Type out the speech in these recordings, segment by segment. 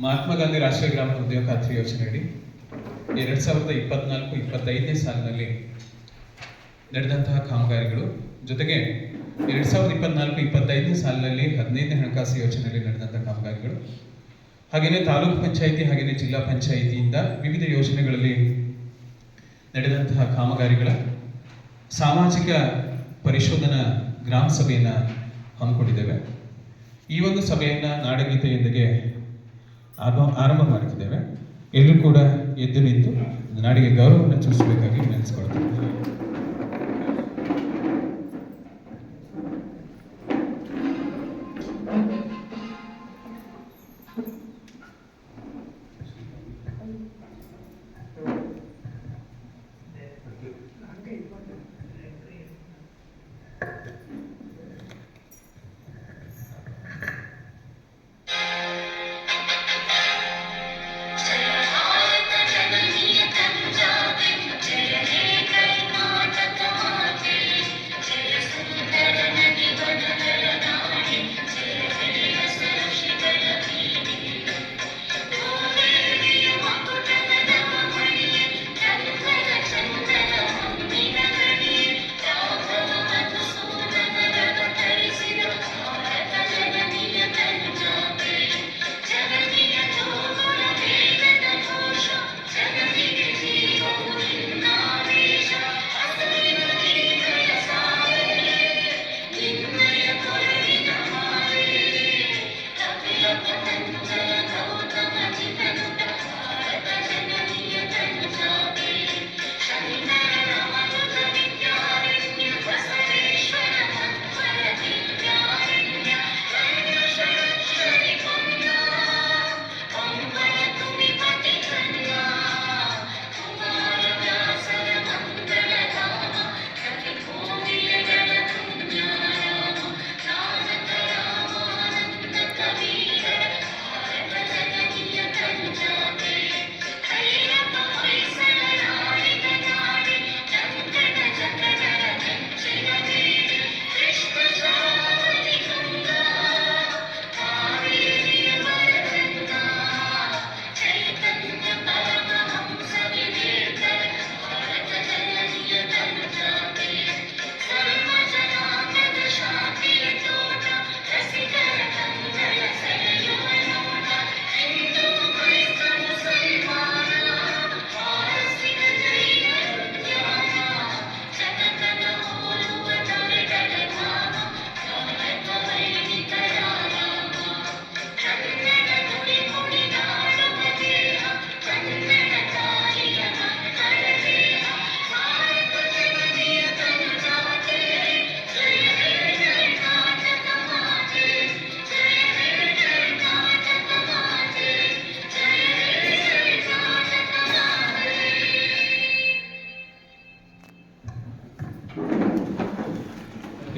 ಮಹಾತ್ಮ ಗಾಂಧಿ ರಾಷ್ಟ್ರೀಯ ಗ್ರಾಮೀಣ ಉದ್ಯೋಗ ಖಾತ್ರಿ ಯೋಜನೆಯಡಿ 2024-25ನೇ ಸಾಲಿನಲ್ಲಿ ನಡೆದಂತಹ ಕಾಮಗಾರಿಗಳು, ಜೊತೆಗೆ 2024-25ನೇ ಸಾಲಿನಲ್ಲಿ 15ನೇ ಹಣಕಾಸು ಯೋಜನೆಯಲ್ಲಿ ನಡೆದಂತಹ ಕಾಮಗಾರಿಗಳು, ಹಾಗೆಯೇ ತಾಲೂಕು ಪಂಚಾಯಿತಿ ಹಾಗೆಯೇ ಜಿಲ್ಲಾ ಪಂಚಾಯಿತಿಯಿಂದ ವಿವಿಧ ಯೋಜನೆಗಳಲ್ಲಿ ನಡೆದಂತಹ ಕಾಮಗಾರಿಗಳ ಸಾಮಾಜಿಕ ಪರಿಶೋಧನಾ ಗ್ರಾಮ ಸಭೆಯನ್ನು ಹಮ್ಮಿಕೊಂಡಿದ್ದೇವೆ. ಈ ಒಂದು ಸಭೆಯನ್ನು ನಾಡಗೀತೆಯೊಂದಿಗೆ ಆರಂಭ ಮಾಡುತ್ತಿದ್ದೇವೆ. ಎಲ್ಲರೂ ಕೂಡ ಎದ್ದು ನಿಂತು ನಾಡಿಗೆ ಗೌರವವನ್ನು ಸೂಚಿಸಬೇಕಾಗಿ ವಿನಂತಿಸಿಕೊಳ್ತೇವೆ.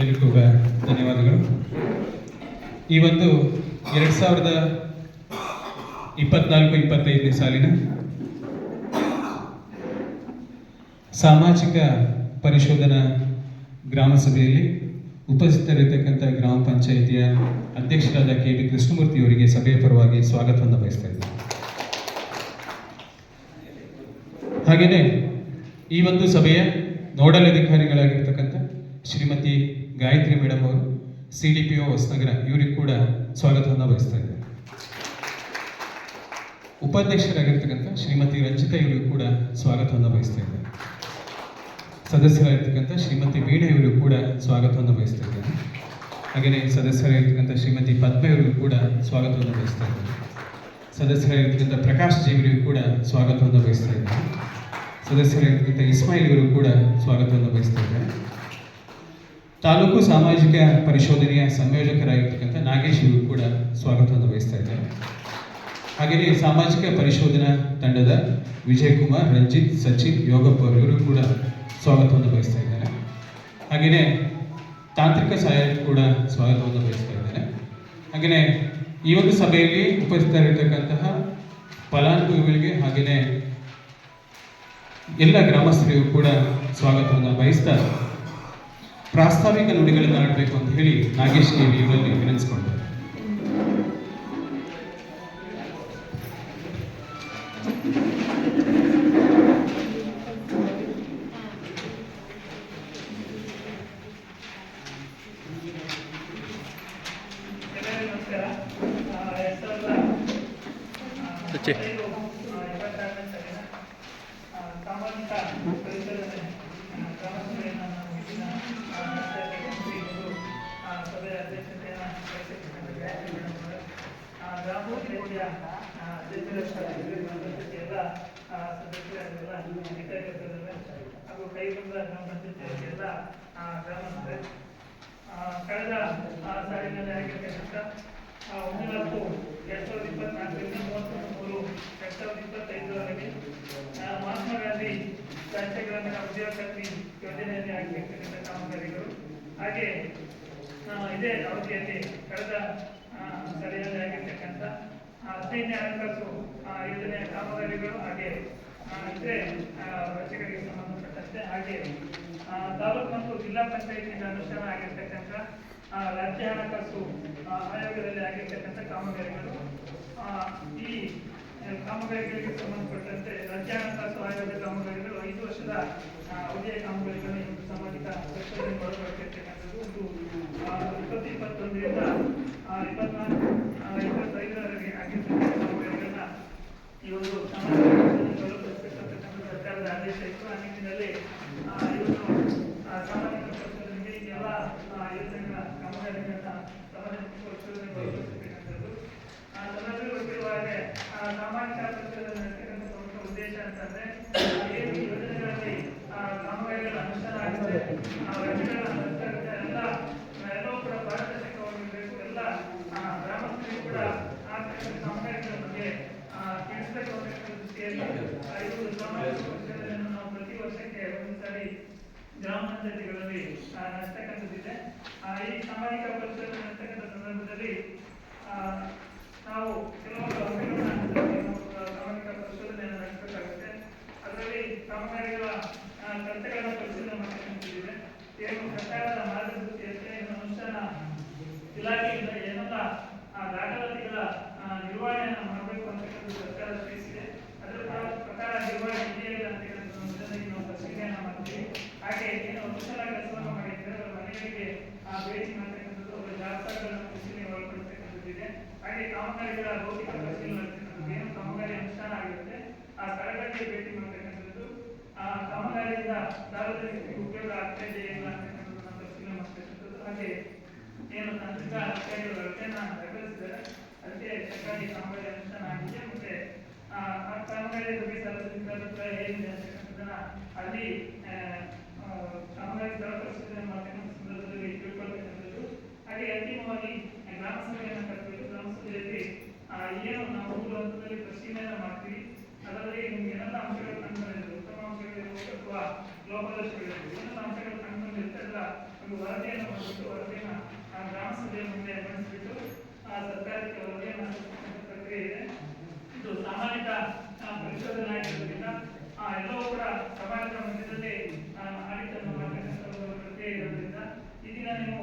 ಎಲ್ಲರಿಗೂ ಧನ್ಯವಾದಗಳು. ಈ ಒಂದು 2024-25ನೇ ಸಾಲಿನ ಸಾಮಾಜಿಕ ಪರಿಶೋಧನಾ ಗ್ರಾಮ ಸಭೆಯಲ್ಲಿ ಉಪಸ್ಥಿತರಿರತಕ್ಕಂಥ ಗ್ರಾಮ ಪಂಚಾಯಿತಿಯ ಅಧ್ಯಕ್ಷರಾದ ಕೆ ವಿ ಕೃಷ್ಣಮೂರ್ತಿ ಅವರಿಗೆ ಸಭೆಯ ಪರವಾಗಿ ಸ್ವಾಗತವನ್ನು ಬಯಸ್ತಾ ಇದ್ದೇನೆ. ಹಾಗೆಯೇ ಈ ಒಂದು ಸಭೆಯ ನೋಡಲ್ ಅಧಿಕಾರಿಗಳಾಗಿರ್ತಕ್ಕಂಥ ಶ್ರೀಮತಿ ಗಾಯತ್ರಿ ಮೇಡಮ್ ಅವರು, CDPO ಹೊಸನಗರ, ಇವರಿಗೂ ಕೂಡ ಸ್ವಾಗತವನ್ನು ಬಯಸ್ತಾ ಇದ್ದಾರೆ. ಉಪಾಧ್ಯಕ್ಷರಾಗಿರ್ತಕ್ಕಂಥ ಶ್ರೀಮತಿ ರಂಜಿತಾ ಇವರಿಗೂ ಕೂಡ ಸ್ವಾಗತವನ್ನು ಬಯಸ್ತಾ ಇದ್ದಾರೆ. ಸದಸ್ಯರಾಗಿರ್ತಕ್ಕಂಥ ಶ್ರೀಮತಿ ವೀಣಾ ಇವರಿಗೂ ಕೂಡ ಸ್ವಾಗತವನ್ನು ಬಯಸ್ತಾ ಇದ್ದಾರೆ. ಹಾಗೆಯೇ ಸದಸ್ಯರಾಗಿರ್ತಕ್ಕಂಥ ಶ್ರೀಮತಿ ಪದ್ಮ ಇವರಿಗೂ ಕೂಡ ಸ್ವಾಗತವನ್ನು ಬಯಸ್ತಾ ಇದ್ದಾರೆ. ಸದಸ್ಯರಾಗಿರ್ತಕ್ಕಂಥ ಪ್ರಕಾಶ್ ಜಿ ಇವರಿಗೂ ಕೂಡ ಸ್ವಾಗತವನ್ನು ಬಯಸ್ತಾ ಇದ್ದಾರೆ. ಸದಸ್ಯರಾಗಿರ್ತಕ್ಕಂಥ ಇಸ್ಮಾಯಿಲ್ ಇವರು ಕೂಡ ಸ್ವಾಗತವನ್ನು ಬಯಸ್ತಾ ಇದ್ದಾರೆ. ತಾಲೂಕು ಸಾಮಾಜಿಕ ಪರಿಶೋಧನೆಯ ಸಂಯೋಜಕರಾಗಿರ್ತಕ್ಕಂಥ ನಾಗೇಶ್ ಇವರು ಕೂಡ ಸ್ವಾಗತವನ್ನು ಬಯಸ್ತಾ ಇದ್ದಾರೆ. ಹಾಗೆಯೇ ಸಾಮಾಜಿಕ ಪರಿಶೋಧನಾ ತಂಡದ ವಿಜಯ್ ಕುಮಾರ್, ರಂಜಿತ್, ಸಚಿನ್, ಯೋಗಪ್ಪ ಇವರು ಕೂಡ ಸ್ವಾಗತವನ್ನು ಬಯಸ್ತಾ ಇದ್ದಾರೆ. ಹಾಗೆಯೇ ತಾಂತ್ರಿಕ ಸಹಾಯಕ ಕೂಡ ಸ್ವಾಗತವನ್ನು ಬಯಸ್ತಾ ಇದ್ದಾರೆ. ಹಾಗೆಯೇ ಈ ಒಂದು ಸಭೆಯಲ್ಲಿ ಉಪಸ್ಥಿತರಿರತಕ್ಕಂತಹ ಫಲಾನುಭವಿಗಳಿಗೆ ಹಾಗೆಯೇ ಎಲ್ಲ ಗ್ರಾಮಸ್ಥರಿಗೂ ಕೂಡ ಸ್ವಾಗತವನ್ನು ಬಯಸ್ತಾ ಪ್ರಾಸ್ತಾವಿಕ ನುಡಿಗಳನ್ನು ಆಡಬೇಕು ಅಂತ ಹೇಳಿ ನಾಗೇಶ್ ಕೆ ವಿ ಇವರಲ್ಲಿ ವಿನಂತಿಸಿಕೊಂಡರು. ಹಚ್ಚಿ. ಸಾಮಾಜಿಕ ಪರಿಸರದಲ್ಲಿ ಗ್ರಾಮಸಭೆಯನ್ನು ನಾವು ಇಂದಿನ ಸಭೆಯ ಅಧ್ಯಕ್ಷತೆಯನ್ನು ವಹಿಸಿಕೊಂಡಿದ್ದೇವೆ. ಗ್ರಾಮ ಪಂಚಾಯತಿಯ ಎಲ್ಲ ಸದಸ್ಯರೆಲ್ಲ ಅಧಿಕಾರಿಗಳಿದ್ದಾರೆ ಹಾಗೂ ಕೈ ಬಂದ ಗ್ರಾಮ ಪಂಚಾಯತಿ ಎಲ್ಲ ಗ್ರಾಮಸ್ಥರೇ, ಕಳೆದ ಸಾಲಿನಲ್ಲಿ ಆಗಿರ್ತಕ್ಕಂಥ 1/10/2024ರಿಂದ 31/3/2025ರವರೆಗೆ ಮಹಾತ್ಮ ಗಾಂಧಿ ರಾಷ್ಟ್ರೀಯ ಗ್ರಾಮೀಣ ಉದ್ಯೋಗ ಖಾತ್ರಿ ಯೋಜನೆಯಲ್ಲಿ ಆಗಿರ್ತಕ್ಕಂಥ ಕಾಮಗಾರಿಗಳು, ಹಾಗೆ ಇದೇ ಅವಧಿಯಲ್ಲಿ ಕಳೆದ ಸಾಲಿನಲ್ಲಿ ಆಗಿರ್ತಕ್ಕಂಥ 15ನೇ ಹಣಕಾಸು ಯೋಜನೆಯ ಕಾಮಗಾರಿಗಳು, ಹಾಗೆ ಇತರೆ ವರ್ಷಗಳಿಗೆ ಸಂಬಂಧಪಟ್ಟಂತೆ, ಹಾಗೆ ತಾಲೂಕು ಮತ್ತು ಜಿಲ್ಲಾ ಪಂಚಾಯತಿಯಿಂದ ಅನುಷ್ಠಾನ ಆಗಿರ್ತಕ್ಕಂಥ ರಾಜ್ಯ ಹಣಕಾಸು ಆಯೋಗದಲ್ಲಿ ಆಗಿರ್ತಕ್ಕಂಥ ಕಾಮಗಾರಿಗಳು, ಈ ಕಾಮಗಾರಿಗಳಿಗೆ ಸಂಬಂಧಪಟ್ಟಂತೆ ರಾಜ್ಯ ಹಣಕಾಸು ಆಯೋಗದ ಕಾಮಗಾರಿಗಳು 5 ವರ್ಷದ ಅವಧಿಯ ಕಾಮಗಾರಿಗಳನ್ನು ಇವತ್ತು ಸಾಮಾಜಿಕ ಪರಿಶೋಧನೆ ಒಳಪಟ್ಟಿರ್ತಕ್ಕಂಥದ್ದು. ಒಂದು 2021ರಿಂದ 2025ರವರೆಗೆ ಆಗಿರ್ತಕ್ಕಂಥ ಕಾಮಗಾರಿಗಳನ್ನ ಈ ಒಂದು ಸಾಮಾಜಿಕ ಪರಿಶೋಧನೆ ಒಳಪಟ್ಟಿರ್ತಕ್ಕಂಥ ಸರ್ಕಾರದ ಆದೇಶ ಇತ್ತು. ಆ ನಿಟ್ಟಿನಲ್ಲಿ ಇವತ್ತು ಸಾಮಾಜಿಕ ಪರಿಶೋಧನೆಗೆ ಎಲ್ಲ ಯೋಜನೆಗಳ ಕಾಮಗಾರಿಗಳನ್ನ ಸಾಮಾಜಿಕ ಪರಿಶೋಧನೆ ಒಳಪಟ್ಟಿರ್ತಕ್ಕಂಥದ್ದು. ನಮಗೆ ಗೊತ್ತಿರುವ ಹಾಗೆ ಸಾಮಾಜಿಕ ಪರಿಶೋಧನೆ ನಡೆಸತಕ್ಕಂಥ ಪ್ರಮುಖ ಉದ್ದೇಶ ಅಂತಂದ್ರೆ ಏನು ಯೋಜನೆಗಳಲ್ಲಿ ಕಾಮಗಾರಿಗಳ ಅನುಷ್ಠಾನ ಆಗುತ್ತೆ, ಎಲ್ಲವೂ ಕೂಡ ಪಾರದರ್ಶಕವಾಗಿರಬೇಕು. ಎಲ್ಲ ಗ್ರಾಮಸ್ಥರಿಗೂ ಕೂಡ ಕಾಮಗಾರಿಗಳ ಬಗ್ಗೆ ತಿಳಿಸಬೇಕು ಅನ್ನೋ ದೃಷ್ಟಿಯಲ್ಲಿ ಇದು ಸಾಮಾಜಿಕ ಪರಿಶೋಧನೆಯನ್ನು ನಾವು ಪ್ರತಿ ವರ್ಷಕ್ಕೆ ಒಂದು ಸಾರಿ ಗ್ರಾಮ ಪಂಚಾಯತಿಗಳಲ್ಲಿ ನಡೆಸ್ತಕ್ಕಂಥದ್ದಿದೆ. ಈ ಸಾಮಾಜಿಕ ಪರಿಶೋಧನೆ ನಡೆಸ್ತಕ್ಕಂಥ ಸಂದರ್ಭದಲ್ಲಿ ನಾವು ಕೆಲವೊಂದು ಅಂಶಗಳನ್ನ ಸಾಮಾಜಿಕ ಪರಿಶೋಧನೆಯನ್ನು ನಡೆಸಬೇಕಾಗುತ್ತೆ. ಅದರಲ್ಲಿ ಕಾಮಗಾರಿಗಳ ಕರ್ತಗಳನ್ನು ಪರಿಶೀಲನೆ ಮಾಡತಕ್ಕಂಥದ್ದಿದೆ. ಏನು ಸರ್ಕಾರದ ಮಾರ್ಗಸೂಚಿಯಂತೆ ಅನುಷ್ಠಾನ ಇಲಾಖೆಯಿಂದ ಏನೆಲ್ಲ ದಾಖಲಾತಿಗಳ ನಿರ್ವಹಣೆಯನ್ನು ಮಾಡಬೇಕು ಅಂತಕ್ಕಂಥ ಸರ್ಕಾರ ತಿಳಿಸಿದೆ. ಅದರ ಪ್ರಕಾರ ನಿರ್ವಹಣೆ ಇದೆಯಲ್ಲ ಅಂತಕ್ಕಂಥದ್ದನ್ನು ನಾವು ಪರಿಶೀಲನೆಯನ್ನು ಮಾಡ್ತೀವಿ. ಹಾಗೆ ಏನು ಅನುಷ್ಠಾನ ಕೆಲಸವನ್ನು ಮಾಡಿದ್ರೆ ಅವರ ಮನೆಗಳಿಗೆ ಭೇಟಿ ಮಾಡ್ತಕ್ಕಂಥದ್ದು, ಅವರ ಜಾಬಗಳನ್ನು ಪರಿಶೀಲನೆ ಒಳಪಡಿಸ್ತಕ್ಕಂಥದ್ದಿದೆ. ಹಾಗೆ ಕಾಮಗಾರಿಗಳ ಭೌತಿಕ ಪರಿಶೀಲನೆ ನಡೆಸ್ತಕ್ಕಂಥದ್ದು, ಏನು ಕಾಮಗಾರಿ ಅನುಷ್ಠಾನ ಆಗಿರುತ್ತೆ ಆ ಸ್ಥಳಗಳಿಗೆ ಭೇಟಿ ಮಾಡ್ತಕ್ಕಂಥದ್ದು, ಕಾಮಗಾರಿಯಿಂದ ಸಾರ್ವಜನಿಕರಿಗೆ ಉಪಯೋಗ ಆಗ್ತಾ ಇದೆ ಇಲ್ಲ ಅಂತಕ್ಕಂಥದ್ದನ್ನು ಪರಿಶೀಲನೆ ಮಾಡ್ತಕ್ಕಂಥದ್ದು. ಹಾಗೆ ಏನು ತಾಂತ್ರಿಕ ಅಧಿಕಾರಿಗಳು ಅಳತೆಯನ್ನು ನಿರ್ವಹಿಸಿದ್ದಾರೆ, ಅದಕ್ಕೆ ಸರ್ಕಾರಿ ಕಾಮಗಾರಿ ಅನುಷ್ಠಾನ ಆಗಿದೆ. ಮತ್ತೆ ಆ ಕಾಮಗಾರಿ ಬಗ್ಗೆ ಸಾರ್ವಜನಿಕರ ಅಭಿಪ್ರಾಯ ಏನಿದೆ ಅಂತಕ್ಕಂಥದ್ದನ್ನ ಅಲ್ಲಿ ಕಾಮಗಾರಿ ಸ್ಥಳ ಪರಿಶೀಲನೆ ಮಾಡ್ತಕ್ಕಂಥ ಸಂದರ್ಭದಲ್ಲಿ ತಿಳ್ಕೊಳ್ತಕ್ಕಂಥದ್ದು. ಹಾಗೆ ಅಂತಿಮವಾಗಿ ಗ್ರಾಮ ಸಭೆಯನ್ನು ಕರೆದು ಗ್ರಾಮ ಸಭೆಯಲ್ಲಿ ಏನು ನಾವು ಮೂರು ಹಂತದಲ್ಲಿ ಪರಿಶೀಲನೆ ಮಾಡ್ತೀವಿ, ಅದರಲ್ಲಿ ನಿಮ್ಗೆ ಏನೆಲ್ಲ ಅಂಶಗಳು ಕಂಡುಬಂದಿದೆ, ಉತ್ತಮ ಅಂಶಗಳಿರ್ಬೋದು ಅಥವಾ ಲೋಪದೋಷಗಳಿರ್ಬೋದು, ಏನೆಲ್ಲ ಅಂಶಗಳು ಕಂಡುಬಂದಿರ್ತಲ್ಲ ಒಂದು ವರದಿಯನ್ನು ಮಾಡಿಬಿಟ್ಟು ವರದಿಯನ್ನು ಗ್ರಾಮ ಸಭೆಯ ಮುಂದೆ ಮಂಡಿಸಿಬಿಟ್ಟು ಸರ್ಕಾರಕ್ಕೆ ವರದಿಯನ್ನು ಸಲ್ಲಿಸತಕ್ಕಂಥ ಪ್ರಕ್ರಿಯೆ ಇದೆ. ಇದು ಸಾಮಾಜಿಕ ಪರಿಶೋಧನೆ ಆಗಿರೋದ್ರಿಂದ ಎಲ್ಲವೂ ಕೂಡ ಸಮಾಜದ ಮಧ್ಯದಲ್ಲಿ ಆಡಳಿತವನ್ನು ಮಾಡತಕ್ಕಂಥ ಒಂದು ಪ್ರಕ್ರಿಯೆ ಇರೋದ್ರಿಂದ ಈ ದಿನ ನೀವು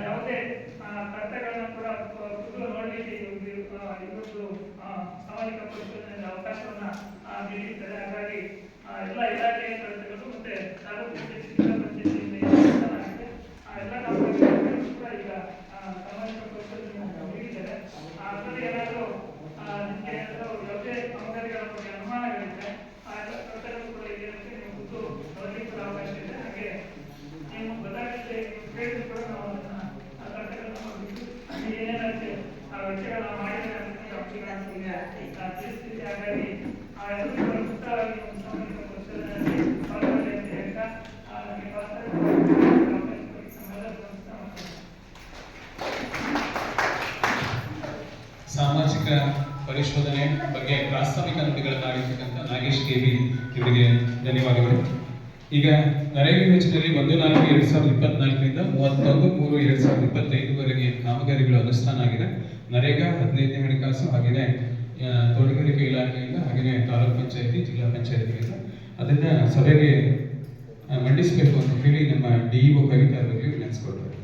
ಯಾವುದೇ ಕರ್ತಗಳನ್ನು ಕೂಡ ಖುದ್ದು ನೋಡಲಿಕ್ಕೆ ಇವತ್ತು ಸಾಮಾಜಿಕ ಪರಿಶೋಧನೆಯ ಅವಕಾಶವನ್ನ ನೀಡಿರ್ತಾರೆ. ಹಾಗಾಗಿ ಎಲ್ಲ ಇಲಾಖೆಯ ಕರ್ತಗಳು ಮತ್ತೆ ತಾಲೂಕು ಜಿಲ್ಲಾ ಪಂಚಾಯತಿಯಿಂದ ಆಗಿದೆ ಎಲ್ಲ ಕಾಮಗಾರಿಗಳು ಕೂಡ ಈಗ ಸಾಮಾಜಿಕ ಪರಿಶೋಧನೆ ನೀಡಿದ್ದಾರೆ. ಅದರಲ್ಲಿ ಏನಾದರೂ ನಿಮಗೆ ಯಾವುದೇ ಕಾಮಗಾರಿಗಳ ಬಗ್ಗೆ ಅನುಮಾನಗಳಿದ್ರೆ ಆ ಎಲ್ಲ ಕರ್ತಗಳು ಕೂಡ ಇದೆಯಂತೆ ನೀವು ಖುದ್ದು ನೋಡಲಿಕ್ಕೆ ಕೂಡ ಅವಕಾಶ ಇದೆ. ಹಾಗೆ ನೀವು ಬದಲಾವಣೆ ಕೇಳಿದ್ರು ಕೂಡ ನಾವು ಅದನ್ನ ಕರ್ತಗಳನ್ನು ನೋಡ್ಬಿಟ್ಟು ಏನೇನಾಗುತ್ತೆ ಆ ವೆಚ್ಚಗಳನ್ನ ಮಾಡಿದ್ರೆ ಅಂತ ತಿಳಿಸ್ತೀವಿ. ಹಾಗಾಗಿ ಎಲ್ಲರೂ ಉತ್ತರವಾಗಿ ಒಂದು ಸಾಮಾಜಿಕ ಪರಿಶೋಧನೆಯಲ್ಲಿ ಪಾಲ್ಗೊಳ್ಳಿ ಅಂತ ಹೇಳ್ತಾ ನನಗೆ ಸಾಮಾಜಿಕ ಪರಿಶೋಧನೆ ಬಗ್ಗೆ ಪ್ರಾಸ್ತಾವಿಕ ನುಡಿಗಳನ್ನು ಆಡಿರ್ತಕ್ಕಂಥ ನಾಗೇಶ್ ಕೆಬಿ ಇವರಿಗೆ ಧನ್ಯವಾದಗಳು. ಈಗ ನರೇಗಾ ಯೋಜನೆಯಲ್ಲಿ 1/4/2024ರಿಂದ 31/3/2025ವರೆಗೆ ಕಾಮಗಾರಿಗಳು ಅನುಷ್ಠಾನ ಆಗಿದೆ. ನರೇಗಾ 15ನೇ ಹಣಕಾಸು, ಹಾಗೆಯೇ ತೋಟಗಾರಿಕೆ ಇಲಾಖೆಯಿಂದ, ಹಾಗೆಯೇ ತಾಲೂಕು ಪಂಚಾಯತಿ, ಜಿಲ್ಲಾ ಪಂಚಾಯತಿಯಿಂದ ಅದನ್ನ ಸಭೆಗೆ ಮಂಡಿಸಬೇಕು ಅಂತ ಹೇಳಿ ನಮ್ಮ ಡಿಇಒ ಕವಿತಾ ಅವರಿಗೆ ವಿನಂತಿಸಿಕೊಳ್ತಾರೆ.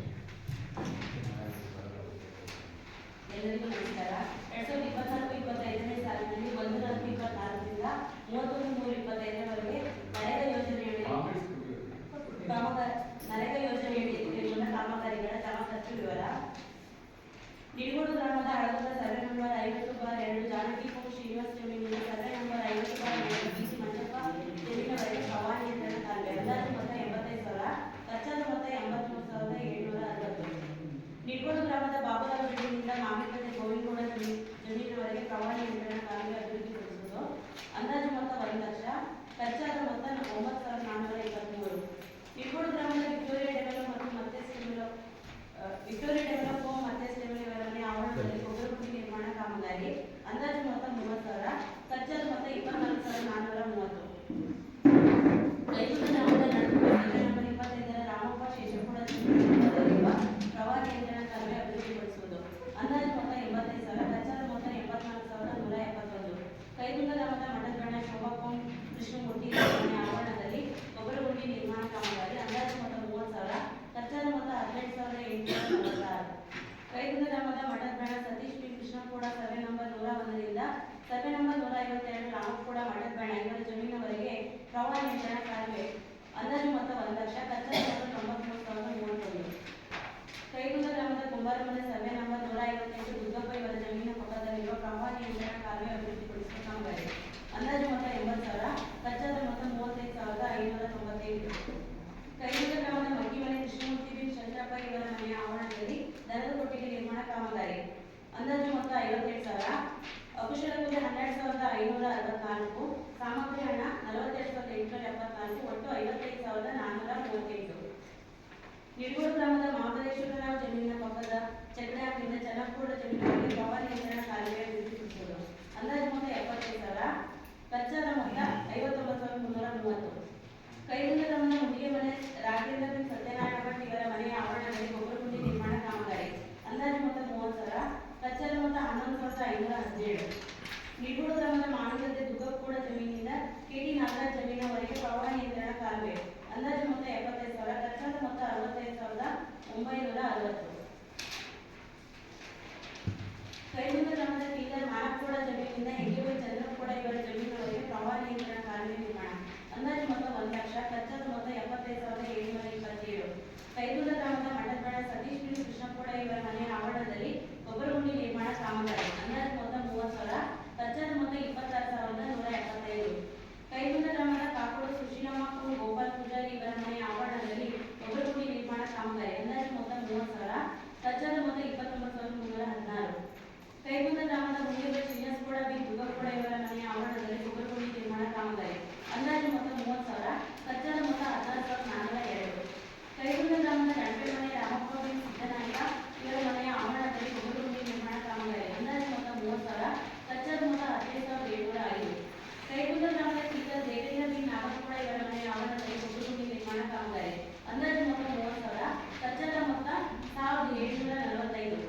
ಎಲ್ಲರಿಗೂ ನಮಸ್ಕಾರ. 2024-25ನೇ ಸಾಲಿನಲ್ಲಿ 1/4/24ರಿಂದ 31/3/25ರವರೆಗೆ ನರೇಗಾ ಯೋಜನೆಯಡಿ ಕೈಗೊಂಡ ಕಾಮಗಾರಿಗಳ ಜಮಾ ಖರ್ಚು ವಿವರ. ನಿಡಗೋಡು ಗ್ರಾಮದ Halagunda survey number 50/2 Janaki post Srinivasa ಜಮೀನಿಂದ ಸರ್ವೆ ನಂಬರ್ 50/2 ಬಿಸಿ ಮಂಜಪ್ಪ ಜಮೀನಿನವರೆಗೆ ಪ್ರವಾಹ ನಿಯಂತ್ರಣ ಕಾಲುವೆ. ಅಂದಾಜು ಮೊತ್ತ 85,000, ಖರ್ಚಾದ ಮೊತ್ತ 83,760. ನಿಡ್ಗೋಡು ಗ್ರಾಮದ ಬಾಬುರಾವ್ ಜಮೀನಿನಿಂದ ಮಾಮಿಕಟ್ಟೆ ಗೋವಿಂದಗೌಡ ಜಮೀನಿನವರೆಗೆ ಪ್ರವಾಹ ನಿಯಂತ್ರಣ ಕಾಲುವೆ ಅಭಿವೃದ್ಧಿಪಡಿಸುವುದು. ಅಂದಾಜು ಮೊತ್ತ 1 ಲಕ್ಷ, ಖರ್ಚಾದ ಮೊತ್ತ 9,423. ನಿಡ್ಗೋಡು ಗ್ರಾಮದ ವಿಕ್ಟೋರಿಯಾ ಡೆವಲಪ್ ಮತ್ತು ಹೋಮ್ ಮತ್ತೆ ಸ್ಟೆಮಿನ ಆವರಣದಲ್ಲಿ ಗೊಬ್ಬರಗುಂಡಿ ನಿರ್ಮಾಣ ಕಾಮಗಾರಿ. ಅಂದಾಜು ಮೊತ್ತ 30,000, ಖರ್ಚಾದ ಮೊತ್ತ 24,430. ಕೈಗುಂದ ಗ್ರಾಮದ ನಡುವೆ ಸರ್ವೆ ನಂಬರ್ 25ರ ರಾಮಪ್ಪ ಶೇಷಪುರ ಜಮೀನಿನಲ್ಲಿರುವ ಪ್ರವಾಹ ನಿಯಂತ್ರಣ ಕಾಲುವೆ ಅಭಿವೃದ್ಧಿಪಡಿಸುವುದು. ಅಂದಾಜು ಮೊತ್ತ 85,000, ಖರ್ಚಾದ ಮೊತ್ತ 84,171. ಕೈಗುಂದ ಗ್ರಾಮದ ಮಠದ್ರಣ ಶೋಭಾಪಂ ಕೃಷ್ಣಮೂರ್ತಿ ಆವರಣದಲ್ಲಿ ಗೊಬ್ಬರಗುಂಡಿ ನಿರ್ಮಾಣ ಕಾಮಗಾರಿ. ಅಂದಾಜು ಮೊತ್ತ 30,000, ಖರ್ಚಾದ ಮೊತ್ತ 18,846. ಕೈಗುಂದ ಗ್ರಾಮದ ಮಠದ್ರಣ Satish P Krishnakoda survey number 101ರಿಂದ ಸರ್ವೆ ನಂಬರ್ 152 ರಾಮಕೋಡ ಮಠದ್ರಣ ಇವರ ಜಮೀನಿನವರೆಗೆ ಪ್ರವಾಹ ನಿಯಂತ್ರಣ ಕಾಲುವೆ. ಅಂದಾಜು ಮೊತ್ತ 1 ಲಕ್ಷ, ಖರ್ಚಾದ ಮೊತ್ತ 93,031. ಕೈಗುಂದ ಗ್ರಾಮದ ಕುಂಬಾರಮನೆ ಸರ್ವೆ ನಂಬರ್ 158 ದುರ್ಗಪ್ಪ ಇವರ ಜಮೀನಿನ ಪಕ್ಕದಲ್ಲಿರುವ ಪ್ರವಾಹ ನಿಯಂತ್ರಣ ಕಾಲುವೆ ಅಭಿವೃದ್ಧಿಪಡಿಸುವ ಕಾಮಗಾರಿ. ಅಂದಾಜು ಮೊತ್ತ 80,000, ಖರ್ಚಾದ ಮೊತ್ತ 35,598. ಕೈಗುಂದ ಗ್ರಾಮದ ಮಗ್ಗಿಮನೆ ಕೃಷ್ಣಮೂರ್ತಿ ಬಿನ್ ಶಂಕರಪ್ಪ ಇವರ ಮನೆಯ ಆವರಣದಲ್ಲಿ ದನದ ಕೊಟ್ಟಿಗೆ ನಿರ್ಮಾಣ ಕಾಮಗಾರಿ. ಅಂದಾಜು ಮೊತ್ತ 57,000, ಅಕುಶಲಕುಂಟೆ 12,564, ಸಾಮಗ್ರಿ ಹಣ 42,874, ಒಟ್ಟು 55,438. ನಿಡ್ಗೋಡು ಗ್ರಾಮದ ಮಹಾಬಲೇಶ್ವರರಾವ್ ಜಮೀನಿನ ಪಕ್ಕದ ಚಕ್ರಯಾಪ್ನಿಂದ ಚನ್ನಪೂರ್ಣ ಜಮೀನಿನಲ್ಲಿ ಪ್ರವಾಹ ನಿಯಂತ್ರಣ ಕಾಲುವೆ ಅಭಿವೃದ್ಧಿಪಡಿಸುವುದು. ಅಂದಾಜು ಮೊತ್ತ 75,000, ಖರ್ಚಾದ ಮೊತ್ತ 59,330. ಕೈಗುಂದ ಗ್ರಾಮದ ಮುಡಿಗೆ ಮನೆ ರಾಜೇಂದ್ರ ಬಿನ್ ಸತ್ಯನಾರಾಯಣ ಭಟ್ ಇವರ ಮನೆಯ ಆವರಣದಲ್ಲಿ ಗೊಬ್ಬರಗುಂಡಿ ನಿರ್ಮಾಣ ಕಾಮಗಾರಿ. ಅಂದಾಜು ಮೊತ್ತ 30,000, ಖರ್ಚಾದ ಮೊತ್ತ 11,517. ನಿಡ್ಗೋಡು ಗ್ರಾಮದ ಮಾವಿನಗದ್ದೆ ದುಗ್ಗಪ್ಪಗೌಡ ಜಮೀನಿನಿಂದ ಕೆಟಿ ನಾಗರಾಜ್ ಜಮೀನಿನವರೆಗೆ ಪ್ರವಾಹ ನಿಯಂತ್ರಣ ಕಾಲುವೆ. ಅಂದಾಜು ಮೊತ್ತ 75,000, ಖರ್ಚಾದ ಮೊತ್ತ 65,960. ಕೈಗುಂದ ಗ್ರಾಮದ ಟೀಲರ್ ಮಾನಪ್ಪಗೌಡ ಜಮೀನಿನಿಂದ ಹೆಗ್ಗೆಬೈ ಚಂದ್ರಪ್ಪಗೌಡ ಇವರ ಜಮೀನಿನವರೆಗೆ ಪ್ರವಾಹ ನಿಯಂತ್ರಣ ಕಾಲುವೆ ನಿರ್ಮಾಣ. ಅಂದಾಜು ಮೊತ್ತ 1 ಲಕ್ಷ, ಖರ್ಚಾದ ಮೊತ್ತ 75,727. ಕೈಗುಂದ ಗ್ರಾಮದ ಮಠದ್ರಣ ಸತೀಶ್ ಪಿ ಕೃಷ್ಣಪ್ಪಗೌಡ ಇವರ ಮನೆಯ ಆವರಣದಲ್ಲಿ ಗೊಬ್ಬರಗುಂಡಿ ನಿರ್ಮಾಣ ಕಾಮಗಾರಿ. ಅಂದಾಜು ಮೊತ್ತ 30,000, ಖರ್ಚಾದ ಮೊತ್ತ 26,175. ಕೈಗುಂದ ಗ್ರಾಮದ ಕಾಕೋಡು ಸುಶೀಲಮ್ಮ ಗೋಪಾಲ್ ಪೂಜಾರಿ ಇವರ ಮನೆಯ ಆವರಣದಲ್ಲಿ ಗೊಬ್ಬರಗುಂಡಿ ನಿರ್ಮಾಣ ಕಾಮಗಾರಿ. ಅಂದಾಜು ಮೊತ್ತ 30,000, ಖರ್ಚಾದ ಮೊತ್ತ 29,316. ಕೈಗುಂದ ಗ್ರಾಮದ ಮುನಿಯಬೈ ಶ್ರೀನಿವಾಸಗೌಡ ಬಿ ದುರ್ಗಪ್ಪಗೌಡ ಇವರ ಮನೆಯ ಆವರಣದಲ್ಲಿ ಗೊಬ್ಬರಗುಂಡಿ ನಿರ್ಮಾಣ ಕಾಮಗಾರಿ. ಅಂದಾಜು ಮೊತ್ತ 30,000, ಖರ್ಚಾದ ಮೊತ್ತ 16,402. ಕೈಗುಂದ ಗ್ರಾಮದ ಗಣಪೇಮನೆ ರಾಮಪ್ಪ ಬಿ ಸಿದ್ದನಾಯಕ ಇವರ ಮನೆಯ ಆವರಣದಲ್ಲಿ ಗೊಬ್ಬರಗುಂಡಿ ನಿರ್ಮಾಣ ಕಾಮಗಾರಿ. ಅಂದಾಜು ಮೊತ್ತ 30,000, ಖರ್ಚಾದ ಮೊತ್ತ 15,705. ಕೈಗುಂದ ಗ್ರಾಮದ ಟೀಚರ್ ದೇವೇಂದ್ರ ಬಿ ನಾಗಪ್ಪಗೌಡ ಇವರ ಮನೆಯ ಆವರಣದಲ್ಲಿ ಗೊಬ್ಬರಗುಂಡಿ ನಿರ್ಮಾಣ ಕಾಮಗಾರಿ. ಅಂದಾಜು ಮೊತ್ತ 30,000, ಖರ್ಚಾದ ಮೊತ್ತ 1,745.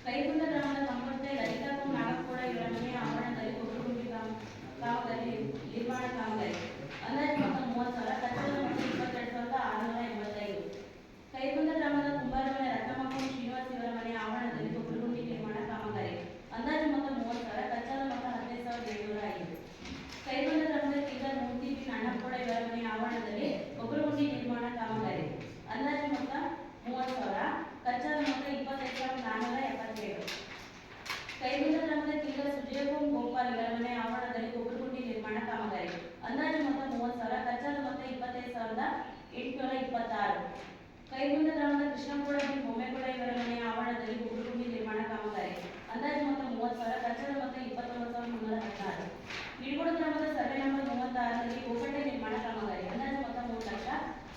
ಕೈಗುಂದ ಗ್ರಾಮದ ಕಂಬರ್ತೆ ಲಲಿತಾ ನಾಗಪ್ಪಗೌಡ ಇವರ ಮನೆಯ ಆವರಣದಲ್ಲಿ ಗೊಬ್ಬರಗುಂಡಿ ಕಾಮಗಾರಿ ನಿರ್ಮಾಣ ಕಾಮಗಾರಿ. ಅಂದಾಜು ಮೊತ್ತ 30,000, ಖರ್ಚಾದ ಮೊತ್ತ 22,685. ಕೈಗುಂದ ಗ್ರಾಮದ ಕುಂಬಾರಮನೆ ರತ್ನಮ್ಮ ಶ್ರೀನಿವಾಸ್ ಇವರ ಮನೆಯ ಆವರಣದಲ್ಲಿ ಗೊಬ್ಬರಗುಂಡಿ ನಿರ್ಮಾಣ ಕಾಮಗಾರಿ. ಅಂದಾಜು ಮೊತ್ತ 30,000, ಖರ್ಚಾದ ಮೊತ್ತ 15,705. ಕೈಗುಂದ ಗ್ರಾಮದ ಟೀಚರ್ ಮೂರ್ತಿ ಬಿ ಅಣ್ಣಪ್ಪಗೌಡ ಇವರ ಮನೆಯ ಆವರಣದಲ್ಲಿ ಗೊಬ್ಬರಗುಂಡಿ ನಿರ್ಮಾಣ ಕಾಮಗಾರಿ. ಅಂದಾಜು ಮೊತ್ತ 30,000, ಖರ್ಚಾದ ಮೊತ್ತ 25,477. ಕೈಗುಂದ ಗ್ರಾಮದ ಟೀಚರ್ ಸುಜಯಭೂಮ್ ಗೋಪಾಲ್ ಇವರ ಮನೆಯ ಆವರಣದಲ್ಲಿ ಗೊಬ್ಬರಗುಂಡಿ ನಿರ್ಮಾಣ ಕಾಮಗಾರಿ. ಅಂದಾಜು ಮೊತ್ತ 30,000, ಖರ್ಚಾದ ಮೊತ್ತ 25,826. ಕೈಗುಂದ ಗ್ರಾಮದ ಕೃಷ್ಣಗೌಡ ಬಿ ಬೊಮ್ಮೇಗೌಡ ಇವರ ಮನೆಯ ಆವರಣದಲ್ಲಿ ಗೊಬ್ಬರಗುಂಡಿ ನಿರ್ಮಾಣ ಕಾಮಗಾರಿ. ಅಂದಾಜು ಮೊತ್ತ 30,000, ಖರ್ಚಾದ ಮೊತ್ತ 29,316. ನಿಡ್ಗೋಡು ಗ್ರಾಮದ ಸರ್ವೆ ನಂಬರ್ 36ರಲ್ಲಿ ಗೋಕಟ್ಟೆ ನಿರ್ಮಾಣ ಕಾಮಗಾರಿ. ಅಂದಾಜು ಮೊತ್ತ 3 ಲಕ್ಷ,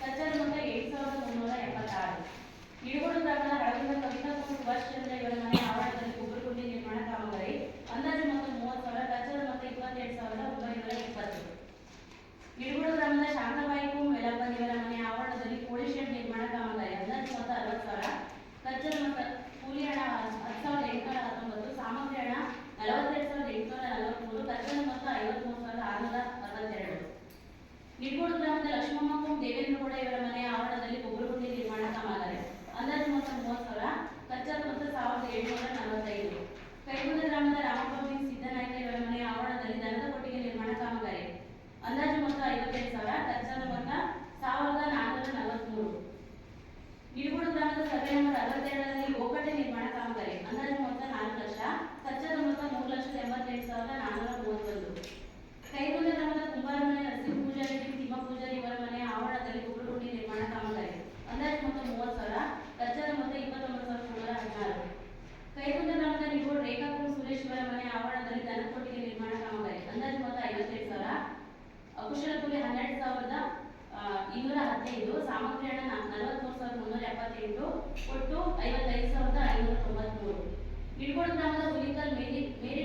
ಖರ್ಚಾದ ಮೊತ್ತ 7,376. ನಿಡ್ಗೋಡು ಗ್ರಾಮದ ಹಳಗುಂದ ಕವಿತಾ ಸುಭಾಷ್ ಚಂದ್ರ ಇವರ ಮನೆಯ ಆವರಣದಲ್ಲಿ ಗೊಬ್ಬರಗುಂಡಿ ನಿರ್ಮಾಣ ಕಾಮಗಾರಿ. ಅಂದಾಜು ಮೊತ್ತ 30,000, ಖರ್ಚಾದ ಮೊತ್ತ 22,920. ನಿಡ್ಗೋಡು ಗ್ರಾಮದ ಶಾಂತಬಾಯಿ ವೆಲಂಬನ್ ಇವರ ಮನೆಯ ಆವರಣದಲ್ಲಿ ಕೋಳಿ ಶೆಡ್ ನಿರ್ಮಾಣ ಕಾಮಗಾರಿ. ಅಂದಾಜು ಮೊತ್ತ 60,000, ಖರ್ಚಾದ ಮೊತ್ತ ಕೂಲಿ ಹಣ 10,819, ಸಾಮಗ್ರಿ ಹಣ 42,843, ಖರ್ಚಾದ ಮೊತ್ತ 53,662. ನಿಡ್ಗೋಡು ಗ್ರಾಮದ ಲಕ್ಷ್ಮಮ್ಮ ದೇವೇಂದ್ರಗೌಡ ಇವರ ಮನೆಯ ಆವರಣದಲ್ಲಿ ಗೊಬ್ಬರಗುಂಡಿ ನಿರ್ಮಾಣ ಕಾಮಗಾರಿ. ಅಂದಾಜು ಮೊತ್ತ 30,000, ಖರ್ಚಾದ ಮೊತ್ತ 1,745. ಕೈಗುಂದ ಗ್ರಾಮದ ರಾಮಪ್ಪ ಬಿ ಸಿದ್ದನಾಯಕ ಇವರ ಮನೆಯ ಆವರಣದಲ್ಲಿ ದನದ ಕೊಟ್ಟಿಗೆ ನಿರ್ಮಾಣ ಕಾಮಗಾರಿ. ಅಂದಾಜು ಮೊತ್ತ 52,000, ಖರ್ಚಾದ ಮೊತ್ತ 1,443. ನಿಡ್ಗೋಡು ಗ್ರಾಮದ ಸರ್ವೆ ನಂಬರ್ 62ರಲ್ಲಿ ಗೋಕಟ್ಟೆ ನಿರ್ಮಾಣ ಕಾಮಗಾರಿ. ಅಂದಾಜು ಮೊತ್ತ 4 ನಿಡ್ಗೋಡು ಗ್ರಾಮದ ಹುಲಿಕಲ್ ಮೇರಿ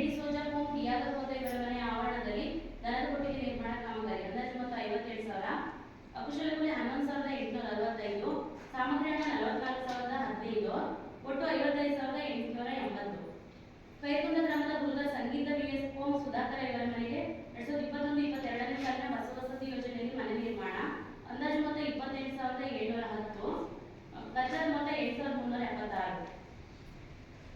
ಡಿಸೋಜಾ ಹೋಮ್ ಡಿಯಾದ ಹೋದ ಇವರ ಮನೆ ಆವರಣದಲ್ಲಿ ದನದ ಕೊಟ್ಟಿಗೆ ನಿರ್ಮಾಣ ಕಾಮಗಾರಿ ಅಂದಾಜು ಮೊತ್ತ 57,000. ಅಕುಶಲ ಕೂಲಿ 11,845, ಸಾಮಗ್ರಿ ಹಣ 44,015, ಒಟ್ಟು 55,880. ಕೈಗುಂದ ಗ್ರಾಮದ ಹುಲ್ಗ ಸಂಗೀತ ವಿಎಸ್ ಹೋಮ್ ಸುಧಾಕರ್ ಇವರ ಮನೆಗೆ 2021-22ನೇ ಸಾಲಿನ ಬಸವ ವಸತಿ ಯೋಜನೆಯಲ್ಲಿ ಮನೆ ನಿರ್ಮಾಣ ಅಂದಾಜು ಮೊತ್ತ 28,710, ಖರ್ಚಾದ ಮೊತ್ತ 8,376.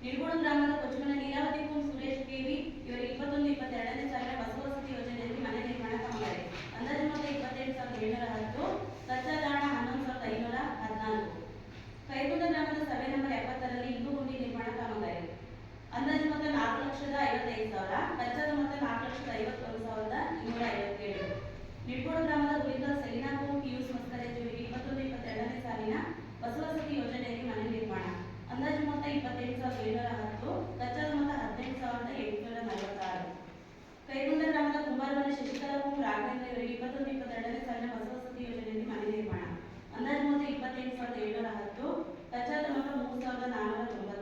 ನಿಡ್ಗೋಡು ಗ್ರಾಮದ ಕೊಚ್ಚುಮನ ಲೀಲಾವತಿ ಹೋಮ್ ಸುರೇಶ್ ಕೆವಿ ಇವರಿಗೆ 21-22ನೇ ಸಾಲಿನ ಬಸವ ವಸತಿ ಯೋಜನೆಯಲ್ಲಿ ಮನೆ ನಿರ್ಮಾಣ ಕಾಮಗಾರಿ ಅಂದಾಜು ಮೊತ್ತ 28,710, ಖರ್ಚಾದ ಹಣ 11,514. ಕೈಗುಂದ ಗ್ರಾಮದ ಸರ್ವೆ ನಂಬರ್ 70ರಲ್ಲಿ ಇಂಗು ಗುಂಡಿ ನಿರ್ಮಾಣ ಕಾಮಗಾರಿ ಅಂದಾಜು ಮೊತ್ತ 4,55,000, ಖರ್ಚಾದ ಮೊತ್ತ 4,51,257. ನಿಡ್ಗೋಡು ಗ್ರಾಮದ ಹುಲಿಕಲ್ ಸೆಲಿನಾ ಹೋಮ್ ಪಿಯೂಸ್ ಮಸ್ಕರೇಜ್ ಇವರಿಗೆ 21-22ನೇ ಸಾಲಿನ ಬಸವಸತಿ ಯೋಜನೆಯಲ್ಲಿ ಮನೆ ನಿರ್ಮಾಣ ಅಂದಾಜು ಮೊತ್ತ 28,710, ಖರ್ಚಾದ ಮೊತ್ತ 18,846. ಕೈಗುಂದ ಗ್ರಾಮದ ಕುಂಬಾರಮನೆ ಶಶಿಕಲಾ ಹೋಮ್ ರಾಘವೇಂದ್ರ ಇವರಿಗೆ 21-22ನೇ ಸಾಲಿನ ಬಸವಸತಿ ಯೋಜನೆಯಲ್ಲಿ ಮನೆ ನಿರ್ಮಾಣ ಅಂದಾಜು ಮೊತ್ತ 28,710, ಖರ್ಚಾದ ಮೊತ್ತ 3,490.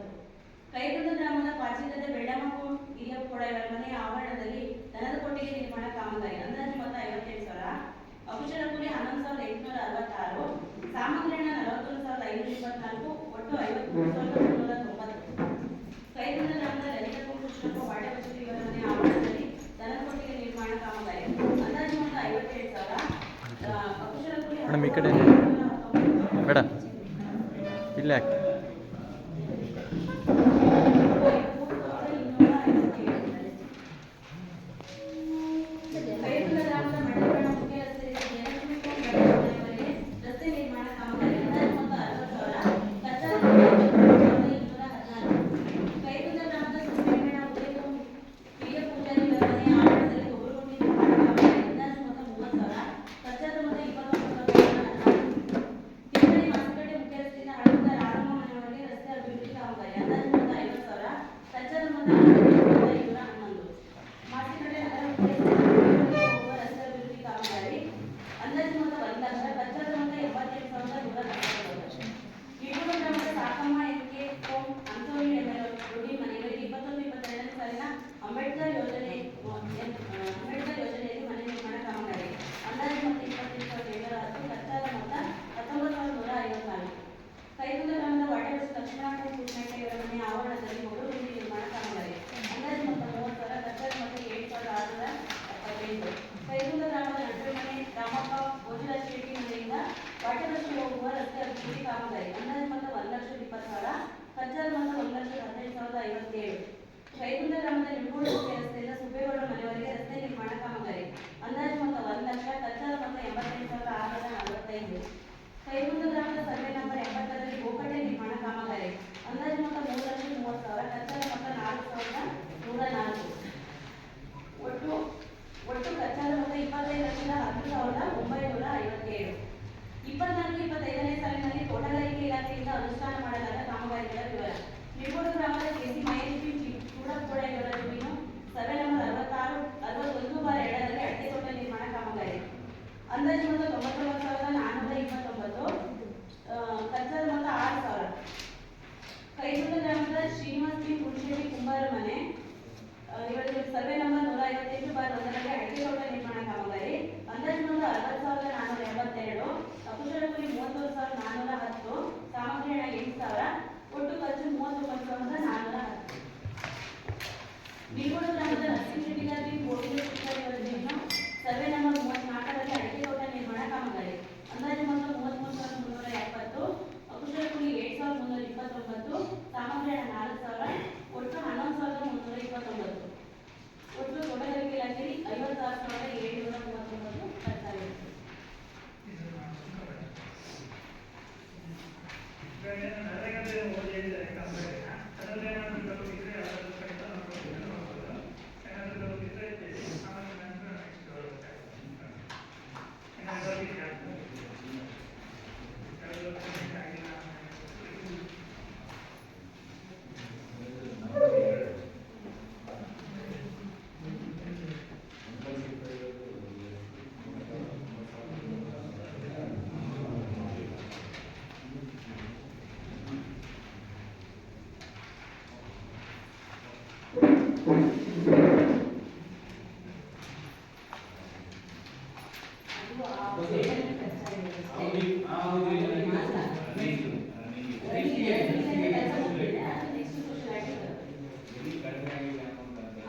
ಕೈಗುಂದ ಗ್ರಾಮದ ಪಾಚಿಗದ್ದೆ ಬೆಳ್ಳಮ್ಮ ಹೋಮ್ ಹಿರಿಯಪ್ಪಗೌಡ ಇವರ ಮನೆ ಆವರಣದಲ್ಲಿ ದನದ ಕೊಟ್ಟಿಗೆ ನಿರ್ಮಾಣ ಕಾಮಗಾರಿ ಅಂದಾಜು ಮೊತ್ತ 58,000, ಅಕುಶಲ ಕೂಲಿ 11,866, ಸಾಮಗ್ರಿ ಹಣ 41,524, ಒಟ್ಟು 53,390. ಕೈಗುಂದ ಗ್ರಾಮದ ಲಲಿತ ಹೋಮ್ ಕೃಷ್ಣಪ್ಪ ವಾಡೆ ಬಸತಿ ಇವರ ಮನೆ ಆವರಣದಲ್ಲಿ ದನದ ಕೊಟ್ಟಿಗೆ ನಿರ್ಮಾಣ ಕಾಮಗಾರಿ ಅಂದಾಜು ಮೊತ್ತ 57,000, ಅಕುಶಲ ಕೂಲಿ ಮೇಡಮ್ ಈ ಕಡೆ ಬೇಡ ಇಲ್ಲ ಯಾಕೆ ರಸ್ತೆ ನಿರ್ಮಾಣ ಕಾಮಗಾರಿ ಅಂದಾಜು ಮೊತ್ತ 60,000, ಖರ್ಚಾದ 514. ಕೈಗುಂದ ಗ್ರಾಮದ ಸುಬ್ರಹ್ಮಣ್ಯ ಉದಯ ಹೋಮ್ ಹಿರಿಯ ಪೂಜಾರಿ ಇವರ ಮನೆ ಆವರಣದಲ್ಲಿ ಗೊಬ್ಬರ ಗುಂಡಿ ನಿರ್ಮಾಣ ಕಾಮಗಾರಿ ಅಂದಾಜು ಮೊತ್ತ 30,000, ಖರ್ಚಾದ ಮೊತ್ತ 29,914. ತಿರುಪತಿ ಮಾಸಿಕಟ್ಟೆ ಮುಖ್ಯ ರಸ್ತೆಯಿಂದ ಹಳಗುಂದ ರಾಮಮ್ಮ ಮನೆಯವರೆಗೆ ರಸ್ತೆ ಅಭಿವೃದ್ಧಿ ಕಾಮಗಾರಿ ಅಂದಾಜು ಮೊತ್ತ 50,000, ಖರ್ಚಾದ ಮೊತ್ತ 45,111. ಮಾಸಿಕಟ್ಟೆ ನಗರ ಮುಖ್ಯ ರಸ್ತೆಯಿಂದ ಹೋಗುವ ರಸ್ತೆ ಅಭಿವೃದ್ಧಿ ಕಾಮಗಾರಿ ಅಂದಾಜು ಮೊತ್ತ 1,00,000, ಖರ್ಚಾದ ಮೊತ್ತ 78,140. ನಿಡ್ಗೋಡು ಗ್ರಾಮದ ಸಾಕಮ್ಮ ಎನ್ಕೆ ಹೋಮ್ ಅಂತೋನಿ ರೆಡ್ಡಿ ಮನೆಗಳಿಗೆ 21-22ನೇ ಸಾಲಿನ ಅಂಬೇಡ್ಕರ್ ಯೋಜನೆಯಲ್ಲಿ ಮನೆ ನಿರ್ಮಾಣ ಕಾಮಗಾರಿ ಅಂದಾಜು ಮೊತ್ತ 28,710, ಖರ್ಚಾದ ಮೊತ್ತ 19,154. ಕೈಗುಂದ ಗ್ರಾಮದ ವಾಟೆಬಸ್ ಲಕ್ಷ್ಮಣ ಕುಟ್ಮೇಟೆ ಇವರ ಮನೆ ಆವರಣದಲ್ಲಿ ಗೊಬ್ಬರ ಗುಂಡಿ ನಿರ್ಮಾಣ ಕಾಮಗಾರಿ ಅಂದಾಜು ಮೊತ್ತ 30,000, ಖರ್ಚಾದ ಮೊತ್ತ 7,678. ಕೈಗುಂದ ಗ್ರಾಮದ ನಡುವೆ ರಾಮಪ್ಪ ಭೋಜರಾಜ್ ಶೆಟ್ಟಿ ಮನೆಯಿಂದ ವಾಟೆಬಸ್ಗೆ ಹೋಗುವ ರಸ್ತೆ ಅಭಿವೃದ್ಧಿ ಕಾಮಗಾರಿ ಅಂದಾಜು ಮೊತ್ತ 1,20,000, ಖರ್ಚಾದ ಮೊತ್ತ 1,15,057. ಕೈಗುಂದ ಗ್ರಾಮದ ನಿಡ್ಗೋಡು ಮುಖ್ಯ ರಸ್ತೆಯಿಂದ ಸುಬ್ಬೇಗೌಡ ಮನೆಯವರೆಗೆ ರಸ್ತೆ ನಿರ್ಮಾಣ ಕಾಮಗಾರಿ ಅಂದಾಜು ಮೊತ್ತ 1,00,000, ಖರ್ಚಾದ ಮೊತ್ತ 88,645. ಕೈಗುಂದ ಗ್ರಾಮದ ಸರ್ವೆ ನಂಬರ್ 70ರಲ್ಲಿ ಗೋಕಟ್ಟೆ ನಿರ್ಮಾಣ ಕಾಮಗಾರಿ ಅಂದಾಜು ಮೊತ್ತ 3,30,000, ಖರ್ಚಾದ ಮೊತ್ತ 4,104. ಒಟ್ಟು ಖರ್ಚಾದ ಮೊತ್ತ 25,10,957. 24-25ನೇ ಸಾಲಿನಲ್ಲಿ ತೋಟಗಾರಿಕೆ ಇಲಾಖೆಯಿಂದ ಅನುಷ್ಠಾನ ಮಾಡಲಾದ ಕಾಮಗಾರಿಗಳ ವಿವರ. ನಿಡ್ಗೋಡು ಗ್ರಾಮದ ಕೆಸಿ ಮಹೇಶ್ ಚೂಡಪ್ಪಗೌಡ ಇವರ ಜಮೀನು ಸರ್ವೆ ನಂಬರ್ 61/2ರಲ್ಲಿ ಅಡಿಕೆ ತೋಟ ನಿರ್ಮಾಣ ಕಾಮಗಾರಿ ಅಂದಾಜು ಮೊತ್ತ 99,429, ಖರ್ಚಾದ ಮೊತ್ತ 6,000. ಕೈಗುಂದ ಗ್ರಾಮದ ಶ್ರೀನಿವಾಸ್ ಪಿ ಪುರುಷೇರಿ ಕುಂಬಾರ ಮನೆ ಇವರಿಗೆ ಸರ್ವೆ ನಂಬರ್ 158/1ರಲ್ಲಿ ಅಡಿಕೆ ತೋಟ ನಿರ್ಮಾಣ ಕಾಮಗಾರಿ ಅಂದಾಜು ಮೊತ್ತ 60,482, ಅಕುಶಲ ಕೂಲಿ 33,410, ಸಾಮಗ್ರಿ ಹಣ 8,000, ಒಟ್ಟು ಖರ್ಚು 39,410. ನಿಡ್ಗೋಡು ಗ್ರಾಮದ ನರಸಿಂಹರೆಡ್ಡಿಗಾರಿ ಗೋವಿಂದ ಇವರ ಜಮೀನು ಸರ್ವೆ ನಂಬರ್ 34ರಲ್ಲಿ ಅಡಿಕೆ ತೋಟ ನಿರ್ಮಾಣ ಕಾಮಗಾರಿ ಅಂದಾಜು ಮೊತ್ತ 33,370, ಅಕುಶಲ ಕೂಲಿ 7,329, ಸಾಮಗ್ರಿ ಹಣ 4,000, ಒಟ್ಟು 11,329. ಒಟ್ಟು ತೋಟಗಾರಿಕೆ ಇಲಾಖೆಯಲ್ಲಿ 56,739 ಖರ್ಚಾಗಿದೆ. ಅದು ಆ ಬೇಡನೆ ಖರ್ಚಾಗಿದೆ ಅಷ್ಟೇ.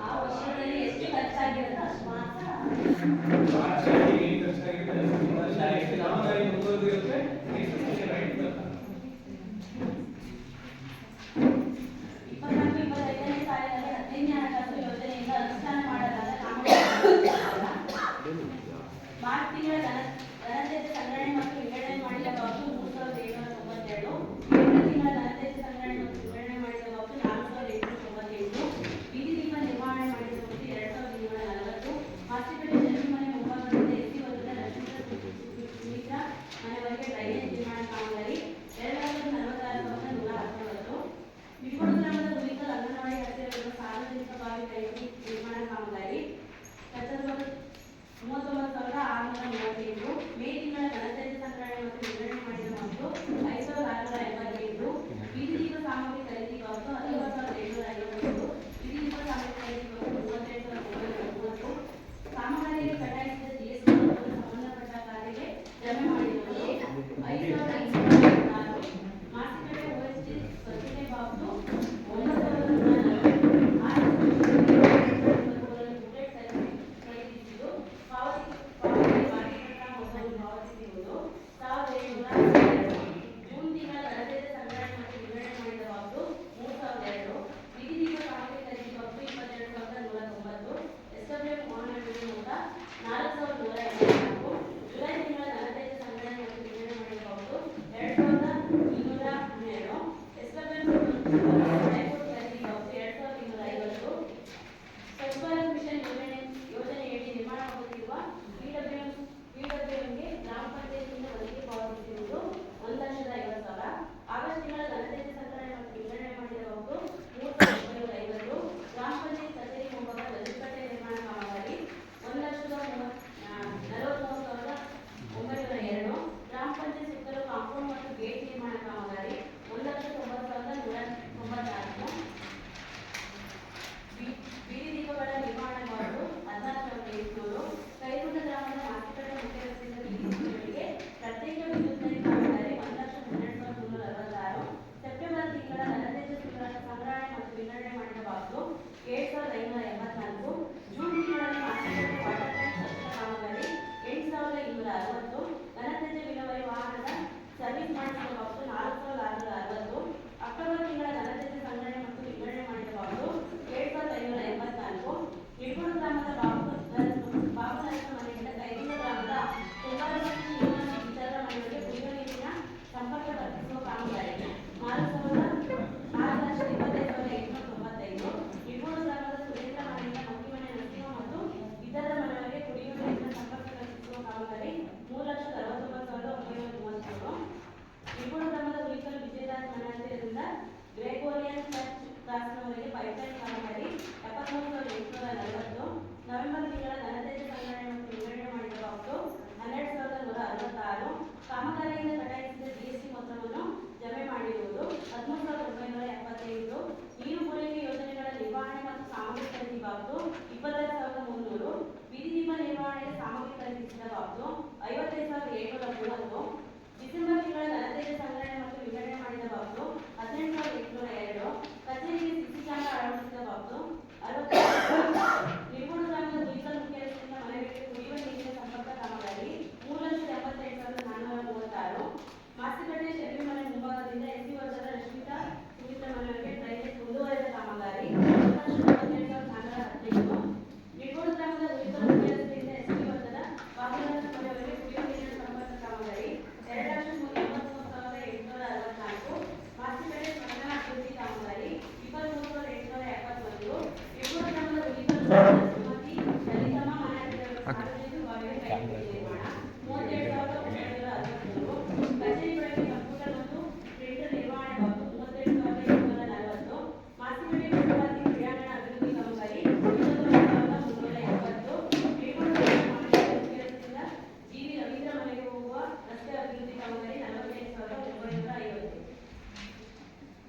ಆ ವರ್ಷದಲ್ಲಿ ಎಷ್ಟು ಖರ್ಚಾಗಿರುತ್ತೋ ಅಷ್ಟು ಮಾತ್ರ 24-25ನೇ ಸಾಲಿನಲ್ಲಿ 15ನೇ ಹಣಕಾಸು ಯೋಜನೆಯಿಂದ ಅನುಷ್ಠಾನ ಮಾಡಲಾದ ಕಾಮಗಾರಿ ಮಾರ್ಚ್ ತಿಂಗಳ ಧನತ್ಯಾಜ್ಯ ಸಂಗ್ರಹಣೆ ಮತ್ತು ವಿಂಗಡಣೆ ಮಾಡಿದ ಬಾಬ್ತು 3792, ಏಪ್ರಿಲ್ ತಿಂಗಳ ಧನತ್ಯಾಜ್ಯ ಸಂಗ್ರಹಣೆ ಮತ್ತು ವಿಂಗಡಣೆ ಮಾಡಿದ ಬಾಬ್ತು 4898, ಬೀದಿ ದೀಪ ನಿರ್ವಹಣೆ ಮಾಡಿದ ಬಾಬ್ತು 2240, ಮಾಸ್ತಿಪೇಟೆ ಜಮೀನು ಮನೆ ಮುಂಭಾಗದಿಂದ ಎಸ್ಸಿ ವರ್ಗದ ಲಕ್ಷ್ಮೀ ಸುಮಿತ್ರಾ ಮನೆಯವರೆಗೆ ಡ್ರೈನೇಜ್ ನಿರ್ಮಾಣ ಕಾಮಗಾರಿ 2,46,119. ಬಿಟ್ಕೋಡು ಗ್ರಾಮದ ಹುಲಿಕಲ್ ಅಂಗನವಾಡಿ ಹತ್ತಿರವಿರುವ ಸಾರ್ವಜನಿಕ ಬಾವಿ ಕೈಗಾರಿ ನಿರ್ಮಾಣ ಕಾಮಗಾರಿ 39,638. ಮೇ ತಿಂಗಳ ಘನತ್ಯಾಜ್ಯ ಸಂಗ್ರಹಣೆ ಮತ್ತು ವಿಂಗಡಣೆ ಮಾಡಿದ ಬಾಬ್ತು 5,687. ಬೀದಿ ದೀಪ ಸಾಮಗ್ರಿ ಖರೀದಿ ಬಾಬ್ತು 60,751. ಬೀದಿ ದೀಪ ಸಾಮಗ್ರಿ ಖರೀದಿ ಬಾಬ್ತು 32,930. ಕಾಮಗಾರಿಗೆ ಕಟಾಯಿಸಿದ ಜಿಎಸ್ಟಿ ಮೊತ್ತವನ್ನು ಸಂಬಂಧಪಟ್ಟ ಖಾತೆಗೆ ಜಮೆ ಮಾಡಿರುವುದು 5,216. ಮಾಸಿಕಟ್ಟೆ ಓಎಸ್ಟಿ ಸ್ವಚ್ಛತೆ ಬಾಬ್ತು 9,420. ಪಾವತಿ ಬಾಕಿ ಮೊತ್ತವನ್ನು ಪಾವತಿಸಿರುವುದು 1,702. ಜೂನ್ ತಿಂಗಳ ಧನತ್ಯಾಜ್ಯ ಸಂಗ್ರಹಣೆ ಮತ್ತು ವಿಂಗಡಣೆ ಮಾಡಿದ ಬಾಬ್ತು 3,002. ಬೀದಿ ದೀಪ ಸಾಮಗ್ರಿ ಖರೀದಿ ಬಾಬ್ತು 22,190. SWF ಮೋಹನ ಮೊತ್ತ 4,184. ಜುಲೈ ತಿಂಗಳ ಧನತ್ಯಾಜ್ಯ ಸಂಗ್ರಹಣೆ ಮತ್ತು ವಿಂಗಡಣೆ ಮಾಡಿದ ಬಾಬ್ತು 2,212. SWF ಹೈಕೋರ್ಟ್ ಖರೀದಿ ಬಾಬ್ತು 2,250. ಸ್ವಚ್ಛ ಭಾರತ್ ಮಿಷನ್ ಯೋಜನೆಯಡಿ ನಿರ್ಮಾಣವಾಗುತ್ತಿರುವ ಪಿಡಬ್ಲ್ಯೂಎಂಗೆ ಗ್ರಾಮ ಪಂಚಾಯತಿಯಿಂದ ಒದಗಿ ಪಾವತಿಸಿರುವುದು 1,50,000. ಆಗಸ್ಟ್ ತಿಂಗಳ ಧನತ್ಯಾಜ್ಯ ಸಂಗ್ರಹಣೆ ಮತ್ತು ವಿಂಗಡಣೆ ಮಾಡಿದ ಬಾಬ್ತು 3,950. ಗ್ರಾಮ ಪಂಚಾಯತ್ ಕಚೇರಿ ಮುಂಭಾಗ ಧ್ವಜಕಟ್ಟೆ ನಿರ್ಮಾಣ ಕಾಮಗಾರಿ 1,43,902. ಗ್ರಾಮ ಪಂಚಾಯತ್ ಸುತ್ತಲೂ ಕಾಂಪೌಂಡ್ ಮತ್ತು ಗೇಟ್ ನಿರ್ಮಾಣ ಕಾಮಗಾರಿ 1,90,194. ಬೀದಿ ದೀಪಗಳ ನಿರ್ಮಾಣ ಬಾಬ್ತು 14,800. ಕೈಗೊಂಡ ಗ್ರಾಮದ ಮಾಸ್ತಿಪೇಟೆ ಮುಖ್ಯ ರಸ್ತೆಯಿಂದ ಬೀದಿ ದೀಪಗಳಿಗೆ ಪ್ರತ್ಯೇಕ ವಿದ್ಯುತ್ ಕಾಮಗಾರಿ 1,12,366. ಸೆಪ್ಟೆಂಬರ್ ತಿಂಗಳ ಧನತ್ಯಾಜ್ಯ ಸಂಗ್ರಹಣೆ ಮತ್ತು ವಿಂಗಡಣೆ ಮಾಡಿದ ಬಾಬ್ತು 7,584. ಜೂನ್ ತಿಂಗಳಲ್ಲಿ ಮಾಸ್ತಿಪೇಟೆ ವಾಟರ್ ಟ್ಯಾಂಕ್ ಸ್ವಚ್ಛತಾ ಕಾಮಗಾರಿ 8,260. ಘನತ್ಯಾಜ್ಯ ವಿಲೇವಾರಿ ವಾಹನದ ಸರ್ವಿಸ್ ಮಾಡಿಸಿದ ಬಾಬ್ತು 4,660. ಅಕ್ಟೋಬರ್ ತಿಂಗಳ ಘನತ್ಯಾಜ್ಯ ಸಂಗ್ರಹಣೆ ಮತ್ತು ವಿಂಗಡಣೆ ಮಾಡಿದ ಬಾಬ್ತು 7,584. ನಿಡ್ಗೋಡು ಗ್ರಾಮದ ಬಾಬು ನರಸನ ಮನೆಯಿಂದ ಕೈಗೊಂಡ ಗ್ರಾಮದ ಇತರ ಮನೆಗಳಿಗೆ ಕುಡಿಯುವ ನೀರಿನ ಸಂಪರ್ಕ ಕಲ್ಪಿಸುವ ಕಾಮಗಾರಿ 4,25,895. ನಿಡ್ಗೋಡು ಗ್ರಾಮದ ಸುರೇಂದ್ರ ಮನೆಯಿಂದ ಮಕ್ಕಿಮನೆ ನರಸಿಂಹ ಮತ್ತು ಇತರ ಮನೆಗಳಿಗೆ ಕುಡಿಯುವ ನೀರಿನ ಸಂಪರ್ಕ ಕಲ್ಪಿಸುವ ಕಾಮಗಾರಿ 3,69,933. ನಿಡ್ಗೋಡು ಗ್ರಾಮದ ಹುಲಿಕಲ್ ವಿಜಯದಾಸ್ ಮನೆ ಹತ್ತಿರದಿಂದ ಗ್ರೆಗೋರಿಯನ್ ಚರ್ಚ್ ಕ್ರಾಸ್ನವರೆಗೆ ಪೈಪ್ಲೈನ್ ಕಾಮಗಾರಿ 73,840. ನವೆಂಬರ್ ತಿಂಗಳ ಧನತ್ಯಾಜ್ಯ ಸಂಗ್ರಹಣೆ ಮತ್ತು ವಿಂಗಡಣೆ ಮಾಡಿದ ಬಾಬ್ತು 12,166. ಕಾಮಗಾರಿಯಿಂದ ಕಟಾಯಿಸಿದ ಜಿಎಸ್ಟಿ ಮೊತ್ತವನ್ನು ಜಮೆ ಮಾಡಿರುವುದು 13,975. ನೀರು ಪೂರೈಕೆ ಯೋಜನೆಗಳ ನಿರ್ವಹಣೆ ಮತ್ತು ಸಾಮಗ್ರಿ ಖರೀದಿ ಬಾಬ್ತು 26,300. ಬೀದಿ ದೀಪ ನಿರ್ವಹಣೆಗೆ ಸಾಮಗ್ರಿ ಖರೀದಿಸಿದ ಬಾಬ್ತು 55,730. ಡಿಸೆಂಬರ್ ತಿಂಗಳ ಧನತ್ಯಾಜ್ಯ ಸಂಗ್ರಹಣೆ ಮತ್ತು ವಿಂಗಡಣೆ ಮಾಡಿದ ಬಾಬ್ತು 18,802. ಕಚೇರಿಗೆ ಸಿಸಿ ಕ್ಯಾಮೆರಾ ಅಳವಡಿಸಿದ ಬಾಬ್ತು 60. ನಿಡ್ಗೋಡು ಗ್ರಾಮದ ಹುಲಿಕಲ್ ಮುಖ್ಯ ರಸ್ತೆಯಿಂದ ಮನೆಗಳಿಗೆ ಕುಡಿಯುವ ನೀರಿನ ಸಂಪರ್ಕ ಕಾಮಗಾರಿ 3,78,436. ಮಾಸ್ತಿಪೇಟೆ ಶೆಟ್ಟಿ ಮನೆ ಮುಂಭಾಗದಿಂದ ಎಸ್ಸಿ ವರ್ಗದ ಲಕ್ಷ್ಮೀತಾ ಸುಮಿತ್ರಾ ಮನೆಯವರೆಗೆ ಡ್ರೈನೇಜ್ ಮುಂದುವರೆದ ಕಾಮಗಾರಿ 1,77,415. ನಿಡ್ಗೋಡು ಗ್ರಾಮದ ಹುಲಿಕಲ್ ಮುಖ್ಯ ರಸ್ತೆಯಿಂದ ಎಸ್ಸಿ ವರ್ಗದ ಬಾಬುರಾಜ ಮನೆಯವರೆಗೆ ಕುಡಿಯುವ ನೀರಿನ ಸಂಪರ್ಕ ಕಾಮಗಾರಿ 2,33,864. ಮಾಸ್ತಿಪೇಟೆ ಸ್ಮಶಾನ ಅಭಿವೃದ್ಧಿ ಕಾಮಗಾರಿ 23,871. ನಿಡ್ಗೋಡು ಗ್ರಾಮದ ಹುಲಿಕಲ್ ಶ್ರೀಮತಿ ಲಲಿತಮ್ಮ ಮನೆ ಹತ್ತಿರವಿರುವ ಸಾರ್ವಜನಿಕ ಬಾವಿಗೆ ಕೈಗಾರಿಕೆ ನಿರ್ಮಾಣ 32,963. ಕಚೇರಿ ಬಳಕೆ ಕಂಪ್ಯೂಟರ್ ಮತ್ತು ಪ್ರಿಂಟರ್ ನಿರ್ವಹಣೆ ಬಾಬ್ತು 32,840. ಮಾಸ್ತಿಪೇಟೆ ವಿಶ್ವಭಾರತಿ ಕ್ರೀಡಾಂಗಣ ಅಭಿವೃದ್ಧಿ ಕಾಮಗಾರಿ 29,370. ನಿಡ್ಗೋಡು ಗ್ರಾಮದ ಮುಖ್ಯ ರಸ್ತೆಯಿಂದ ಜಿ.ವಿ. ರವೀಂದ್ರ ಮನೆಗೆ ಹೋಗುವ ರಸ್ತೆ ಅಭಿವೃದ್ಧಿ ಕಾಮಗಾರಿ 48,950.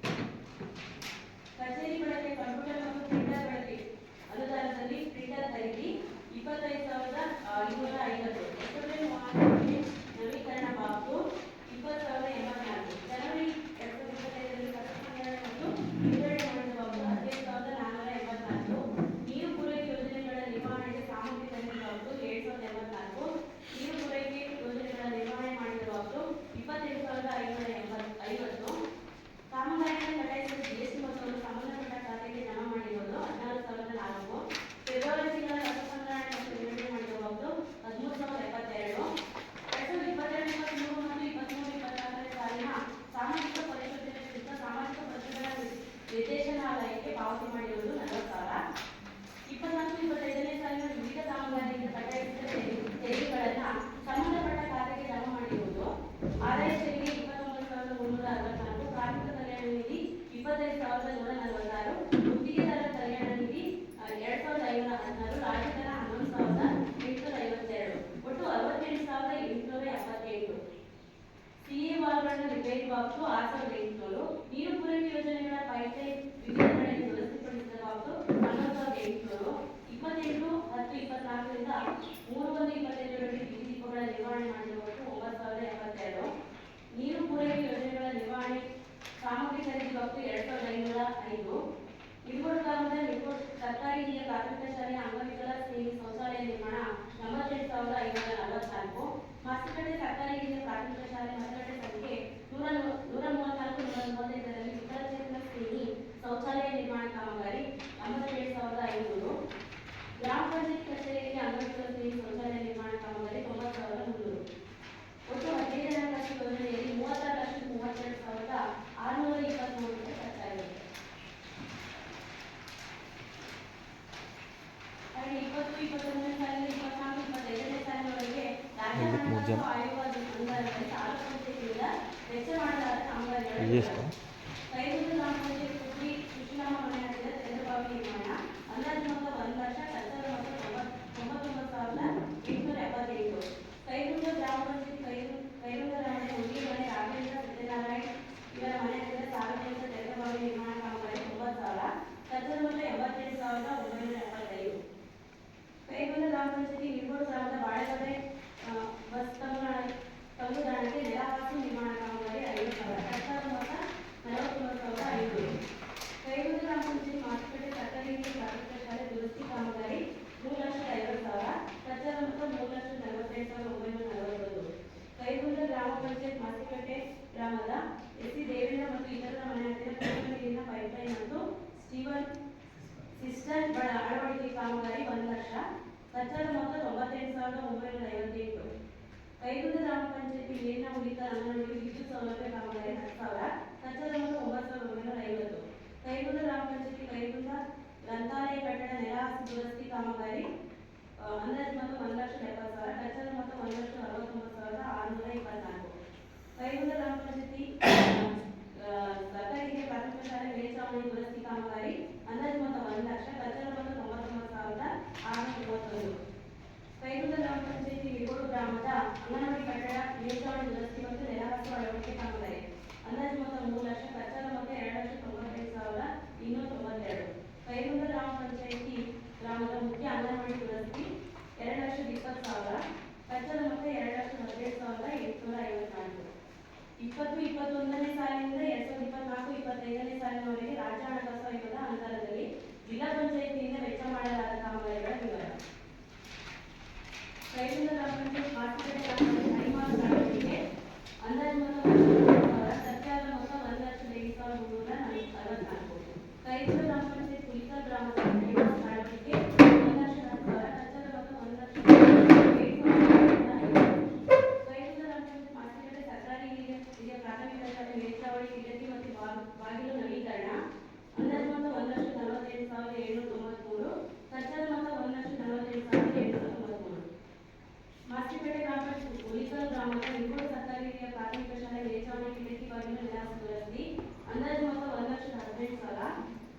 ಕಚೇರಿ ಬಳಕೆ ಕಂಪ್ಯೂಟರ್ ಮತ್ತು ಪ್ರಿಂಟರ್ ಬಳಕೆ 28/10/24ರಿಂದ 3/1/25 ಬೀದಿ ದೀಪಗಳ ನಿರ್ವಹಣೆ ಮಾಡಿರುವ ಒಟ್ಟು 9,072. ನೀರು ಪೂರೈಕೆ ಯೋಜನೆಗಳ ನಿರ್ವಹಣೆ ಸಾಮಗ್ರಿ ಖರೀದಿ ಒಟ್ಟು 2,505. ಇಳುವರು ಗ್ರಾಮದ ಸರ್ಕಾರಿ ಹಿರಿಯ ಪ್ರಾಥಮಿಕ ಶಾಲೆಯ ಅಂಗವಿಕಲ ಸ್ನೇಹಿ ಶೌಚಾಲಯ ನಿರ್ಮಾಣ 48,544. ಮಾಸಿಕಟ್ಟೆ ಸರ್ಕಾರಿ ಹಿರಿಯ ಪ್ರಾಥಮಿಕ ಶಾಲೆ ಮತಗಟ್ಟೆ ಸಂಖ್ಯೆ 134-135ರಲ್ಲಿ ವಿಕಲಚೇತನ ಸ್ನೇಹಿ ಶೌಚಾಲಯ ನಿರ್ಮಾಣ ಕಾಮಗಾರಿ 87,500. ಗ್ರಾಮ ಪಂಚಾಯತ್ ಕಚೇರಿಯಲ್ಲಿ ಅಂಗವಿಕಲ ಸ್ನೇಹಿ ಶೌಚಾಲಯ ನಿರ್ಮಾಣ ಕಾಮಗಾರಿ 90,300. ಒಟ್ಟು 15ನೇ ಹಣಕಾಸು ಯೋಜನೆಯಲ್ಲಿ 36,32,623 ರೂಪಾಯಿ ಖರ್ಚಾಗಿದೆ. ಹಾಗೆ 20-21ನೇ ಸಾಲಿನ 24-25ನೇ ಸಾಲಿನವರೆಗೆ ರಾಜ್ಯ ಹಣಕಾಸು ಆಯೋಗ ಅನುದಾನದಲ್ಲಿ ತಾಲೂಕು ಪಂಚಾಯತಿಯಿಂದ ವೆಚ್ಚ ಮಾಡಲಾದ ಕಾಮಗಾರಿಗಳ ಕೈಗೊಂಡ ಗ್ರಾಮ ಪಂಚಾಯತ್ ಸುಶೀಲಮ್ಮ ಮನೆ ಹತ್ತಿರ ಚಂದ್ರಬಾಬು ನಿರ್ಮಾಣ ಅಂದಾಜು ಮೊತ್ತ 1,00,000, ಖರ್ಚಾದ ಮೊತ್ತ 99,878. ಕೈಗೊಂಡ ಗ್ರಾಮ ಪಂಚಾಯತ್ ಕೈಗೊಂಡ ಗ್ರಾಮದ ಹುಡುಗಿ ಮನೆ ರಾಘವೇಂದ್ರ ಸತ್ಯನಾರಾಯಣ್ ಇವರ ಮನೆ ಹತ್ತಿರ ಸಾರ್ವಜನಿಕ ಚಂದ್ರಬಾಬು ನಿರ್ಮಾಣ ಕಾಮಗಾರಿ 90,000, ಖರ್ಚಾದ ಮೊತ್ತ 87,975. ಕೈಗೊಂಡ ಗ್ರಾಮ ಪಂಚಾಯತಿ ನಿರ್ಗೋಡು ಗ್ರಾಮದ ಬಾಳೆಗಡೆ ಬಸ್ ತಂಗುದಾಣಕ್ಕೆ ನೆಲಹಾಸು ನಿರ್ಮಾಣ ಕಾಮಗಾರಿ 50,000, ಖರ್ಚಾದ ಮೊತ್ತ 49,500. ಕೈಗೊಂಡ ಗ್ರಾಮ ಪಂಚಾಯತಿ ಮಾತುಕಟ್ಟೆ ಸರ್ಕಾರಿ ಹಿರಿಯ ಪ್ರಾಥಮಿಕ ಶಾಲೆ ದುರಸ್ತಿ ಕಾಮಗಾರಿ 3,50,000, ಖರ್ಚಾದ ಮೊತ್ತ 3,42,940. ಕೈಗೊಂಡ ಗ್ರಾಮ ಪಂಚಾಯತ್ ಮಾತುಕಟ್ಟೆ ಗ್ರಾಮದ ಎಸ್.ಸಿ. ದೇವೇಂದ್ರ ಮತ್ತು ಇತರರ ಮನೆ ಹತ್ತಿರ ಕುಡಿಯುವ ನೀರಿನ ಪೈಪ್ಲೈನ್ ಮತ್ತು ಸ್ಟೀವನ್ ಸಿಸ್ಟರ್ ಅಳವಡಿಕೆ ಕಾಮಗಾರಿ 1,00,000, ಖರ್ಚಾದ ಮೊತ್ತ 98,958. ಕೈಗೊಂಡ ಗ್ರಾಮ ಪಂಚಾಯತಿ ನೀರಿನ ಉಳಿತ ಅಂಗನವಾಡಿ ವಿದ್ಯುತ್ ಸೌಲಭ್ಯ ಕಾಮಗಾರಿ 10,000, ಖರ್ಚಾದ ಮೊತ್ತ 9,950. ಕೈಗೊಂಡ ಗ್ರಾಮ ಪಂಚಾಯತಿ ಕೈಗೊಂಡ ಗ್ರಂಥಾಲಯ ಕಟ್ಟಡ ನೆಲಹಾಸು ದುರಸ್ತಿ ಕಾಮಗಾರಿ ಅಂದಾಜು ಮೊತ್ತ 1,70,000, ಖರ್ಚಾದ ಮೊತ್ತ 1,69,624. ಕೈಗೊಂಡ ಗ್ರಾಮ ಪಂಚಾಯತಿ ಸರ್ಕಾರಿ ಹಿರಿಯ ಪ್ರಾಥಮಿಕ ಶಾಲೆ ಮೇಲ್ಛಾವಣಿ ದುರಸ್ತಿ ಕಾಮಗಾರಿ ಅಂದಾಜು ಮೊತ್ತ 1,00,000, ಖರ್ಚಾದ ಮೊತ್ತ 99,631. ಕೈಗೊಂಡ ಗ್ರಾಮ ಪಂಚಾಯತಿ ನಿಗೋಡು ಗ್ರಾಮದ ಅಂಗನವಾಡಿ ಕಟ್ಟಡ ಮೇಲ್ಛಾವಣಿ ದುರಸ್ತಿ ಮತ್ತು ನೆಲಹಾಸು ಅಳವಡಿಕೆ ಕಾಮಗಾರಿ ಅಂದಾಜು ಮೊತ್ತ 3,00,000, ಖರ್ಚಾದ ಮೊತ್ತ 2,95,292. ಕೈಗೊಂಡ ಗ್ರಾಮ ಪಂಚಾಯತಿ ಗ್ರಾಮದ ಮುಖ್ಯ ಅಂಗನವಾಡಿ ದುರಸ್ತಿ 2,20,000, ಖರ್ಚಾದ ಮೊತ್ತ 2,17,854. 20-21ನೇ ಸಾಲಿನಿಂದ 2024-25ನೇ ಸಾಲಿನವರೆಗೆ ರಾಜ್ಯ ಹಣಕಾಸು ಆಯೋಗದ ಅನುದಾನದಲ್ಲಿ ಜಿಲ್ಲಾ ಪಂಚಾಯತಿಯಿಂದ ವೆಚ್ಚ ಮಾಡಲಾದ ಕಾಮಗಾರಿಗಳ ವಿವರ. ಕೈಗೊಂಡ ಗ್ರಾಮ ಪಂಚಾಯತ್ ಮಾಸಿಕಟ್ಟೆ ಗ್ರಾಮದಲ್ಲಿ ಹೈಮಾರು ಅಳವಡಿಕೆ ಅಂದಾಜು ಮೊತ್ತ 1,00,000, ಖರ್ಚಾದ ಮೊತ್ತ 1,07,364. ಕೈಗೊಂಡ ಗ್ರಾಮ ಪಂಚಾಯತ್ ಹುಲಿಕಲ್ ಗ್ರಾಮದ ಹೈಮಾರು ಅಳವಡಿಕೆ 1,10,000, ಖರ್ಚಾದ ಮೊತ್ತ 1,08,905. ಕೈಗೊಂಡ ಗ್ರಾಮ ಪಂಚಾಯತ್ ಮಾಸಿಕಟ್ಟೆ ಸರ್ಕಾರಿ ಹಿರಿಯ ಪ್ರಾಥಮಿಕ ಶಾಲೆ ಮೇಲ್ಛಾವಣಿ ಕಿಟಕಿ ಮತ್ತು ಬಾಗಿಲು ನವೀಕರಣ ಅಂದಾಜು ಮೊತ್ತ 1,48,793, ಖರ್ಚಾದ ಮೊತ್ತ 1,48,793. ಮಾಸ್ತಿಪೇಟೆ ಗ್ರಾಮ ಪಂಚಾಯತ್ ಹುಲಿಕಲ್ ಗ್ರಾಮದ ನಿಗೋಡು ಸರ್ಕಾರಿ ಹಿರಿಯ ಪ್ರಾಥಮಿಕ ಶಾಲೆ ಮೇಲ್ಛಾವಣಿ ಕಿಟಕಿ ಬಾಗಿಲು ನೆಲಹಾಸು ದುರಸ್ತಿ ಅಂದಾಜು ಮೊತ್ತ 1,18,000,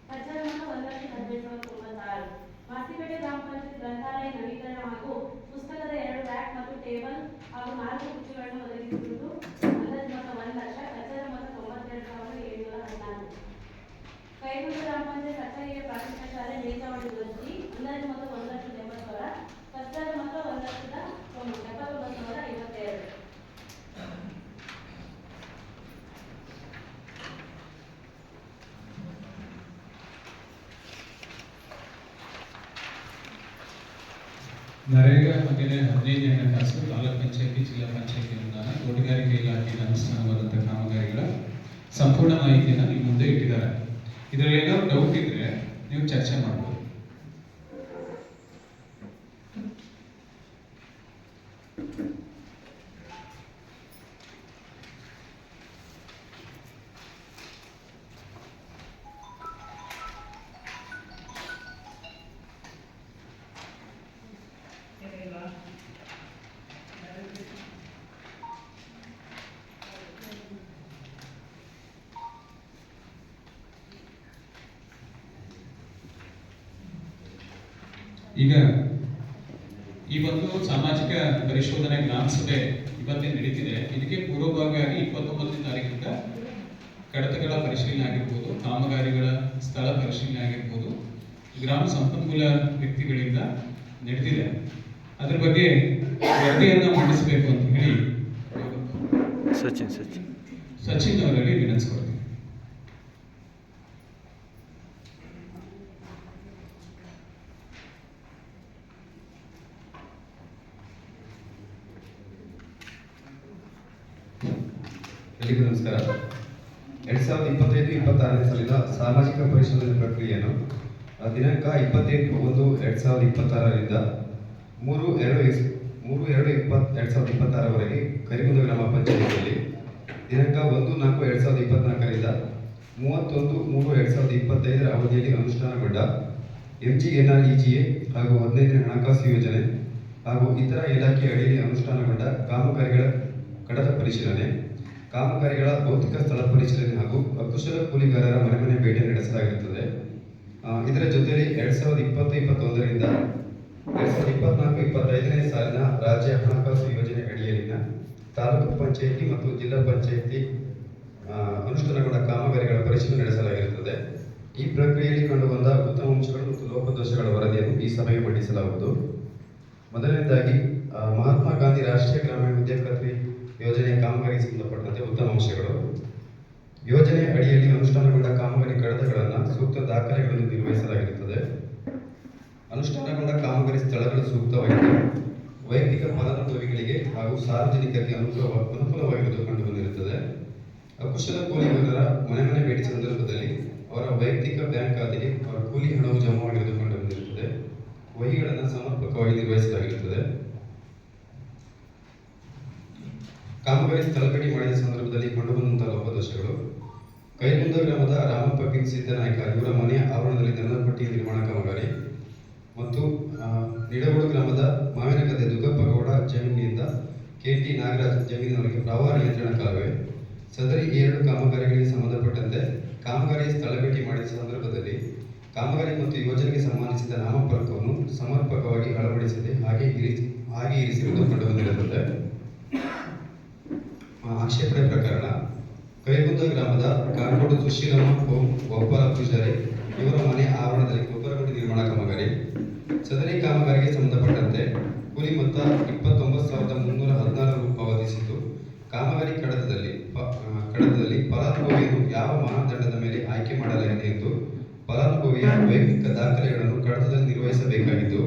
ಖರ್ಚಾದ ಮೊತ್ತ 1,18,096. ಮಾಸ್ತಿಪೇಟೆ ಗ್ರಾಮ ಪಂಚಾಯತ್ ಗ್ರಂಥಾಲಯ ನವೀಕರಣ ಹಾಗೂ ಪುಸ್ತಕದ 2 ರ್ಯಾಕ್ ಮತ್ತು ಟೇಬಲ್ ಹಾಗೂ 4 ಕುರ್ಚಿಗಳನ್ನು ಒದಗಿಸಿರುವುದು ಅಂದಾಜು ಮೊತ್ತ 1,00,000, ಖರ್ಚಾದ ಮೊತ್ತ 92,714. ಕೈಗೊಂಡ ಗ್ರಾಮ ಪಂಚಾಯತ್ ಸರ್ಕಾರಿ ಪ್ರಾಥಮಿಕ ಶಾಲೆ ಮೇಲ್ಛಾವಣಿ ದುರಸ್ತಿ ಅಂದಾಜು ಮೊತ್ತ 1,70,000, ಖರ್ಚಾದ ಮೊತ್ತ 1,79,052. ನರೇಗಾ ಹಾಗೆಯೇ 15ನೇ ಹಣಕಾಸು ತಾಲೂಕು ಪಂಚಾಯತಿ ಜಿಲ್ಲಾ ಪಂಚಾಯತಿ ಅನುದಾನ ತೋಟಗಾರಿಕೆ ಇಲಾಖೆಯಿಂದ ಅನುಷ್ಠಾನವಾದಂಥ ಕಾಮಗಾರಿಗಳ ಸಂಪೂರ್ಣ ಮಾಹಿತಿಯನ್ನು ನಿಮ್ಮ ಮುಂದೆ ಇಟ್ಟಿದ್ದಾರೆ. ಇದರಲ್ಲಿ ಏನಾದ್ರು ಡೌಟ್ ಇದ್ರೆ ನೀವು ಚರ್ಚೆ ಮಾಡ್ಬೋದು. ಈಗ ಈ ಒಂದು ಸಾಮಾಜಿಕ ಪರಿಶೋಧನೆ ಗ್ರಾಮ ಸಭೆ ಇವತ್ತೇ ನಡೀತಿದೆ. ಇದಕ್ಕೆ ಪೂರ್ವಭಾವಿಯಾಗಿ 29ನೇ ತಾರೀಕಿನಿಂದ ಕಡತಗಳ ಪರಿಶೀಲನೆ ಆಗಿರ್ಬೋದು, ಕಾಮಗಾರಿಗಳ ಸ್ಥಳ ಪರಿಶೀಲನೆ ಆಗಿರ್ಬೋದು, ಗ್ರಾಮ ಸಂಪನ್ಮೂಲ ವ್ಯಕ್ತಿಗಳಿಂದ ನಡೆದಿದೆ. ಅದ್ರ ಬಗ್ಗೆ ವರದಿಯನ್ನು ಮಂಡಿಸಬೇಕು ಅಂತ ಹೇಳಿ ಸಚಿನ್ ಅವರಲ್ಲಿ ವಿನಂತಿಸ್ಕೊಡ್ತೀನಿ. ಎಲ್ಲಿಗೂ ನಮಸ್ಕಾರ. 2025-26ನೇ ಸಾಲಿನ ಸಾಮಾಜಿಕ ಪರಿಶೀಲನೆ ಪ್ರಕ್ರಿಯೆಯನ್ನು ದಿನಾಂಕ 28/1/2026ರಿಂದ 3/2/2026ವರೆಗೆ ಕರಿಗುಂದ ಗ್ರಾಮ ಪಂಚಾಯಿತಿಯಲ್ಲಿ, ದಿನಾಂಕ 1/4/2024ರಿಂದ 31/3/2025ರ ಅವಧಿಯಲ್ಲಿ ಅನುಷ್ಠಾನಗೊಂಡ MGNREGA ಹಾಗೂ 15ನೇ ಹಣಕಾಸು ಯೋಜನೆ ಹಾಗೂ ಇತರ ಇಲಾಖೆ ಅಡಿಯಲ್ಲಿ ಅನುಷ್ಠಾನಗೊಂಡ ಕಾಮಗಾರಿಗಳ ಕಡತ ಪರಿಶೀಲನೆ, ಕಾಮಗಾರಿಗಳ ಭೌತಿಕ ಸ್ಥಳ ಪರಿಶೀಲನೆ ಹಾಗೂ ಅಕುಶಲ ಕೂಲಿಗಾರರ ಮನೆ ಭೇಟಿ ನಡೆಸಲಾಗಿರುತ್ತದೆ. ಇದರ ಜೊತೆಯಲ್ಲಿ 2020-21ರಿಂದ 2024-25ನೇ ಸಾಲಿನ ರಾಜ್ಯ ಹಣಕಾಸು ಯೋಜನೆ ಅಡಿಯಲ್ಲಿನ ತಾಲೂಕು ಪಂಚಾಯಿತಿ ಮತ್ತು ಜಿಲ್ಲಾ ಪಂಚಾಯಿತಿ ಅನುಷ್ಠಾನಗೊಂಡ ಕಾಮಗಾರಿಗಳ ಪರಿಶೀಲನೆ ನಡೆಸಲಾಗಿರುತ್ತದೆ. ಈ ಪ್ರಕ್ರಿಯೆಯಲ್ಲಿ ಕಂಡುಬಂದ ಉತ್ತಮ ಅಂಶಗಳು ಮತ್ತು ಲೋಪದೋಷಗಳ ವರದಿಯನ್ನು ಈ ಸಭೆಗೆ ಮಂಡಿಸಲಾಗುವುದು. ಮೊದಲನೇದಾಗಿ ಮಹಾತ್ಮ ಗಾಂಧಿ ರಾಷ್ಟ್ರೀಯ ಗ್ರಾಮೀಣ ಉದ್ಯೋಗ ಖಾತ್ರಿ ಯೋಜನೆಯ ಕಾಮಗಾರಿಗೆ ಸಂಬಂಧಪಟ್ಟಂತೆ ಉತ್ತಮ ಅಂಶಗಳು. ಯೋಜನೆ ಅಡಿಯಲ್ಲಿ ಅನುಷ್ಠಾನಗೊಂಡ ಕಾಮಗಾರಿ ಕಡತಗಳನ್ನು ಸೂಕ್ತ ದಾಖಲೆಗಳನ್ನು ನಿರ್ವಹಿಸಲಾಗಿರುತ್ತದೆ. ಅನುಷ್ಠಾನಗೊಂಡ ಕಾಮಗಾರಿ ಸ್ಥಳಗಳು ಸೂಕ್ತವಾಗಿದ್ದು ವೈಯಕ್ತಿಕ ಫಲಾನುಭವಿಗಳಿಗೆ ಹಾಗೂ ಸಾರ್ವಜನಿಕರಿಗೆ ಅನುಕೂಲವಾಗಿರುವುದು ಕಂಡುಬಂದಿರುತ್ತದೆ. ಅಕುಶಲ ಕೂಲಿಗಾರರ ಮನೆ ಭೇಟಿ ಸಂದರ್ಭದಲ್ಲಿ ಅವರ ವೈಯಕ್ತಿಕ ಬ್ಯಾಂಕ್ ಖಾತೆಗೆ ಅವರ ಕೂಲಿ ಹಣವು ಜಮಾವಾಗಿರುವುದು ಕಂಡುಬಂದಿರುತ್ತದೆ. ವಹಿಗಳನ್ನು ಸಮರ್ಪಕವಾಗಿ ನಿರ್ವಹಿಸಲಾಗಿರುತ್ತದೆ. ಕಾಮಗಾರಿ ಸ್ಥಳ ಭೇಟಿ ಮಾಡಿದ ಸಂದರ್ಭದಲ್ಲಿ ಕಂಡುಬಂದಂತಹ ಲೋಪದೋಷಗಳು: ಕೈಗುಂದ ಗ್ರಾಮದ ರಾಮಪ್ಪ ಕಿಂಗ್ ಸಿದ್ದನಾಯ್ಕ ಇವರ ಮನೆಯ ಆವರಣದಲ್ಲಿ ನೆಲಪಟ್ಟಿ ನಿರ್ಮಾಣ ಕಾಮಗಾರಿ ಮತ್ತು ನಿಡಗೋಡು ಗ್ರಾಮದ ಮಾವಿನಗದ್ದೆ ದುಗ್ಗಪ್ಪ ಗೌಡ ಜಮೀನಿನಿಂದ KT ನಾಗರಾಜ್ ಜಮೀನಿನವರಿಗೆ ಪ್ರವಾಹ ನಿಯಂತ್ರಣ ಕಾಲುವೆ. ಸದರಿ ಈ ಎರಡು ಕಾಮಗಾರಿಗಳಿಗೆ ಸಂಬಂಧಪಟ್ಟಂತೆ ಕಾಮಗಾರಿ ಸ್ಥಳ ಭೇಟಿ ಮಾಡಿದ ಸಂದರ್ಭದಲ್ಲಿ ಕಾಮಗಾರಿ ಮತ್ತು ಯೋಜನೆಗೆ ಸಂಬಂಧಿಸಿದ ನಾಮಫಲಕವನ್ನು ಸಮರ್ಪಕವಾಗಿ ಅಳವಡಿಸದೆ ಹಾಗೆ ಇರಿಸಿರುವುದು ಕಂಡುಬಂದಿರುತ್ತದೆ. ಆಕ್ಷೇಪಣೆ ಪ್ರಕರಣ: ಕೈಗುಂದ ಗ್ರಾಮದ ಕಾಗೋಡು ಸುಶೀಲಮ್ಮ ಗೋಪಾಲ ಪೂಜಾರಿ ಇವರ ಮನೆ ಆವರಣದಲ್ಲಿ ಗೊಬ್ಬರಗುಂಡಿ ನಿರ್ಮಾಣ ಕಾಮಗಾರಿ. ಸದರಿ ಕಾಮಗಾರಿಗೆ ಸಂಬಂಧಪಟ್ಟಂತೆ ಕೂಲಿ ಮೊತ್ತ 29,314 ರು ಪಾವತಿಸಿದ್ದು, ಕಾಮಗಾರಿ ಕಡತದಲ್ಲಿ ಫಲಾನುಭವಿಯನ್ನು ಯಾವ ಮಾನದಂಡದ ಮೇಲೆ ಆಯ್ಕೆ ಮಾಡಲಾಗಿದೆ ಎಂದು ಫಲಾನುಭವಿಯ ವೈಯಕ್ತಿಕ ದಾಖಲೆಗಳನ್ನು ಕಡತದಲ್ಲಿ ನಿರ್ವಹಿಸಬೇಕಾಗಿದ್ದು,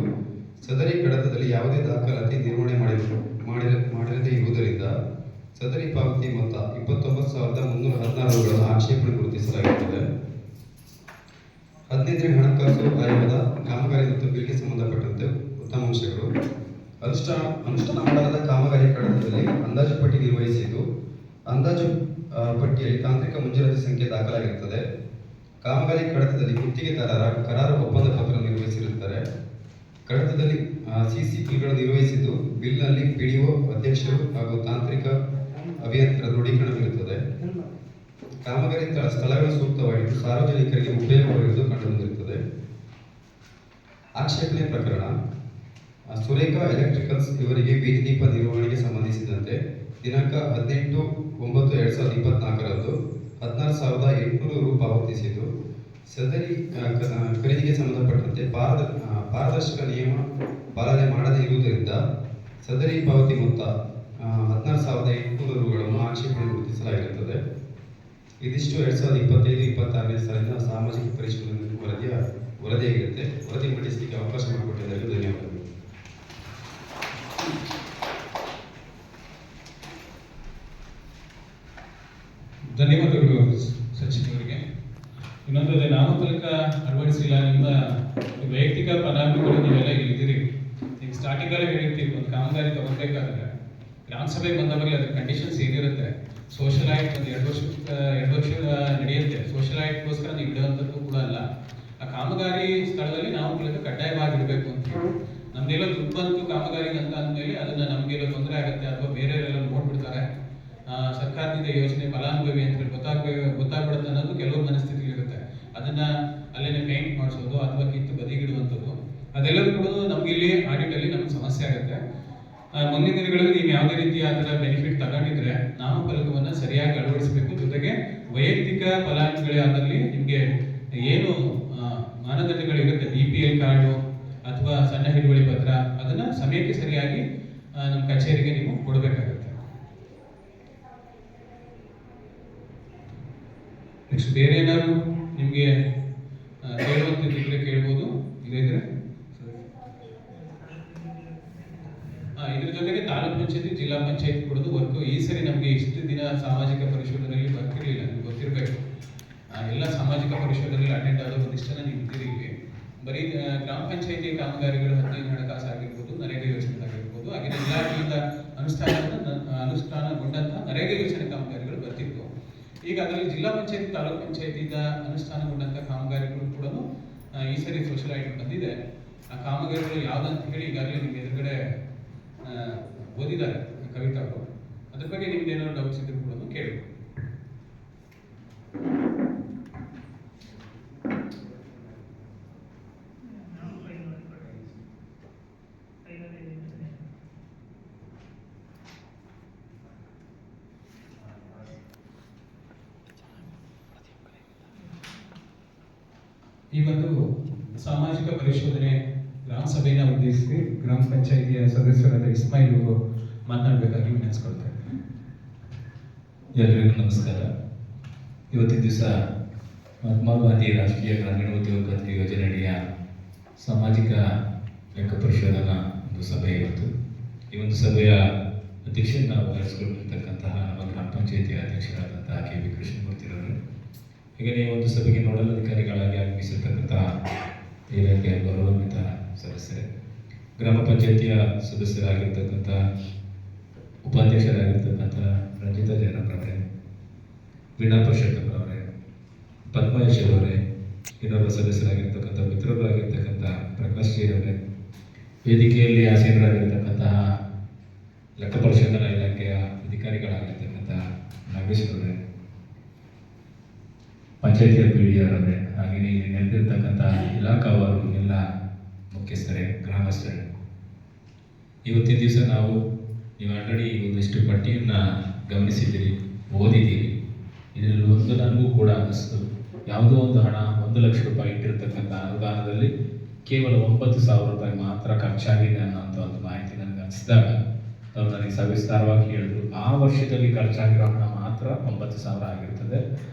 ಸದರಿ ಕಡತದಲ್ಲಿ ಯಾವುದೇ ದಾಖಲಾತಿ ನಿರ್ವಹಣೆ ಮಾಡಿರದೇ ಇರುವುದರಿಂದ ಸದರಿ ಪಾವತಿ ಮೊತ್ತ 29,314 ರುಗಳನ್ನು ಆಕ್ಷೇಪಣೆ ಗುರುತಿಸಲಾಗುತ್ತದೆ. 15ನೇ ಹಣಕಾಸು ಆಯೋಗದ ಕಾಮಗಾರಿ ಮತ್ತು ಬಿಲ್ಗೆ ಸಂಬಂಧಪಟ್ಟಂತೆ ಉತ್ತಮ ಅಂಶಗಳು: ಅನುಷ್ಠಾನ ಮಾಡಲಾದ ಕಾಮಗಾರಿ ಕಡತದಲ್ಲಿ ಅಂದಾಜು ಪಟ್ಟಿ ನಿರ್ವಹಿಸಿದ್ದು, ಅಂದಾಜು ಪಟ್ಟಿಯಲ್ಲಿ ತಾಂತ್ರಿಕ ಮಂಜೂರಾತಿ ಸಂಖ್ಯೆ ದಾಖಲಾಗಿರುತ್ತದೆ. ಕಾಮಗಾರಿ ಕಡತದಲ್ಲಿ ಗುತ್ತಿಗೆದಾರರ ಕರಾರು ಒಪ್ಪಂದ ಪತ್ರ ನಿರ್ವಹಿಸಿರುತ್ತಾರೆ. ಕಡತದಲ್ಲಿ CCPಗಳು ನಿರ್ವಹಿಸಿದ್ದು, ಬಿಲ್ನಲ್ಲಿ PDO ಅಧ್ಯಕ್ಷರು ಹಾಗೂ ತಾಂತ್ರಿಕ ಅಭಿಯಂತರ ದೃಢೀಕರಣವಿರುತ್ತದೆ. ಕಾಮಗಾರಿ ಸ್ಥಳಗಳು ಸೂಕ್ತವಾಗಿದ್ದು ಸಾರ್ವಜನಿಕರಿಗೆ ಉಪಯೋಗವಾಗಿರುವುದು ಕಂಡುಬಂದಿರುತ್ತದೆ. ಆಕ್ಷೇಪಣೆ ಪ್ರಕರಣ: ಸುರೇಖಾ ಎಲೆಕ್ಟ್ರಿಕಲ್ಸ್ ಇವರಿಗೆ ಬೀದಿ ದೀಪ ನಿರ್ವಹಣೆಗೆ ಸಂಬಂಧಿಸಿದಂತೆ ದಿನಾಂಕ 18/9/2024ರಂದು 16,800 ರು ಪಾವತಿಸಿದ್ದು, ಸದರಿ ಖರೀದಿಗೆ ಸಂಬಂಧಪಟ್ಟಂತೆ ಪಾರದರ್ಶಕ ನಿಯಮ ಪಾಲನೆ ಮಾಡದೇ ಇರುವುದರಿಂದ ಸದರಿ ಪಾವತಿ ಮೊತ್ತ 16,800 ರುಗಳನ್ನು ಆಕ್ಷೇಪಣೆ ಗುರುತಿಸಲಾಗಿರುತ್ತದೆ. ಇದಿಷ್ಟು 2025-26ನೇ ಸಾಲಿನ ಸಾಮಾಜಿಕ ಪರಿಶೀಲನೆ ವರದಿಯಾಗಿರುತ್ತೆ. ವರದಿ ಮಂಡಿಸಲಿಕ್ಕೆ ಅವಕಾಶ ಮಾಡಿಕೊಟ್ಟಿದ್ದಕ್ಕೆ ಧನ್ಯವಾದಗಳು. ಧನ್ಯವಾದಗಳು ಸಚಿನ್ ಅವರಿಗೆ. ಇನ್ನೊಂದು ನಾಮಫಲಕ ಅಳವಡಿಸಿಲ್ಲ, ನಿಮ್ಮ ವೈಯಕ್ತಿಕ ಫಲಾನುಭವಿಗಳು ನೀವೆಲ್ಲ ಇಲ್ಲಿದ್ದೀರಿ. ಈಗ ಸ್ಟಾರ್ಟಿಂಗಲ್ಲೇ ಹೇಳಿರ್ತೀವಿ, ಒಂದು ಕಾಮಗಾರಿ ತಗೋಬೇಕಾದ್ರೆ ಗ್ರಾಮ ಸಭೆಗೆ ಬಂದವರಿಗೆ ಅದ್ರ ಕಂಡೀಷನ್ಸ್ ಏನಿರುತ್ತೆ. ಸೋಷಲ್ ಆಯ್ಟ್ ಒಂದು 2 ವರ್ಷ ನಡೆಯುತ್ತೆ. ಸೋಷಲ್ ಆಯ್ಟ್ಗೋಸ್ಕರ ನೀವು ಇಡುವಂಥದ್ದು ಕೂಡ ಅಲ್ಲ. ಆ ಕಾಮಗಾರಿ ಸ್ಥಳದಲ್ಲಿ ನಾಮಫಲಕ ಕಡ್ಡಾಯವಾಗಿರಬೇಕು ಅಂತ ಹೇಳಿ, ನಮ್ದೆಲ್ಲ ದುಡ್ಡು ಬಂತು ಕಾಮಗಾರಿಗೆ ಅಂತ ಅಂದಮೇಲೆ ಅದನ್ನ ನಮಗೆಲ್ಲ ತೊಂದರೆ ಆಗುತ್ತೆ ಅಥವಾ ಬೇರೆಯವರೆಲ್ಲ ನೋಡ್ಬಿಡ್ತಾರೆ. ಸರ್ಕಾರದಿಂದ ಯೋಜನೆ ಫಲಾನುಭವಿ ಅಂತ ಹೇಳಿ ಗೊತ್ತಾಗ್ಬಿಡುತ್ತೆ ಅನ್ನೋದು ಕೆಲವು ಮನಸ್ಥಿತಿಗಳಿರುತ್ತೆ. ಅದನ್ನ ಅಲ್ಲೇನೆ ಪೇಂಟ್ ಮಾಡಿಸೋದು ಅಥವಾ ಕಿತ್ತು ಬದಿಗಿಡುವಂಥದ್ದು, ಅದೆಲ್ಲರೂ ಕೂಡ ನಮ್ಗೆ ಇಲ್ಲಿ ಆಡಿಟಲ್ಲಿ ನಮ್ಗೆ ಸಮಸ್ಯೆ ಆಗುತ್ತೆ. ಮುಂದಿನ ದಿನಗಳಲ್ಲಿ ನೀವು ಯಾವುದೇ ರೀತಿಯ ಆ ಥರ ಬೆನಿಫಿಟ್ ತಗೊಂಡಿದ್ರೆ ನಾಮಫಲಕವನ್ನು ಸರಿಯಾಗಿ ಅಳವಡಿಸಬೇಕು. ಜೊತೆಗೆ ವೈಯಕ್ತಿಕ ಫಲಾನುಭವಿಗಳೇ ಆದಲ್ಲಿ ನಿಮಗೆ ಏನು ಮಾನದಂಡಗಳಿರುತ್ತೆ, BPL ಕಾರ್ಡು ಅಥವಾ ಸಣ್ಣ ಹಿಡುವಳಿ ಪತ್ರ, ಅದನ್ನು ಸಮಯಕ್ಕೆ ಸರಿಯಾಗಿ ನಮ್ಮ ಕಚೇರಿಗೆ ನೀವು ಕೊಡಬೇಕಾಗುತ್ತೆ. ನೆಕ್ಸ್ಟ್ ಬೇರೆ ಏನಾದ್ರು ನಿಮಗೆ ಕೇಳುವಂತಿದ್ರೆ ಕೇಳ್ಬೋದು. ಇದ್ರೆ ಇದ್ರ ಜೊತೆಗೆ ತಾಲೂಕು ಪಂಚಾಯತಿ ಜಿಲ್ಲಾ ಪಂಚಾಯತ್ ಕೊಡೋದು ವರ್ಕ್ ಈ ಸರಿ ನಮಗೆ ಇಷ್ಟು ದಿನ ಸಾಮಾಜಿಕ ಪರಿಶೋಧನೆಯಲ್ಲಿ ಬರ್ತಿರ್ಲಿಲ್ಲ, ನಿಮ್ಗೆ ಗೊತ್ತಿರಬೇಕು. ಎಲ್ಲ ಸಾಮಾಜಿಕ ಪರಿಶೋಧನೆಯಲ್ಲಿ ಅಟೆಂಡ್ ಆದ ಒಂದಿಷ್ಟು ಜನ ನೀವು ಇದ್ದೀರಿ ಇಲ್ಲಿ. ಬರೀ ಗ್ರಾಮ ಪಂಚಾಯತಿ ಕಾಮಗಾರಿಗಳು 15 ಹಣಕಾಸು ಆಗಿರ್ಬೋದು, ನರೇಗಾ ಯೋಜನೆ ಆಗಿರ್ಬೋದು, ಹಾಗೆ ಇಲಾಖೆಯಿಂದ ಅನುಷ್ಠಾನಗೊಂಡಂತಹ ನರೇಗಾ ಯೋಜನೆ ಕಾಮಗಾರಿಗಳು ಬರ್ತಿತ್ತು. ಈಗ ಅದರಲ್ಲಿ ಜಿಲ್ಲಾ ಪಂಚಾಯತಿ ತಾಲೂಕು ಪಂಚಾಯತಿಯಿಂದ ಅನುಷ್ಠಾನಗೊಂಡಂಥ ಕಾಮಗಾರಿಗಳು ಕೂಡ ಈ ಸರಿ ಸೋಷಿಯಲ್ ಐಟಮ್ ಬಂದಿದೆ. ಆ ಕಾಮಗಾರಿಗಳು ಯಾವ್ದಂತ ಹೇಳಿ ಈಗಾಗಲೇ ನಿಮ್ಗೆ ಎದುರುಗಡೆ ಓದಿದ್ದಾರೆ ಕವಿತಾ ಅವರು. ಅದ್ರ ಬಗ್ಗೆ ನಿಮ್ದು ಏನಾದ್ರು ಡೌಟ್ಸ್ ಇದ್ರು ಕೂಡ ಕೇಳಿ. ಈ ಒಂದು ಸಾಮಾಜಿಕ ಪರಿಶೋಧನೆ ಗ್ರಾಮ ಸಭೆಯನ್ನು ಉದ್ದೇಶಿಸಿ ಗ್ರಾಮ ಪಂಚಾಯಿತಿಯ ಸದಸ್ಯರಾದ ಇಸ್ಮಾಯಿಲ್ ಅವರು ಮಾತನಾಡಬೇಕಾಗಿ ವಿನಂತಿಸ್ಕೊಳ್ತಾರೆ. ಎಲ್ಲರಿಗೂ ನಮಸ್ಕಾರ. ಇವತ್ತಿನ ದಿವಸ ಮಹಾತ್ಮ ಗಾಂಧಿ ರಾಷ್ಟ್ರೀಯ ಗ್ರಾಮೀಣ ಉದ್ಯೋಗ ಖಾತ್ರಿ ಯೋಜನೆಯ ಸಾಮಾಜಿಕ ಲೆಕ್ಕ ಪರಿಶೋಧನಾ ಒಂದು ಸಭೆ ಇವತ್ತು. ಈ ಒಂದು ಸಭೆಯ ಅಧ್ಯಕ್ಷರನ್ನ ವಹಿಸಿಕೊಂಡಿರ್ತಕ್ಕಂತಹ ನಮ್ಮ ಗ್ರಾಮ ಪಂಚಾಯಿತಿಯ ಅಧ್ಯಕ್ಷರಾದಂತಹ KV ಕೃಷ್ಣಮೂರ್ತಿರವರು, ಹೀಗೆ ಈ ಒಂದು ಸಭೆಗೆ ನೋಡಲ್ ಅಧಿಕಾರಿಗಳಾಗಿ ಆಗಮಿಸಿರ್ತಕ್ಕಂತಹ ಇಲಾಖೆಯ ಗೌರವಾನ್ವಿತ ಸದಸ್ಯರೇ, ಗ್ರಾಮ ಪಂಚಾಯಿತಿಯ ಸದಸ್ಯರಾಗಿರ್ತಕ್ಕಂಥ ಉಪಾಧ್ಯಕ್ಷರಾಗಿರ್ತಕ್ಕಂಥ ರಂಜಿತಾ ಜಯರಾಮ್ರವರೇ, ವೀಣಾ ಪುರುಷೋತ್ತಮರವರೇ, ಪದ್ಮಯೇಶ್ ಅವರೇ, ಇನ್ನೊಬ್ಬ ಸದಸ್ಯರಾಗಿರ್ತಕ್ಕಂಥ ಮಿತ್ರರಾಗಿರ್ತಕ್ಕಂಥ ಪ್ರಕಾಶ್ ಅವರೇ, ವೇದಿಕೆಯಲ್ಲಿ ಆಸೀನರಾಗಿರ್ತಕ್ಕಂತಹ ಲೆಕ್ಕ ಪರಿಶೋಧನಾ ಇಲಾಖೆಯ ಅಧಿಕಾರಿಗಳಾಗಿರ್ತಕ್ಕಂಥ ನಾಗೇಶ್ ಅವರೇ, ಪಂಚಾಯತಿಯ PDO ಅವರೇ, ಹಾಗೆಯೇ ಇಲ್ಲಿ ನೆರೆದಿರ್ತಕ್ಕಂಥ ಇಲಾಖಾವಾರು ಎಲ್ಲ ಮುಖ್ಯಸ್ಥರೇ, ಗ್ರಾಮಸ್ಥರೇ, ಇವತ್ತಿನ ದಿವಸ ನೀವು ಆಲ್ರೆಡಿ ಒಂದಿಷ್ಟು ಪಟ್ಟಿಯನ್ನು ಗಮನಿಸಿದ್ದೀರಿ, ಓದಿದ್ದೀರಿ. ಇದರಲ್ಲಿ ಒಂದು ನನಗೂ ಕೂಡ ಅನ್ನಿಸ್ತು, ಯಾವುದೋ ಒಂದು ಹಣ 1 ಲಕ್ಷ ರೂಪಾಯಿ ಇಟ್ಟಿರ್ತಕ್ಕಂಥ ಅನುದಾನದಲ್ಲಿ ಕೇವಲ 9,000 ರೂಪಾಯಿ ಮಾತ್ರ ಖರ್ಚಾಗಿದೆ ಅನ್ನೋಂಥ ಒಂದು ಮಾಹಿತಿ ನನಗೆ ಅನಿಸಿದಾಗ ಅವ್ರು ನನಗೆ ಸವಿಸ್ತಾರವಾಗಿ ಹೇಳಿದ್ರು. ಆ ವರ್ಷದಲ್ಲಿ ಖರ್ಚಾಗಿರೋ ಹಣ ಮಾತ್ರ 9,000 ಆಗಿರ್ತದೆ.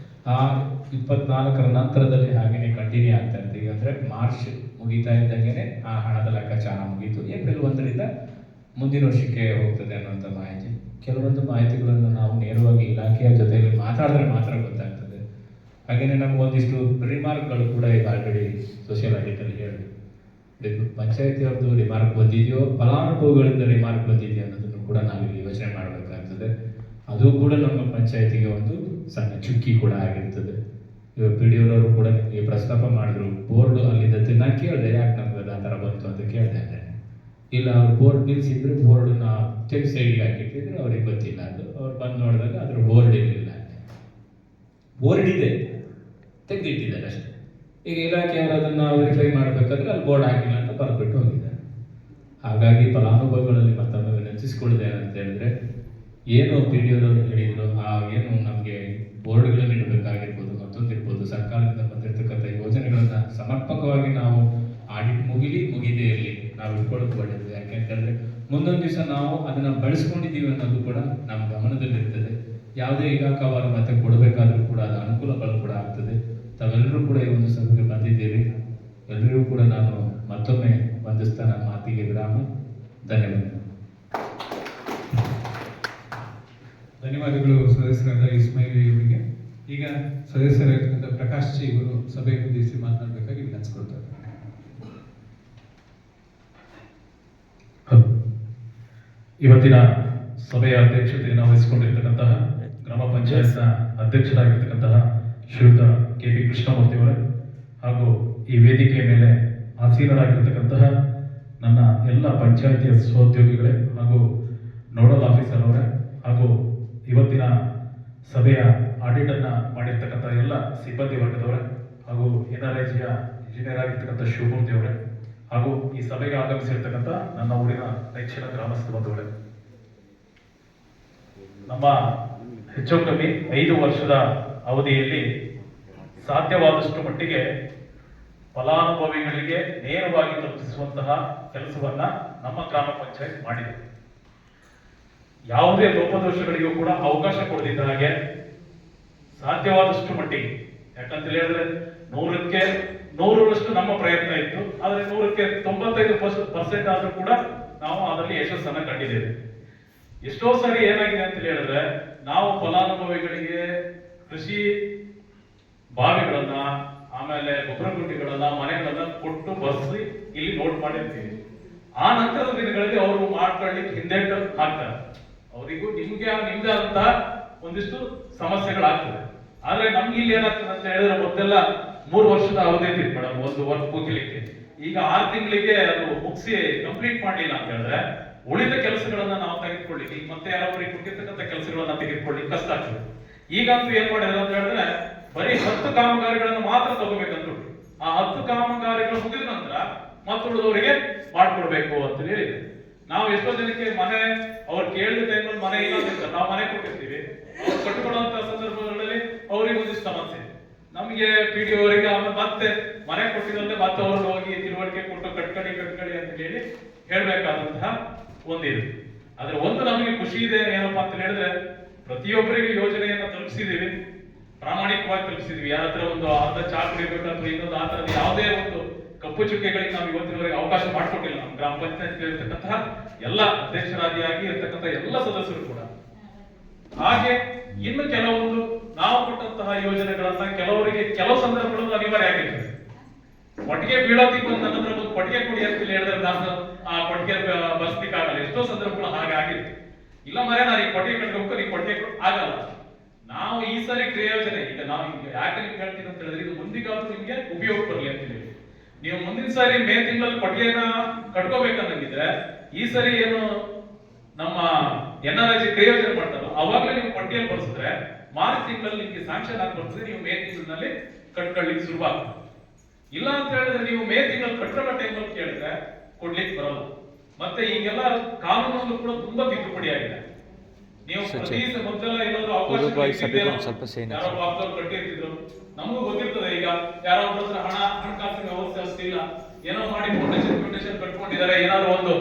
ಆ 24ರ ನಂತರದಲ್ಲಿ ಹಾಗೆಯೇ ಕಂಟಿನ್ಯೂ ಆಗ್ತಾ ಇರ್ತದೆ. ಈಗ ಅಂದರೆ ಮಾರ್ಚ್ ಮುಗಿತಾ ಇದ್ದಂಗೆ ಆ ಹಣದ ಲೆಕ್ಕಾಚಾರ ಮುಗೀತು. ಏಪ್ರಿಲ್ 1ರಿಂದ ಮುಂದಿನ ವರ್ಷಕ್ಕೆ ಹೋಗ್ತದೆ ಅನ್ನೋಂಥ ಮಾಹಿತಿ. ಕೆಲವೊಂದು ಮಾಹಿತಿಗಳನ್ನು ನಾವು ನೇರವಾಗಿ ಇಲಾಖೆಯ ಜೊತೆಯಲ್ಲಿ ಮಾತಾಡಿದ್ರೆ ಮಾತ್ರ ಗೊತ್ತಾಗ್ತದೆ. ಹಾಗೆಯೇ ನಮ್ಗೆ ಒಂದಿಷ್ಟು ರಿಮಾರ್ಕ್ಗಳು ಕೂಡ ಈಗ ಆಲ್ರೆಡಿ ಸೋಷಿಯಲ್ ಆಡಿಟಲ್ಲಿ ಹೇಳಿದ್ರು. ಪಂಚಾಯತಿಯವ್ರದ್ದು ರಿಮಾರ್ಕ್ ಬಂದಿದೆಯೋ, ಫಲಾನುಭವಿಗಳಿಂದ ರಿಮಾರ್ಕ್ ಬಂದಿದೆಯೋ ಅನ್ನೋದನ್ನು ಕೂಡ ನಾವಿಲ್ಲಿ ಯೋಚನೆ ಮಾಡಬೇಕಾಗ್ತದೆ. ಅದು ಕೂಡ ನಮ್ಮ ಪಂಚಾಯತಿಗೆ ಒಂದು ಸಣ್ಣ ಚುಕ್ಕಿ ಕೂಡ ಆಗಿರ್ತದೆ. ಇವಾಗ PDO ಅವರು ಕೂಡ ನಿಮಗೆ ಪ್ರಸ್ತಾಪ ಮಾಡಿದ್ರು, ಬೋರ್ಡು ಅಲ್ಲಿದ್ದ ನಾನು ಕೇಳಿದೆ, ಯಾಕೆ ನಮ್ಗೆ ಆ ಥರ ಬಂತು ಅಂತ ಕೇಳಿದೆ. ಇಲ್ಲ, ಅವ್ರು ಬೋರ್ಡ್ ನಿಲ್ಲಿಸಿದ್ರು, ಬೋರ್ಡನ್ನ ಚೆಕ್ ಸೈಡಿಗೆ ಹಾಕಿಟ್ಟಿದ್ರು, ಅವ್ರಿಗೆ ಗೊತ್ತಿಲ್ಲ. ಅದು ಅವ್ರು ಬಂದು ನೋಡಿದಾಗ ಅದ್ರ ಬೋರ್ಡ್ ಇರಲಿಲ್ಲ. ಬೋರ್ಡ್ ಇದೆ, ತೆಗೆದಿಟ್ಟಿದ್ದಾರೆ ಅಷ್ಟೇ. ಈಗ ಇಲಾಖೆಯವರು ಅದನ್ನು ವೆರಿಫೈ ಮಾಡಬೇಕಾದ್ರೆ ಅಲ್ಲಿ ಬೋರ್ಡ್ ಹಾಕಿಲ್ಲ ಅಂತ ಬರೆದ್ಬಿಟ್ಟು ಹೋಗಿದ್ದಾರೆ. ಹಾಗಾಗಿ ಫಲಾನುಭವಿಗಳಲ್ಲಿ ಮತ್ತೊಮ್ಮೆ ವಿನಂತಿಸಿಕೊಳ್ಳಿದೆ ಅಂತ ಹೇಳಿದ್ರೆ, ಏನು PDO ಅವರು ಹೇಳಿದ್ರು, ಏನು ನಮಗೆ ಬೋರ್ಡ್ಗಳನ್ನು ಇಡಬೇಕಾಗಿರ್ಬೋದು, ಮತ್ತೊಂದಿರ್ಬೋದು, ಸರ್ಕಾರದಿಂದ ಬಂದಿರತಕ್ಕಂಥ ಯೋಜನೆಗಳನ್ನು ಸಮರ್ಪಕವಾಗಿ ನಾವು ಆಡಿಟ್ ಮುಗಿದೇ ಇರಲಿ, ನಾವು ಇಟ್ಕೊಳ್ಳೋದು ಒಳ್ಳೆಯದು. ಯಾಕೆಂತಂದರೆ ಮುಂದೊಂದು ದಿವಸ ನಾವು ಅದನ್ನು ಬಳಸ್ಕೊಂಡಿದ್ದೀವಿ ಅನ್ನೋದು ಕೂಡ ನಮ್ಮ ಗಮನದಲ್ಲಿರ್ತದೆ. ಯಾವುದೇ ಇಲಾಖಾವಾರು ಮತ್ತೆ ಕೊಡಬೇಕಾದ್ರೂ ಕೂಡ ಅದು ಅನುಕೂಲಗಳು ಕೂಡ ಆಗ್ತದೆ. ತಾವೆಲ್ಲರೂ ಕೂಡ ಈ ಒಂದು ಸಭೆಗೆ ಬಂದಿದ್ದೀರಿ. ಎಲ್ಲರಿಗೂ ಕೂಡ ನಾನು ಮತ್ತೊಮ್ಮೆ ವಂದಿಸ್ತಾ ನನ್ನ ಮಾತಿಗೆ ವಿರಾಮ. ಧನ್ಯವಾದಗಳು ಸದಸ್ಯರಾದ ಇಸ್ಮಾಯಿಲ್ ಅವರಿಗೆ. ಈಗ ಸದಸ್ಯರಾಗಿರ್ತಕ್ಕಂಥ ಪ್ರಕಾಶ್ ಜಿ ಇವರು ಸಭೆ ಉದ್ದೇಶಿಸಿ ಮಾತನಾಡಬೇಕಾಗಿ ವಿನಂತಿಸಿಕೊಳ್ತಾರೆ. ಇವತ್ತಿನ ಸಭೆಯ ಅಧ್ಯಕ್ಷತೆಯನ್ನು ವಹಿಸಿಕೊಂಡಿರ್ತಕ್ಕಂತಹ ಗ್ರಾಮ ಪಂಚಾಯತ್ನ ಅಧ್ಯಕ್ಷರಾಗಿರ್ತಕ್ಕಂತಹ ಶ್ರೀಯುತ KV ಕೃಷ್ಣಮೂರ್ತಿಯವರೇ, ಹಾಗೂ ಈ ವೇದಿಕೆಯ ಮೇಲೆ ಆಸೀನರಾಗಿರ್ತಕ್ಕಂತಹ ನನ್ನ ಎಲ್ಲ ಪಂಚಾಯತಿಯ ಸಹೋದ್ಯೋಗಿಗಳೇ ಹಾಗೂ ನೋಡಲ್ ಆಫೀಸರ್ ಅವರೇ, ಹಾಗೂ ಇವತ್ತಿನ ಸಭೆಯ ಆಡಿಟನ್ನು ಮಾಡಿರ್ತಕ್ಕಂಥ ಎಲ್ಲ ಸಿಬ್ಬಂದಿ ವರ್ಗದವರೇ, ಹಾಗೂ NRIGಯ ಇಂಜಿನಿಯರ್ ಆಗಿರ್ತಕ್ಕಂಥ ಶಿವಮೂರ್ತಿ ಅವರೇ, ಹಾಗೂ ಈ ಸಭೆಗೆ ಆಗಮಿಸಿರ್ತಕ್ಕಂಥ ನನ್ನ ಊರಿನ ನೆಚ್ಚಿನ ಗ್ರಾಮಸ್ಥ ಬಂಧುಗಳೇ, ನಮ್ಮ ಹೆಚ್ಚು ಕಮ್ಮಿ 5 ವರ್ಷದ ಅವಧಿಯಲ್ಲಿ ಸಾಧ್ಯವಾದಷ್ಟು ಮಟ್ಟಿಗೆ ಫಲಾನುಭವಿಗಳಿಗೆ ನೇರವಾಗಿ ತಲುಪಿಸುವಂತಹ ಕೆಲಸವನ್ನ ನಮ್ಮ ಗ್ರಾಮ ಪಂಚಾಯತ್ ಮಾಡಿದೆ. ಯಾವುದೇ ಲೋಪದೋಷಗಳಿಗೂ ಕೂಡ ಅವಕಾಶ ಕೊಡದಿದ್ದ ಹಾಗೆ ಸಾಧ್ಯವಾದಷ್ಟು ಮಟ್ಟಿಗೆ, ಯಾಕಂತ ಹೇಳಿದ್ರೆ 100ಕ್ಕೆ 100ರಷ್ಟು ನಮ್ಮ ಪ್ರಯತ್ನ ಇತ್ತು, ಆದ್ರೆ 100ಕ್ಕೆ 95% ಆದ್ರೂ ಕೂಡ ನಾವು ಅದರಲ್ಲಿ ಯಶಸ್ಸನ್ನ ಕಂಡಿದ್ದೇವೆ. ಎಷ್ಟೋ ಸರಿ ಏನಾಗಿದೆ ಅಂತ ಹೇಳಿದ್ರೆ, ನಾವು ಫಲಾನುಭವಿಗಳಿಗೆ ಕೃಷಿ ಬಾವಿಗಳನ್ನ, ಆಮೇಲೆ ಗೊಬ್ಬರ ಗುಂಡಿಗಳನ್ನ, ಮನೆಗಳನ್ನ ಕೊಟ್ಟು ಬರ್ಸಿ ಇಲ್ಲಿ ನೋಟ್ ಮಾಡಿರ್ತೀವಿ. ಆ ನಂತರದ ದಿನಗಳಲ್ಲಿ ಅವರು ಮಾಡ್ಕೊಳ್ಳಿಕ್ಕೆ ಹಿಂದೆಟ್ಟು ಹಾಕ್ತಾರೆ. ಅವರಿಗೂ ನಿಮ್ದೇ ಅಂತ ಒಂದಿಷ್ಟು ಸಮಸ್ಯೆಗಳಾಗ್ತದೆ. ಆದ್ರೆ ನಮ್ಗೆ ಇಲ್ಲಿ ಏನಾಗ್ತದೆ ಅಂತ ಹೇಳಿದ್ರೆ, ಮೊದಲೆಲ್ಲ 3 ವರ್ಷದ ಅವಧಿ ಇತ್ತು ಮೇಡಮ್ ಒಂದು ವರ್ಕ್ ಮುಗಿಲಿಕ್ಕೆ. ಈಗ 6 ತಿಂಗಳಿಗೆ ಅದು ಮುಗಿಸಿ ಕಂಪ್ಲೀಟ್ ಮಾಡಲಿಲ್ಲ ಅಂತ ಹೇಳಿದ್ರೆ ಉಳಿದ ಕೆಲಸಗಳನ್ನ ನಾವು ತೆಗೆದುಕೊಳ್ಳಿಕ್ಕೆ, ಈಗ ಮತ್ತೆ ಯಾರೊಬ್ಬರಿಗೆ ಕೊಟ್ಟಿರ್ತಕ್ಕಂಥ ಕೆಲಸಗಳನ್ನ ತೆಗೆದುಕೊಳ್ಳಿಕ್ಕೆ ಕಷ್ಟ ಆಗ್ತದೆ. ಈಗಂತೂ ಏನ್ ಮಾಡಿದ್ರು ಅಂತ ಹೇಳಿದ್ರೆ, ಬರೀ 10 ಕಾಮಗಾರಿಗಳನ್ನು ಮಾತ್ರ ತಗೋಬೇಕಂತ. ಆ 10 ಕಾಮಗಾರಿಗಳು ಮುಗಿದ ನಂತರ ಮತ್ತುಳಿದವರಿಗೆ ಮಾಡ್ಕೊಡ್ಬೇಕು ಅಂತ ಹೇಳಿದೆ. ನಾವು ಎಷ್ಟೋ ಜನಕ್ಕೆ ಮನೆ ಅವ್ರು ಕೇಳಿದ ಟೈಮಲ್ಲಿ ಮನೆ ಇಲ್ಲ ಅಂತ ನಾವು ಮನೆ ಕೊಟ್ಟಿರ್ತೀವಿ. ಅವ್ರು ಕಟ್ಟಿಕೊಳ್ಳುವಂತ ಸಂದರ್ಭಗಳಲ್ಲಿ ಅವ್ರಿಗೆ ಒಂದಿಷ್ಟು ಸಮಸ್ಯೆ, ನಮಗೆ PDO ಅವರಿಗೆ ಆಮೇಲೆ ಮತ್ತೆ ಮನೆ ಕೊಟ್ಟಿದ್ರೆ ಮತ್ತೆ ಅವ್ರು ಹೋಗಿ ತಿಳುವಳಿಕೆ ಕೊಟ್ಟು ಕಟ್ಕಳಿ ಅಂತ ಹೇಳಿ ಹೇಳ್ಬೇಕಾದಂತಹ ಒಂದಿದೆ. ಆದ್ರೆ ಒಂದು ನಮಗೆ ಖುಷಿ ಇದೆ ಏನಪ್ಪಾ ಅಂತ ಹೇಳಿದ್ರೆ, ಪ್ರತಿಯೊಬ್ಬರಿಗೆ ಯೋಜನೆಯನ್ನ ತಲುಪಿಸಿದೀವಿ, ಪ್ರಾಮಾಣಿಕವಾಗಿ ತಲುಪಿಸಿದ್ವಿ. ಯಾರ ಹತ್ರ ಒಂದು ಅರ್ಧ ಚಾಕ್ ಇರ್ಬೇಕಂದ್ರೆ ಇನ್ನೊಂದು ಆ ತರದ ಯಾವುದೇ ಒಂದು ಕಪ್ಪು ಚುಕ್ಕೆಗಳಿಗೆ ನಾವು ಇವತ್ತಿನವರೆಗೆ ಅವಕಾಶ ಮಾಡಿಕೊಟ್ಟಿಲ್ಲ. ನಮ್ಮ ಗ್ರಾಮ ಪಂಚಾಯತ್ ಇರ್ತಕ್ಕಂತಹ ಎಲ್ಲ ಅಧ್ಯಕ್ಷರಾದಿಯಾಗಿ ಇರ್ತಕ್ಕಂಥ ಎಲ್ಲ ಸದಸ್ಯರು ಕೂಡ. ಹಾಗೆ ಇನ್ನು ಕೆಲವೊಂದು ನಾವು ಕೊಟ್ಟಂತಹ ಯೋಜನೆಗಳನ್ನ ಕೆಲವರಿಗೆ ಕೆಲವು ಸಂದರ್ಭಗಳಲ್ಲಿ ಅನಿವಾರ್ಯ ಆಗಿರ್ತದೆ. ಕೊಟ್ಟಿಗೆ ಬೀಳೋತಿಗೆ ಬಂದು ನನ್ನ ಹತ್ರ ಒಂದು ಕೊಟ್ಟಿಗೆ ಕೊಡಿ ಅಂತ ಹೇಳಿದ್ರೆ ನಾನು ಆ ಕೊಟ್ಟಿಗೆ ಬರ್ಸ್ಲಿಕ್ಕಾಗಲ್ಲ. ಎಷ್ಟೋ ಸಂದರ್ಭಗಳು ಹಾಗೆ ಆಗಿದೆ. ಇಲ್ಲ ಮರೆ ನಾನು ಈ ಕೊಟ್ಟಿಗೆ ಕಟ್ಬೇಕು, ಈ ಕೊಟ್ಟಿಗೆ ಆಗಲ್ಲ. ನಾವು ಈ ಸರಿ ಕ್ರಿಯೋಜನೆ, ಈಗ ನಾವು ಯಾಕೆ ನಿಮ್ಗೆ ಹೇಳ್ತೀನಿ ಅಂತ ಹೇಳಿದ್ರೆ, ಇದು ಮುಂದಿಗಾದ್ರೂ ನಿಮ್ಗೆ ಉಪಯೋಗ ಬರಲಿ ಅಂತ ಹೇಳಿ. ನೀವು ಮುಂದಿನ ಸಾರಿ ಮೇ ತಿಂಗಳಲ್ಲಿ ಕೊಟ್ಟಿಗೆನ ಕಟ್ಕೋಬೇಕನ್ನಂಗಿದ್ರೆ, ಈ ಸರಿ ಏನು ನಮ್ಮ NRIG ಕ್ರಿಯೋಜನೆ ಮಾಡ್ತಾರೋ ಅವಾಗಲೇ ನೀವು ಕೊಟ್ಟಿಗೆಯಲ್ಲಿ ಬರ್ಸಿದ್ರೆ ಮಾರ್ಚ್ ತಿಂಗಳಲ್ಲಿ ನಿಮ್ಗೆ ಸ್ಯಾಂಕ್ಷನ್ ಆಗಿ ಬರ್ತದೆ. ನೀವು ಮೇ ತಿಂಗಳಲ್ಲಿ ಕಟ್ಕೊಳ್ಳಿಕ್ಕೆ ಶುರುವಾಗ್ತದೆ. ಇಲ್ಲ ಅಂತ ಹೇಳಿದ್ರೆ ನೀವು ಮೇ ತಿಂಗಳಲ್ಲಿ ಕಟ್ಟೋ ಟೈಮಲ್ಲಿ ಕೇಳಿದ್ರೆ ಕೊಡ್ಲಿಕ್ಕೆ ಬರಲ್ಲ. ಮತ್ತೆ ಈಗೆಲ್ಲ ಕಾನೂನಲ್ಲೂ ಕೂಡ ತುಂಬಾ ತಿದ್ದುಪಡಿ ಆಗಿದೆ. ನೀವು ಪ್ರತಿ ಮೊದಲೆಲ್ಲ ಏನಾದ್ರು ಯಾರೋ ವಾಗ್ದಾರು ಕಟ್ಟಿರ್ತಿದ್ರು, ನಮಗೂ ಗೊತ್ತಿರ್ತದೆ. ಈಗ ಯಾರೋ ಒಬ್ಬರ ಹಣಕಾಸಿನ ವ್ಯವಸ್ಥೆ ಅಷ್ಟಿಲ್ಲ, ಏನೋ ಮಾಡಿ ಫೌಂಡೇಶನ್ ಕಟ್ಕೊಂಡಿದ್ದಾರೆ, ಏನಾದ್ರು ಒಂದು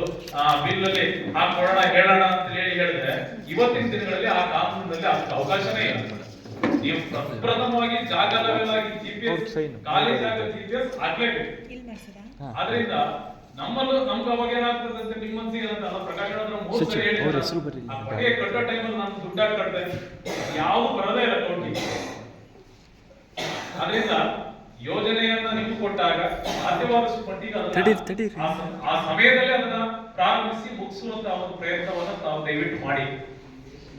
ಬಿಲ್ ಅಲ್ಲಿ ಹಾಕೊಡೋಣ ಹೇಳೋಣ ಅಂತ ಹೇಳಿದ್ರೆ, ಇವತ್ತಿನ ದಿನಗಳಲ್ಲಿ ಆ ಕಾನೂನಿನಲ್ಲಿ ಅಷ್ಟು ಅವಕಾಶನೇ ಇಲ್ಲ. ನೀವು ಪ್ರಥಮವಾಗಿ ಜಾಗ ಲೆವೆಲ್ ಆಗಿ GPS, ಖಾಲಿ ಜಾಗ GPS ಆಗ್ಲೇಬೇಕು. ಆದ್ರಿಂದ ನಮ್ಗೆ ಅವಾಗ ಏನಾಗ್ತದೆ ಅಂತ ನಿಮ್ಮ ಮನಸ್ಸಿಗೆ ಅಂತಲ್ಲ, ಪ್ರಕಾಶ್ ಕಟ್ಟೋ ಟೈಮಲ್ಲಿ ನಾನು ದುಡ್ಡಾಗಿ ಕಟ್ಟಿದೆ, ಯಾವುದು ಬರದೇ ಇಲ್ಲ ಅಕೌಂಟಿಗೆ. ಅದರಿಂದ ಯೋಜನೆಯನ್ನ ನೀವು ಕೊಟ್ಟಾಗ ಸಾಧ್ಯವಾದಷ್ಟು ಮಟ್ಟಿಗೆ ಆ ಸಮಯದಲ್ಲಿ ಅದನ್ನ ಪ್ರಾರಂಭಿಸಿ ಮುಗಿಸುವಂತ ಒಂದು ಪ್ರಯತ್ನವನ್ನ ತಾವು ದಯವಿಟ್ಟು ಮಾಡಿ.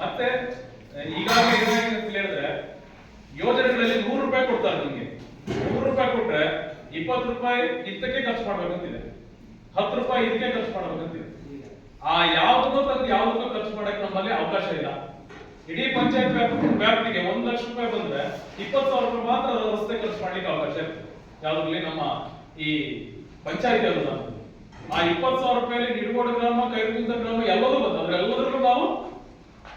ಮತ್ತೆ ಈಗಾಗಲೇ ಏನಾಗಿದೆ ಅಂತ ಹೇಳಿದ್ರೆ, ಯೋಜನೆಗಳಲ್ಲಿ 100 ರೂಪಾಯಿ ಕೊಡ್ತಾರೆ. ನಿಮ್ಗೆ 100 ರೂಪಾಯಿ ಕೊಟ್ರೆ 20 ರೂಪಾಯಿ ಇದಕ್ಕೆ ಖರ್ಚು ಮಾಡ್ಬೇಕಂತಿದೆ, 10 ರೂಪಾಯಿ ಇದಕ್ಕೆ ಖರ್ಚು ಮಾಡ್ಬೇಕಂತಿದೆ. ಆ ಯಾವುದನ್ನೋ ತಂದು ಯಾವುದನ್ನೋ ಖರ್ಚು ಮಾಡಕ್ಕೆ ನಮ್ಮಲ್ಲಿ ಅವಕಾಶ ಇಲ್ಲ. ಇಡೀ ಪಂಚಾಯತ್ ವ್ಯಾಪ್ತಿಗೆ 1 ಲಕ್ಷ ರೂಪಾಯಿ ಬಂದ್ರೆ 20,000 ರೂಪಾಯಿ ಮಾತ್ರ ರಸ್ತೆ ಖರ್ಚು ಮಾಡ್ಲಿಕ್ಕೆ ಅವಕಾಶ ಇರ್ತದೆ. ಯಾವ್ದ್ರಲ್ಲಿ ನಮ್ಮ ಈ ಪಂಚಾಯತ್ ಎಲ್ಲ ಆ 20,000 ರೂಪಾಯಲ್ಲಿ ನಿಡಗೋಡು ಗ್ರಾಮ, ಕೈಗುಂದ ಗ್ರಾಮ ಎಲ್ಲದೂ ಬಂತು. ಅದ್ರೆಲ್ಲದರಲ್ಲೂ ನಾವು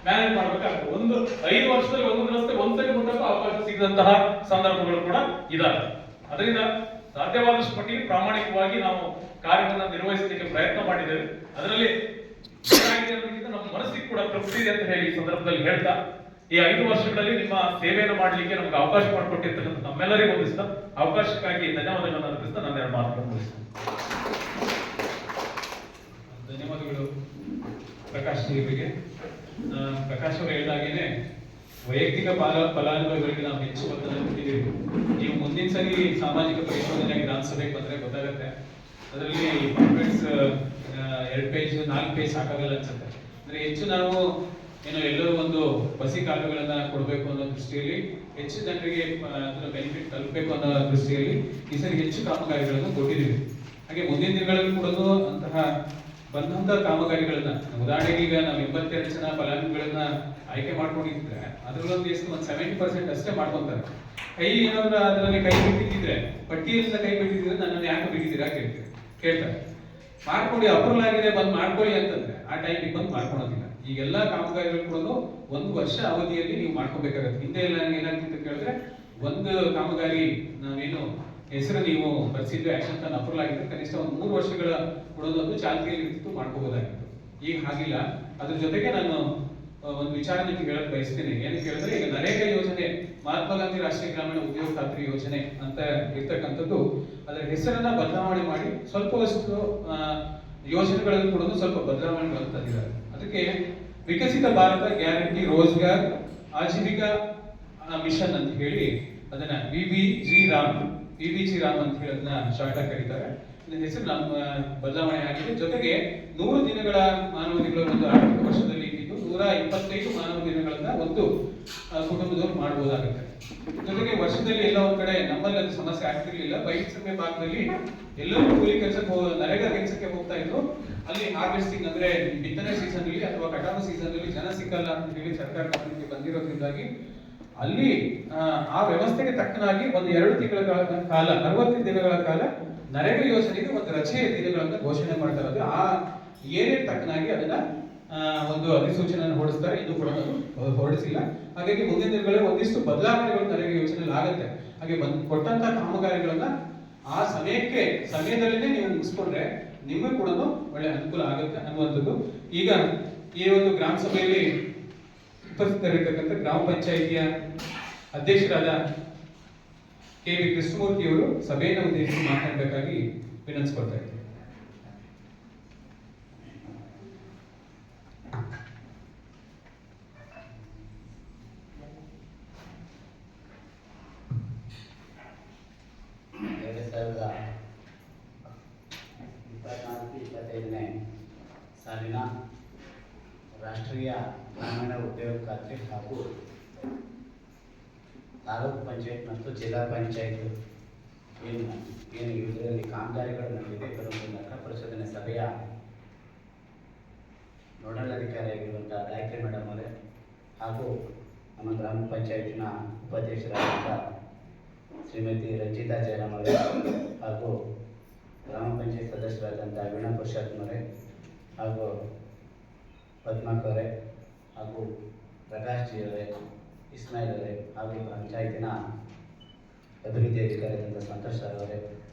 ಮ್ಯಾನೇಜ್ ಮಾಡ್ಬೇಕಾಗ್ತದೆ. ಒಂದು 5 ವರ್ಷದಲ್ಲಿ ಒಂದೊಂದು ರಸ್ತೆ ಒಂದ್ಸರಿ ಮುಟ್ಟಕ್ಕೂ ಅವಕಾಶ ಸಿಗದಂತಹ ಸಂದರ್ಭಗಳು ಕೂಡ ಇದಾವೆ. ಅದರಿಂದ ಸಾಧ್ಯವಾದಷ್ಟು ಮಟ್ಟಿಗೆ ಪ್ರಾಮಾಣಿಕವಾಗಿ ನಾವು ಕಾರ್ಯವನ್ನು ನಿರ್ವಹಿಸಲಿಕ್ಕೆ ಪ್ರಯತ್ನ ಮಾಡಿದ್ದೇವೆ. ಅದರಲ್ಲಿ ನಮ್ಮ ಮನಸ್ಸಿಗೆ ಕೂಡ ತೃಪ್ತಿ ಇದೆ ಅಂತ ಹೇಳಿ ಈ ಸಂದರ್ಭದಲ್ಲಿ ಹೇಳ್ತಾ, ಈ 5 ವರ್ಷಗಳಲ್ಲಿ ನಿಮ್ಮ ಸೇವೆಯನ್ನು ಮಾಡಲಿಕ್ಕೆ ನಮಗೆ ಅವಕಾಶ ಮಾಡಿಕೊಟ್ಟಿರ್ತಕ್ಕಂಥ ನಮ್ಮೆಲ್ಲರಿಗೂ ಒಂದಿಸ್ತಾ ಅವಕಾಶಕ್ಕಾಗಿ ಧನ್ಯವಾದಗಳನ್ನು ಅರ್ಪಿಸ್ತಾ ನನ್ನ 2 ಮಾತುಗಳನ್ನು ಮುಗಿಸ್ತೇನೆ. ಧನ್ಯವಾದಗಳು ಪ್ರಕಾಶ್ ಅವರಿಗೆ. ಪ್ರಕಾಶ್ ಅವರು ಹೇಳಿದಾಗೇನೆ ವೈಯಕ್ತಿಕ ಫಲಾನುಭವಿಗಳಿಗೆ ನಾವು ಹೆಚ್ಚು ಒತ್ತನ್ನು ಕೊಟ್ಟಿದ್ದೀವಿ. ನೀವು ಮುಂದಿನ ಸರಿ ಸಾಮಾಜಿಕ ಪರಿಶೋಧನೆಯಾಗಿ ವಿಧಾನಸಭೆಗೆ ಬಂದ್ರೆ ಗೊತ್ತಾಗುತ್ತೆ. ಅದರಲ್ಲಿ ಪಾಂಪ್ಲೆಟ್ಸ್ 2 ಪೇಜ್ 4 ಪೇಜ್ ಸಾಕಾಗಲ್ಲ ಅನ್ಸುತ್ತೆ. ಅಂದ್ರೆ ಹೆಚ್ಚು ನಾವು ಎಲ್ಲರೂ ಒಂದು ಬಸಿ ಕಾಲುವೆಗಳನ್ನ ಕೊಡಬೇಕು ಅನ್ನೋ ದೃಷ್ಟಿಯಲ್ಲಿ, ಹೆಚ್ಚು ಜನರಿಗೆ ಅದರ ಬೆನಿಫಿಟ್ ತಲುಪಬೇಕು ಅನ್ನೋ ದೃಷ್ಟಿಯಲ್ಲಿ ಈ ಸರಿ ಹೆಚ್ಚು ಕಾಮಗಾರಿಗಳನ್ನು ಕೊಟ್ಟಿದ್ದೀವಿ. ಹಾಗೆ ಮುಂದಿನ ದಿನಗಳಲ್ಲಿ ಕೂಡ ಅಂತಹ ಬಂದಂತ ಕಾಮಗಾರಿಗಳನ್ನ, ಉದಾಹರಣೆಗೆ ಈಗ ನಾವು 82 ಜನ ಫಲಾನುಭವಿಗಳನ್ನ ಆಯ್ಕೆ ಮಾಡ್ಕೊಂಡಿದ್ರೆ ಅದ್ರಲ್ಲೊಂದು ಎಷ್ಟು ಒಂದು 70% ಅಷ್ಟೇ ಮಾಡ್ಕೊಂತಾರೆ. ಏನಾದ್ರೂ ಅದರಲ್ಲಿ ಕೈ ಬಿಟ್ಟಿದ್ರೆ, ಪಟ್ಟಿಯಿಂದ ಕೈ ಬಿಟ್ಟಿದ್ರೆ ನನ್ನನ್ನು ಯಾಕೆ ಬಿಟ್ಟಿದ್ದೀರಾ ಕೇಳ್ತಾರೆ. ಮಾಡ್ಕೊಳ್ಳಿ, ಅಪ್ರೂವಲ್ ಆಗಿದೆ ಬಂದ್ ಮಾಡ್ಕೊಳ್ಳಿ ಅಂತಂದ್ರೆ ಆ ಟೈಮಿಗೆ ಬಂದು ಮಾಡ್ಕೊಳೋದಿಲ್ಲ. ಈಗೆಲ್ಲ ಕಾಮಗಾರಿಗಳು ಕೂಡ 1 ವರ್ಷ ಅವಧಿಯಲ್ಲಿ ನೀವು ಮಾಡ್ಕೋಬೇಕಾಗತ್ತೆ. ಹಿಂದೆ ಎಲ್ಲ ಏನಾಗ್ತಿತ್ತು ಅಂತ ಕೇಳಿದ್ರೆ, ಒಂದು ಕಾಮಗಾರಿ ನಾವೇನು ಹೆಸರು ನೀವು ಬರೆಸಿದ್ದು ಆಕ್ಷನ್ ಪ್ಲಾನ್ ಅಪ್ರೂವಲ್ ಆಗಿದ್ದು ಕನಿಷ್ಠ ಒಂದು 3 ವರ್ಷಗಳ ಕೊಡೋದು ಚಾಲ್ತಿಯಲ್ಲಿ ಇರ್ತಿತ್ತು, ಮಾಡ್ಕೋಬಹುದಾಗಿತ್ತು. ಈಗ ಹಾಗಿಲ್ಲ. ಅದ್ರ ಜೊತೆಗೆ ನಾನು ಒಂದು ವಿಚಾರ ನಿಮ್ಗೆ ಹೇಳಕ್ ಬಯಸ್ತೀನಿ. ಏನಕ್ಕೆ ಹೇಳಿದ್ರೆ, ಈಗ ನರೇಗಾ ಯೋಜನೆ, ಮಹಾತ್ಮ ಗಾಂಧಿ ರಾಷ್ಟ್ರೀಯ ಗ್ರಾಮೀಣ ಉದ್ಯೋಗ ಖಾತ್ರಿ ಯೋಜನೆ ಅಂತ ಇರ್ತಕ್ಕಂಥದ್ದು, ಅದರ ಹೆಸರನ್ನ ಬದಲಾವಣೆ ಮಾಡಿ ಸ್ವಲ್ಪವಷ್ಟು ಯೋಜನೆಗಳನ್ನು ಕೂಡ ಸ್ವಲ್ಪ ಬದಲಾವಣೆಗಳನ್ನು ತಂದಿದ್ದಾರೆ. ಅದಕ್ಕೆ ವಿಕಸಿತ ಭಾರತ ಗ್ಯಾರಂಟಿ ರೋಜ್ಗಾರ್ ಆಜೀವಿಕಾ ಮಿಷನ್ ಅಂತ ಹೇಳಿ ಅದನ್ನ ವಿಬಿಜಿ ರಾಮ್ ಅಂತ ಹೇಳಿ ಅದನ್ನ ಶಾರ್ಟ್ ಆಗಿ ಕರೀತಾರೆ. ಹೆಸರು ನಮ್ಮ ಬದಲಾವಣೆ ಆಗಿದೆ. ಜೊತೆಗೆ 100 ದಿನಗಳ ಮಾನವ ದಿನಗಳ ಒಂದು ಆರ್ಥಿಕ ವರ್ಷದಲ್ಲಿ ಇದ್ದು 125 ಮಾನವ ದಿನಗಳನ್ನ ಒಂದು ಕುಟುಂಬದವರು ಮಾಡಬಹುದಾಗುತ್ತೆ. ಜೊತೆಗೆ ವರ್ಷದಲ್ಲಿ ಎಲ್ಲ ಒಂದ್ ಕಡೆ ನಮ್ಮಲ್ಲಿ ಅದು ಸಮಸ್ಯೆ ಆಗ್ತಿರ್ಲಿಲ್ಲ. ಬಯಲು ಭಾಗದಲ್ಲಿ ಎಲ್ಲರೂ ಕೂಲಿ ಕೆಲಸಕ್ಕೆ ನರೇಗಾ ಕೆಲಸಕ್ಕೆ ಹೋಗ್ತಾ ಇದ್ರು. ಅಲ್ಲಿ ಹಾರ್ವೆಸ್ಟಿಂಗ್ ಅಂದ್ರೆ ಬಿತ್ತನೆ ಸೀಸನ್ ಅಲ್ಲಿ ಅಥವಾ ಕಟಾವು ಸೀಸನ್ ಅಲ್ಲಿ ಜನ ಸಿಕ್ಕಲ್ಲ ಅಂತ ಹೇಳಿ ಸರ್ಕಾರ ಗಮನಕ್ಕೆ ಬಂದಿರೋದ್ರಿಂದಾಗಿ ಅಲ್ಲಿ ಆ ವ್ಯವಸ್ಥೆಗೆ ತಕ್ಕನಾಗಿ ಒಂದು 2 ತಿಂಗಳ ಕಾಲ 60 ದಿನಗಳ ಕಾಲ ನರೇಗಾ ಯೋಜನೆಗೆ ಒಂದು ರಜೆ ದಿನಗಳನ್ನು ಘೋಷಣೆ ಮಾಡ್ತಾ ಇರೋದು. ಆ ಏರಿಯಾಗೆ ತಕ್ಕನಾಗಿ ಅದನ್ನ ಒಂದು ಅಧಿಸೂಚನೆ ಹೊರಡಿಸ್ತಾರೆ. ಇದು ಕೂಡ ಹೊರಡಿಸಿಲ್ಲ. ಹಾಗಾಗಿ ಮುಂದಿನ ದಿನಗಳಲ್ಲಿ ಒಂದಿಷ್ಟು ಬದಲಾವಣೆಗಳು ನರೇಗಾ ಯೋಜನೆಯಲ್ಲಿ ಆಗುತ್ತೆ. ಹಾಗೆ ಕೊಟ್ಟಂತ ಕಾಮಗಾರಿಗಳನ್ನ ಆ ಸಮಯದಲ್ಲಿನೇ ನೀವು ಮುಗಿಸ್ಕೊಂಡ್ರೆ ನಿಮಗೂ ಕೂಡ ಒಳ್ಳೆ ಅನುಕೂಲ ಆಗುತ್ತೆ ಅನ್ನುವಂಥದ್ದು. ಈಗ ಈ ಒಂದು ಗ್ರಾಮ ಸಭೆಯಲ್ಲಿ ಉಪಸ್ಥಿತರಿರ್ತಕ್ಕಂಥ ಗ್ರಾಮ ಪಂಚಾಯಿತಿಯ ಅಧ್ಯಕ್ಷರಾದ ಕೆ.ವಿ. ಕೃಷ್ಣಮೂರ್ತಿ ಅವರು ಸಭೆಯನ್ನು ಉದ್ದೇಶಿಸಿ ಮಾತನಾಡಬೇಕಾಗಿ ವಿನಂತಿಸ್ಕೊಳ್ತಾ ಇದ್ದಾರೆ. ಸಾಲಿನ ರಾಷ್ಟ್ರೀಯ ಗ್ರಾಮೀಣ ಉದ್ಯೋಗ ಖಾತ್ರಿ ಹಾಗೂ ತಾಲೂಕು ಪಂಚಾಯತ್ ಮತ್ತು ಜಿಲ್ಲಾ ಪಂಚಾಯತ್ ಏನು ಇದರಲ್ಲಿ ಕಾಮಗಾರಿಗಳು ನಡೆದಿದೆ. ಇದರೊಂದು ನಗರ ಪರಿಷತ್ತಿನ ಸಭೆಯ ನೋಡಲ್ ಅಧಿಕಾರಿಯಾಗಿರುವಂಥ ಗಾಯತ್ರಿ ಮೇಡಮ್ ಅವರೇ ಹಾಗೂ ನಮ್ಮ ಗ್ರಾಮ ಪಂಚಾಯತಿನ ಉಪಾಧ್ಯಕ್ಷರಾದಂಥ ಶ್ರೀಮತಿ ರಂಜಿತಾ ಜಯರಾಮ್ ಅವರೇ ಹಾಗೂ ಗ್ರಾಮ ಪಂಚಾಯತ್ ಸದಸ್ಯರಾದಂಥ ವೀಣಾ ಪುರುಷೋತ್ತಮರೇ ಹಾಗೂ ಪದ್ಮಾಕರೇ ಹಾಗೂ ಪ್ರಕಾಶ್ ಜಿ ಅವರೇ, ಇಸ್ಮಾಯಿಲ್ ಅವರೇ ಹಾಗೂ ಪಂಚಾಯತಿನ ಅಭಿವೃದ್ಧಿ ಅಧಿಕಾರಿಯಾದಂಥ ಸಂತೋಷ್ ಸರ್ ಅವರೇ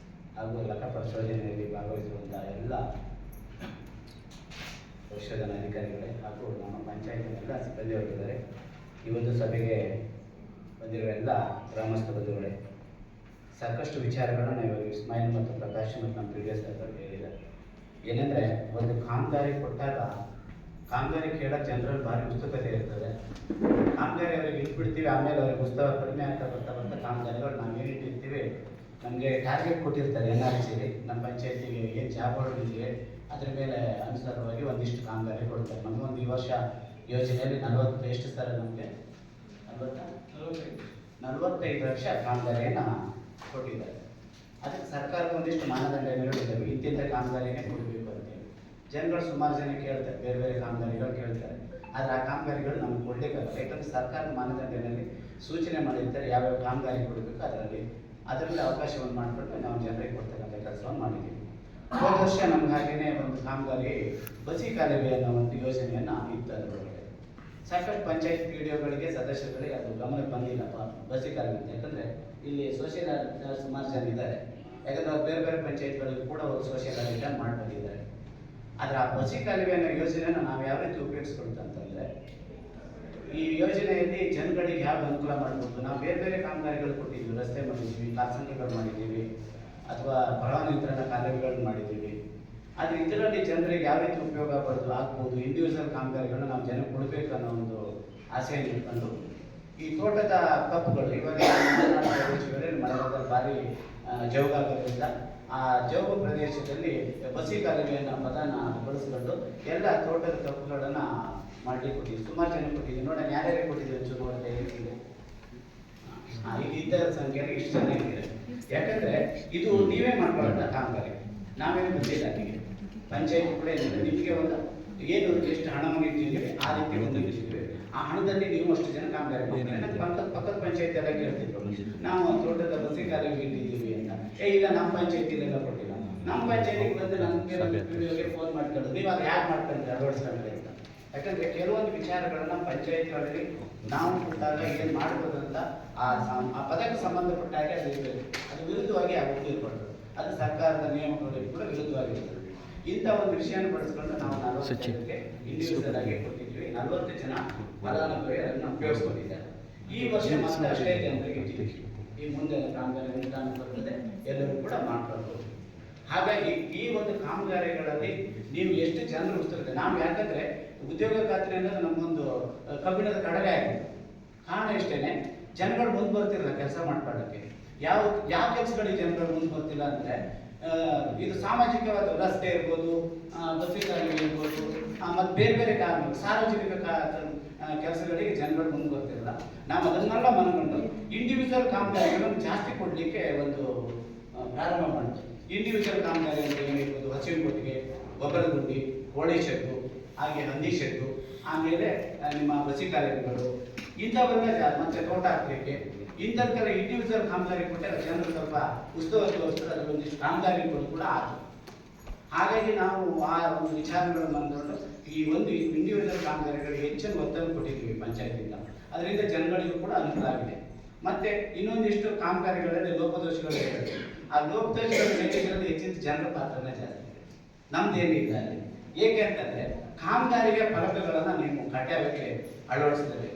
ಹಾಗೂ ಲೆಕ್ಕ ಪರಿಶೋಧನೆಯಲ್ಲಿ ಭಾಗವಹಿಸುವಂಥ ಎಲ್ಲ ಪರಿಶೋಧನಾ ಅಧಿಕಾರಿಗಳೇ ಹಾಗೂ ನಮ್ಮ ಪಂಚಾಯತಿನ ಎಲ್ಲ ಸಿಬ್ಬಂದಿ ವರ್ಗದವರೇ, ಈ ಒಂದು ಸಭೆಗೆ ಬಂದಿರುವ ಎಲ್ಲ ಗ್ರಾಮಸ್ಥ ಬಂಧುಗಳೇ, ಸಾಕಷ್ಟು ವಿಚಾರಗಳನ್ನು ಇವಾಗ ಇಸ್ಮಾಯಿಲ್ ಮತ್ತು ಪ್ರಕಾಶ್ ಮತ್ತು ನಮ್ಮ ಪ್ರಿವಿಯಸ್ ಅವರು ಹೇಳಿದ್ದಾರೆ. ಏನಂದರೆ, ಒಂದು ಕಾಮಗಾರಿ ಕೊಟ್ಟಾಗ ಕಾಮಗಾರಿ ಕೇಳೋಕ್ಕೆ ಜನರಲ್ಲಿ ಭಾರಿ ಉತ್ಸುಕತೆ ಇರ್ತದೆ. ಕಾಮಗಾರಿ ಅವ್ರಿಗೆ ಇಟ್ಬಿಡ್ತೀವಿ, ಆಮೇಲೆ ಅವ್ರಿಗೆ ಉತ್ಸವ ಕಡಿಮೆ ಆಗ್ತಾ ಬರ್ತಾ ಕಾಮಗಾರಿಗಳು ನಾವು ಏನಿಟ್ಟಿರ್ತೀವಿ, ನಮಗೆ ಟಾರ್ಗೆಟ್ ಕೊಟ್ಟಿರ್ತಾರೆ NRCಲಿ, ನಮ್ಮ ಪಂಚಾಯತಿಗೆ ಏನು ಜಾಬ್ಗಳು ಇದೆಯೇ ಅದ್ರ ಮೇಲೆ ಅನುಸಾರವಾಗಿ ಒಂದಿಷ್ಟು ಕಾಮಗಾರಿ ಕೊಡ್ತಾರೆ. ನಮಗೊಂದು ಈ ವರ್ಷ ಯೋಜನೆಯಲ್ಲಿ 40 ಎಷ್ಟು ಸರ್ ನಮಗೆ 45 ಲಕ್ಷ ಕಾಮಗಾರಿಯನ್ನು ಕೊಟ್ಟಿದ್ದಾರೆ. ಅದಕ್ಕೆ ಸರ್ಕಾರಕ್ಕೆ ಒಂದಿಷ್ಟು ಮಾನದಂಡಗಳು ಇದ್ದಾವೆ. ಇಂತಿಂಥ ಕಾಮಗಾರಿನೇ ಕೊಡಬೇಕು ಅಂತೇಳಿ ಜನಗಳು ಸುಮಾರು ಜನ ಕೇಳ್ತಾರೆ, ಬೇರೆ ಬೇರೆ ಕಾಮಗಾರಿಗಳು ಕೇಳ್ತಾರೆ. ಆದರೆ ಆ ಕಾಮಗಾರಿಗಳು ನಮ್ಗೆ ಕೊಡಲಿಕ್ಕಾಗಲ್ಲ. ಯಾಕಂದರೆ ಸರ್ಕಾರದ ಮಾನದಂಡದಲ್ಲಿ ಸೂಚನೆ ಮಾಡಿರ್ತಾರೆ ಯಾವ್ಯಾವ ಕಾಮಗಾರಿ ಕೊಡಬೇಕು. ಅದರಲ್ಲಿ ಅವಕಾಶವನ್ನು ಮಾಡಿಕೊಂಡು ನಾವು ಜನರಿಗೆ ಕೊಡ್ತಕ್ಕಂಥ ಕೆಲಸವನ್ನು ಮಾಡಿದ್ದೀವಿ. ಹೋದ ವರ್ಷ ನಮ್ಗೆ ಹಾಗೇನೆ ಒಂದು ಕಾಮಗಾರಿ ಬಸಿ ಕಾಲುವೆ ಅನ್ನೋ ಒಂದು ಯೋಜನೆಯನ್ನು ಇತ್ತು. ಅದರೊಳಗಡೆ ಸಾಕಷ್ಟು ಪಂಚಾಯತ್ PDOಗಳಿಗೆ ಸದಸ್ಯರುಗಳಿಗೆ ಅದು ಗಮನಕ್ಕೆ ಬಂದಿಲ್ಲಪ್ಪ ಬಸಿ ಕಾಲುವೆ ಅಂತ. ಯಾಕಂದರೆ ಇಲ್ಲಿ ಸೋಷಿಯಲ್ ಸುಮಾರು ಜನ ಇದ್ದಾರೆ. ಯಾಕಂದರೆ ಅವ್ರು ಬೇರೆ ಬೇರೆ ಪಂಚಾಯತ್ಗಳಿಗೆ ಕೂಡ ಅವರು ಸೋಷಿಯಲ್ ಆಡಿಟ್ ಮಾಡಿ ಬಂದಿದ್ದಾರೆ. ಆದರೆ ಆ ಬಸಿ ಕಾಲುವೆ ಅನ್ನೋ ಯೋಜನೆಯನ್ನು ನಾವು ಯಾವ ರೀತಿ ಉಪಯೋಗಿಸ್ಕೊಳ್ತಂತಂದರೆ, ಈ ಯೋಜನೆಯಲ್ಲಿ ಜನಗಳಿಗೆ ಯಾವ ಅನುಕೂಲ ಮಾಡ್ಬೋದು. ನಾವು ಬೇರೆ ಬೇರೆ ಕಾಮಗಾರಿಗಳು ಕೊಟ್ಟಿದ್ದೀವಿ, ರಸ್ತೆ ಮಾಡಿದ್ದೀವಿ, ಖಾಸಗಿಗಳು ಮಾಡಿದ್ದೀವಿ, ಅಥವಾ ಪ್ರವಾಹ ನಿಯಂತ್ರಣ ಕಾಲುವೆಗಳನ್ನು ಮಾಡಿದ್ದೀವಿ. ಆದರೆ ಇದರಲ್ಲಿ ಜನರಿಗೆ ಯಾವ ರೀತಿ ಉಪಯೋಗ ಆಗ್ಬೋದು, ಇಂಡಿವಿಜುವಲ್ ಕಾಮಗಾರಿಗಳನ್ನ ನಾವು ಜನಕ್ಕೆ ಕೊಡಬೇಕು ಅನ್ನೋ ಒಂದು ಆಸೆಯನ್ನು ಇಟ್ಕೊಂಡು ಈ ತೋಟದ ಕಪ್ಪುಗಳು ಇವಾಗ ಮಳೆಗಾಲದಲ್ಲಿ ಭಾರಿ ಜೋಗಾಗೋದ್ರಿಂದ ಆ ಜೋಗ ಪ್ರದೇಶದಲ್ಲಿ ಬಸಿ ಕಾಲುವೆಯನ್ನು ಪದನ ಬಳಸ್ಕೊಂಡು ಎಲ್ಲ ತೋಟದ ಕಪ್ಪುಗಳನ್ನು ಮಾಡಲಿಕ್ಕೆ ಕೊಟ್ಟಿದ್ದೀವಿ. ಸುಮಾರು ಜನ ಕೊಟ್ಟಿದ್ದೀವಿ. ನೋಡೋಣ ಯಾರ್ಯಾರಿಗೆ ಕೊಟ್ಟಿದ್ದೀವಿ ಒಂಚೂರು ನೋಡ್ತಾ ಇದ್ದೀವಿ. ಈಗ ಇದ್ದ ಸಂಖ್ಯೆಯಲ್ಲಿ ಇಷ್ಟು ಜನ ಇದ್ದೀರಿ. ಯಾಕಂದರೆ ಇದು ನೀವೇ ಮಾಡ್ಕೊಳ್ಳೋಣ ಕಾಮಗಾರಿ, ನಾವೇನು ಬಂದಿಲ್ಲ. ನಿಮಗೆ ಪಂಚಾಯತ್ ಕೂಡ ಏನಿದೆ, ನಿಮಗೆ ಒಂದು ಏನು ಎಷ್ಟು ಹಣವನ್ನು ಇಟ್ಟಿದ್ದೀವಿ ಆ ರೀತಿ ಒಂದು ಇಟ್ಟಿದ್ದೀವಿ. ಆ ಹಣದಲ್ಲಿ ನೀವು ಅಷ್ಟು ಜನ ಕಾಮಗಾರಿ ಮಾಡ್ತಾರೆ. ಪಕ್ಕದ ಪಂಚಾಯತ್ ಎಲ್ಲ ಕೇಳ್ತಿದ್ರು, ನಾವು ತೋಟದ ಬಸಿ ಕಾಲುವೆ ಇಟ್ಟಿದ್ದೀವಿ ಅಂತ. ಇಲ್ಲ ನಮ್ಮ ಪಂಚಾಯತಿಲೆಲ್ಲ ಕೊಟ್ಟಿಲ್ಲ. ನಮ್ಮ ಪಂಚಾಯತಿಗೆ ಬಂದು ನಮಗೆ ಫೋನ್ ಮಾಡ್ಕೊಂಡು ನೀವು ಅದು ಯಾಕೆ ಮಾಡ್ಕೊಂಡ್ರೆ ಅಳವಡಿಸ್ಕೊಂಡ್ರೆ ಅಂತ. ಯಾಕಂದ್ರೆ ಕೆಲವೊಂದು ವಿಚಾರಗಳನ್ನ ಪಂಚಾಯತಿಗಳಲ್ಲಿ ನಾವು ಕೂತಾಗ ಏನು ಮಾಡ್ಬೋದು ಅಂತ ಆ ಪದಕ್ಕೆ ಸಂಬಂಧಪಟ್ಟ ಹಾಗೆ ಅದು ವಿರುದ್ಧವಾಗಿ ಆಗುತ್ತಿರ್ಬಾರ್ದು. ಅದು ಸರ್ಕಾರದ ನಿಯಮಗಳಿಗೆ ಕೂಡ ವಿರುದ್ಧವಾಗಿರ್ತದೆ. ಇಂಥ ಒಂದು ವಿಷಯನ ಬಳಸ್ಕೊಂಡು ನಾವು 40 ಇಂಡಿವಿಜುವಲ್ ಆಗಿ ಕೊಟ್ಟಿದ್ವಿ. 40 ಜನ ಫಲಾನುಭವಿ ಅದನ್ನು ಉಪಯೋಗಿಸ್ಕೊಂಡಿದ್ದಾರೆ. ಈ ವರ್ಷ ಮತ್ತೆ ಅಷ್ಟೇ ಜನರಿಗೆ ಇಟ್ಟಿದ್ದೀವಿ. ಈ ಮುಂದೆ ಕಾಮಗಾರಿ ಅನುದಾನ ಬರ್ತದೆ, ಎಲ್ಲರೂ ಕೂಡ ಮಾಡ್ಕೊಳ್ಬೋದು. ಹಾಗಾಗಿ ಈ ಒಂದು ಕಾಮಗಾರಿಗಳಲ್ಲಿ ನೀವು ಎಷ್ಟು ಜನರು ಉಳಿಸ್ತದೆ. ನಾವು ಯಾಕಂದ್ರೆ ಉದ್ಯೋಗ ಖಾತ್ರಿ ಅನ್ನೋದು ನಮ್ಮೊಂದು ಕಬ್ಬಿಣದ ಕಡಲೆ ಆಗಿದೆ. ಕಾರಣ ಇಷ್ಟೇನೆ, ಜನಗಳು ಮುಂದೆ ಬರ್ತಿರಲ್ಲ ಕೆಲಸ ಮಾಡ್ಕೊಳ್ಳೋಕ್ಕೆ. ಯಾವ ಕೆಲಸಗಳಿಗೆ ಜನಗಳು ಮುಂದೆ ಬರ್ತಿಲ್ಲ ಅಂದ್ರೆ ಇದು ಸಾಮಾಜಿಕವಾದ ರಸ್ತೆ ಇರ್ಬೋದು, ಬಸ್ಸಿಗಾಗಿ ಇರ್ಬೋದು, ಮತ್ತು ಬೇರೆ ಬೇರೆ ಸಾರ್ವಜನಿಕ ಕೆಲಸಗಳಿಗೆ ಜನಗಳು ಮುಂದೆ ಬರ್ತಿರಲ್ಲ. ನಾವು ಅದನ್ನೆಲ್ಲ ಮನಗಂಡು ಇಂಡಿವಿಜುವಲ್ ಕಾಮಗಾರಿಗಳನ್ನು ಜಾಸ್ತಿ ಕೊಡಲಿಕ್ಕೆ ಒಂದು ಪ್ರಾರಂಭ ಮಾಡ್ತೀವಿ. ಇಂಡಿವಿಜುವಲ್ ಕಾಮಗಾರಿ ಅಂತ ಏನಿರ್ಬೋದು, ಹಸಿರು ಕೊಟ್ಟಿಗೆ, ಗೊಬ್ಬರ ಗುಂಡಿ, ಕೋಳಿ ಶೆಡ್ಡು, ಹಾಗೆ ಹಂದಿ ಶೆಡ್ಡು, ಆಮೇಲೆ ನಿಮ್ಮ ಬಸಿ ಕಾರ್ಯಗಳು, ಇಂಥವೆಲ್ಲ ಮತ್ತೆ ತೋಟ ಹಾಕಲಿಕ್ಕೆ ಇಂಥದ್ದೆಲ್ಲ ಇಂಡಿವಿಜುವಲ್ ಕಾಮಗಾರಿ ಕೊಟ್ಟರೆ ಜನರು ಸ್ವಲ್ಪ ಉತ್ಸವಕ್ಕೋಸ್ಕರ ಅದರ ಒಂದಿಷ್ಟು ಕಾಮಗಾರಿಗಳು ಕೂಡ ಆಯಿತು. ಹಾಗಾಗಿ ನಾವು ಆ ಒಂದು ವಿಚಾರಗಳನ್ನು ಅಂದ್ಕೊಂಡು ಈ ಒಂದು ಇಂಡಿವಿಜುವಲ್ ಕಾಮಗಾರಿಗಳಿಗೆ ಹೆಚ್ಚಿನ ಒತ್ತನ್ನು ಕೊಟ್ಟಿದ್ದೀವಿ ಪಂಚಾಯತಿಂದ. ಅದರಿಂದ ಜನಗಳಿಗೂ ಕೂಡ ಅನುಕೂಲ ಆಗಿದೆ. ಮತ್ತೆ ಇನ್ನೊಂದಿಷ್ಟು ಕಾಮಗಾರಿಗಳಲ್ಲಿ ಲೋಪದೋಷಗಳು ಇರ್ತದೆ. ಆ ಲೋಪದೋಷಗಳು ಹೆಚ್ಚಿನ ಜನರ ಪಾತ್ರನೇ ಜಾಸ್ತಿ ಇದೆ. ನಮ್ದೇನಿಲ್ಲ ಅಲ್ಲಿ. ಏಕೆ ಅಂತಂದ್ರೆ ಕಾಮಗಾರಿಗೆ ಫಲಕಗಳನ್ನು ನೀವು ಕಡ್ಡಾಯವಾಗಿ ಅಳವಡಿಸಿದರೆ,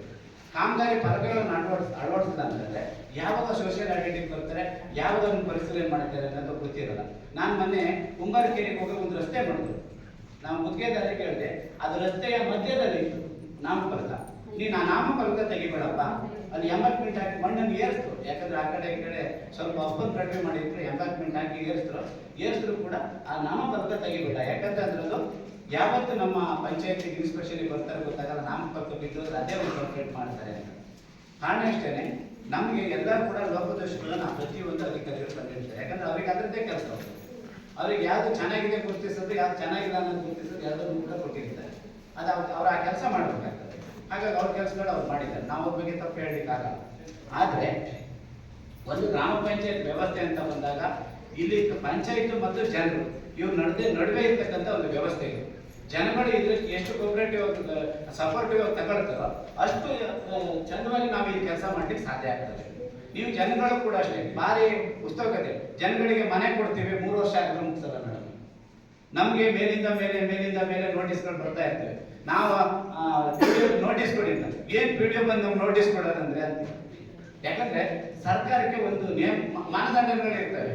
ಕಾಮಗಾರಿ ಫಲಕಗಳನ್ನು ಅಳವಡಿಸಿಲ್ಲ ಅಂತಂದ್ರೆ ಯಾವಾಗ ಸೋಷಿಯಲ್ ಐಡೆಂಟಿಟಿ ಬರ್ತಾರೆ, ಯಾವಾಗ ಒಂದು ಪರಿಶೀಲನೆ ಮಾಡ್ತಾರೆ ಅನ್ನೋದು ಗೊತ್ತಿರಲ್ಲ. ನಾನು ಮೊನ್ನೆ ಕುಂಬಾರಕೇರಿಗೆ ಹೋಗಿ ಒಂದು ರಸ್ತೆ ಮಾಡಿದ್ರು. ನಾವು ಮುದ್ಗೆದಾರಿ ಕೇಳಿದೆ, ಅದು ರಸ್ತೆಯ ಮಧ್ಯದಲ್ಲಿ ಇತ್ತು ನಾಮಫಲಕ. ನೀನು ಆ ನಾಮಫಲಕ ತೆಗಿಬೇಡಪ್ಪ, ಅಲ್ಲಿ ಎಂಬಾಕ್ಮೆಂಟ್ ಹಾಕಿ ಮಣ್ಣನ್ನು ಏರಿಸ್ತು. ಯಾಕಂದ್ರೆ ಆ ಕಡೆ ಈ ಕಡೆ ಸ್ವಲ್ಪ ಒಪ್ಪಂದ ಕಡಿಮೆ ಮಾಡಿದ್ರು, ಎಂಬಾಕ್ಮೆಂಟ್ ಹಾಕಿ ಏರಿಸಿದ್ರು ಕೂಡ ಆ ನಾಮಫಲಕ ತೆಗಿಬೇಡ. ಯಾಕಂದ್ರೆ ಅದ್ರದ್ದು ಯಾವತ್ತು ನಮ್ಮ ಪಂಚಾಯತಿ ಇನ್ಸ್ಪೆಕ್ಷನ್ಗೆ ಬರ್ತಾರೆ ಗೊತ್ತಾಗಲ್ಲ, ನಾಮಫಲಕ ಬಿದ್ದೋದ್ರೆ ಅದೇ ಒಂದು ಕಂಪ್ಲೇಂಟ್ ಮಾಡ್ತಾರೆ ಅಂತ. ಕಾರಣ ಇಷ್ಟೇನೆ, ನಮಗೆ ಎಲ್ಲರೂ ಕೂಡ ಲೋಪದೋಷಗಳನ್ನ ಪ್ರತಿಯೊಂದು ಅಧಿಕಾರಿಗಳು ಕಂಡಿರ್ತಾರೆ. ಯಾಕಂದ್ರೆ ಅವ್ರಿಗೆ ಅದರದ್ದೇ ಕೆಲಸ ಹೋಗ್ತದೆ. ಅವ್ರಿಗೆ ಯಾವುದು ಚೆನ್ನಾಗಿದೆ ಗುರುತಿಸೋದು, ಯಾವ್ದು ಚೆನ್ನಾಗಿಲ್ಲ ಅನ್ನೋದು ಗುರುತಿಸೋದು ಎಲ್ಲರೂ ಕೂಡ ಕೊಟ್ಟಿರ್ತಾರೆ. ಅದು ಅವ್ರು ಆ ಕೆಲಸ ಮಾಡಬೇಕಾಗ್ತದೆ. ಹಾಗಾಗಿ ಅವ್ರ ಕೆಲಸಗಳು ಅವ್ರು ಮಾಡಿದ್ದಾರೆ. ನಾವು ಅವ್ರ ಬಗ್ಗೆ ತಪ್ಪು ಹೇಳಲಿಕ್ಕಾಗಲ್ಲ. ಆದರೆ ಒಂದು ಗ್ರಾಮ ಪಂಚಾಯತ್ ವ್ಯವಸ್ಥೆ ಅಂತ ಬಂದಾಗ ಇಲ್ಲಿ ಪಂಚಾಯತ್ ಮತ್ತು ಜನರು ಇವ್ರು ನಡುವೆ ಇರ್ತಕ್ಕಂಥ ಒಂದು ವ್ಯವಸ್ಥೆ ಇದೆ. ಜನಗಳು ಇದ್ರಲ್ಲಿ ಎಷ್ಟು ಕೋಪರೇಟಿವ್ ಸಪೋರ್ಟಿವ್ ಆಗಿ ತಗೊಳ್ತಾರೋ ಅಷ್ಟು ಚಂದವಾಗಿ ನಾವು ಈ ಕೆಲಸ ಮಾಡ್ಲಿಕ್ಕೆ ಸಾಧ್ಯ ಆಗ್ತದೆ. ನೀವು ಜನಗಳು ಕೂಡ ಅಷ್ಟೇ ಭಾರಿ ಉತ್ಸುಕತೆ. ಜನಗಳಿಗೆ ಮನೆ ಕೊಡ್ತೀವಿ, 3 ವರ್ಷ ಆಗಿದ್ರೆ ಮುಗಿಸಲ್ಲ ಮೇಡಮ್. ನಮಗೆ ಮೇಲಿಂದ ಮೇಲೆ ನೋಟಿಸ್ಗಳು ಬರ್ತಾ ಇರ್ತವೆ. ನಾವು ನೋಟಿಸ್ ಕೊಡಿ ಅಂತ, ಏನ್ PDO ಬಂದು ನಮ್ಗೆ ನೋಟಿಸ್ ಕೊಡೋದಂದ್ರೆ ಅಂತ. ಯಾಕಂದ್ರೆ ಸರ್ಕಾರಕ್ಕೆ ಒಂದು ಮಾನದಂಡಗಳು ಇರ್ತವೆ.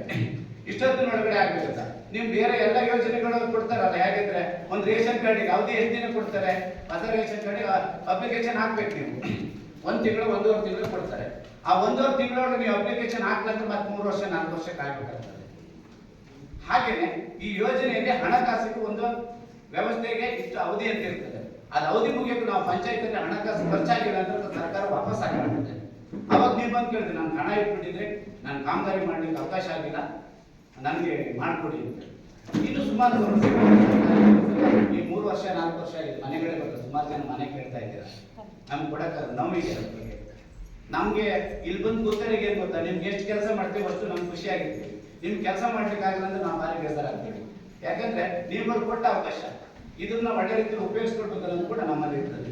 ಇಷ್ಟೊತ್ತಿನೊಳಗಡೆ ಆಗ್ಬೇಕಂತ. ನೀವು ಬೇರೆ ಎಲ್ಲ ಯೋಜನೆಗಳು ಕೊಡ್ತಾರಲ್ಲ, ಹೇಗಿದ್ರೆ ಒಂದು ರೇಷನ್ ಕಾರ್ಡಿಗೆ ಅವಧಿ ಎಷ್ಟು ದಿನ ಕೊಡ್ತಾರೆ, ಹೊಸ ರೇಷನ್ ಕಾರ್ಡಿಗೆ ಅಪ್ಲಿಕೇಶನ್ ಹಾಕ್ಬೇಕು. ನೀವು 1 ತಿಂಗಳು 1.5 ತಿಂಗಳು ಕೊಡ್ತಾರೆ. ಆ 1.5 ತಿಂಗಳೊಳಗೆ ನೀವು ಅಪ್ಲಿಕೇಶನ್ ಹಾಕ್ಲಂದ್ರೆ ಮತ್ತೆ 3 ವರ್ಷ 4 ವರ್ಷಕ್ಕೆ ಆಗ್ಬೇಕಾಗ್ತದೆ. ಹಾಗೇನೆ ಈ ಯೋಜನೆಯಲ್ಲಿ ಹಣಕಾಸಿಗೆ ಒಂದು ವ್ಯವಸ್ಥೆಗೆ ಇಷ್ಟು ಅವಧಿ ಅಂತ ಇರ್ತದೆ. ಅದು ಅವಧಿ ಮುಗಿಯೋಕೆ ನಾವು ಪಂಚಾಯತಲ್ಲಿ ಹಣಕಾಸು ಖರ್ಚಾಗಿಲ್ಲ ಅಂದ್ರೆ ಸರ್ಕಾರ ವಾಪಸ್ ಹಾಕಿಬಿಡುತ್ತೆ. ಅವಾಗ ನೀವು ಬಂದು ಕೇಳಿದ್ರೆ ನಾನು ಹಣ ಇಟ್ಬಿಟ್ಟಿದ್ರೆ ನಾನು ಕಾಮಗಾರಿ ಮಾಡ್ಲಿಕ್ಕೆ ಅವಕಾಶ ಆಗಿಲ್ಲ, ನನಗೆ ಮಾಡಿಕೊಡಿ ಅಂತ. ಇನ್ನು ಸುಮಾರು ಈ 3 ವರ್ಷ 4 ವರ್ಷ ಆಗಿದೆ ಮನೆಗಳೇ ಬರ್ತದೆ. ಸುಮಾರು ಜನ ಮನೆ ಕೇಳ್ತಾ ಇದ್ದೀರಾ, ನಮ್ಗೆ ಕೊಡಕ್ಕೆ ನೋವಿದೆ. ನಮಗೆ ಇಲ್ಲಿ ಬಂದು ಕೂತರಿಗೆ ಏನು ಗೊತ್ತಾ, ನಿಮ್ಗೆ ಎಷ್ಟು ಕೆಲಸ ಮಾಡ್ತೀವಿ ಅಷ್ಟು ನಮ್ಗೆ ಖುಷಿ ಆಗಿರ್ತೀವಿ. ನಿಮ್ಗೆ ಕೆಲಸ ಮಾಡ್ಲಿಕ್ಕೆ ಆಗಿಲ್ಲ ಅಂದ್ರೆ ನಾವು ಭಾರಿ ಬೇಸರಾಗ್ತೀವಿ. ಯಾಕಂದ್ರೆ ನೀವು ಕೊಟ್ಟ ಅವಕಾಶ ಇದನ್ನ ಒಳ್ಳೆ ರೀತಿಯಲ್ಲಿ ಉಪಯೋಗಿಸ್ಕೊಳ್ಬೇಕು ಅನ್ನೋದು ಕೂಡ ನಮ್ಮಲ್ಲಿ ಇರ್ತದೆ.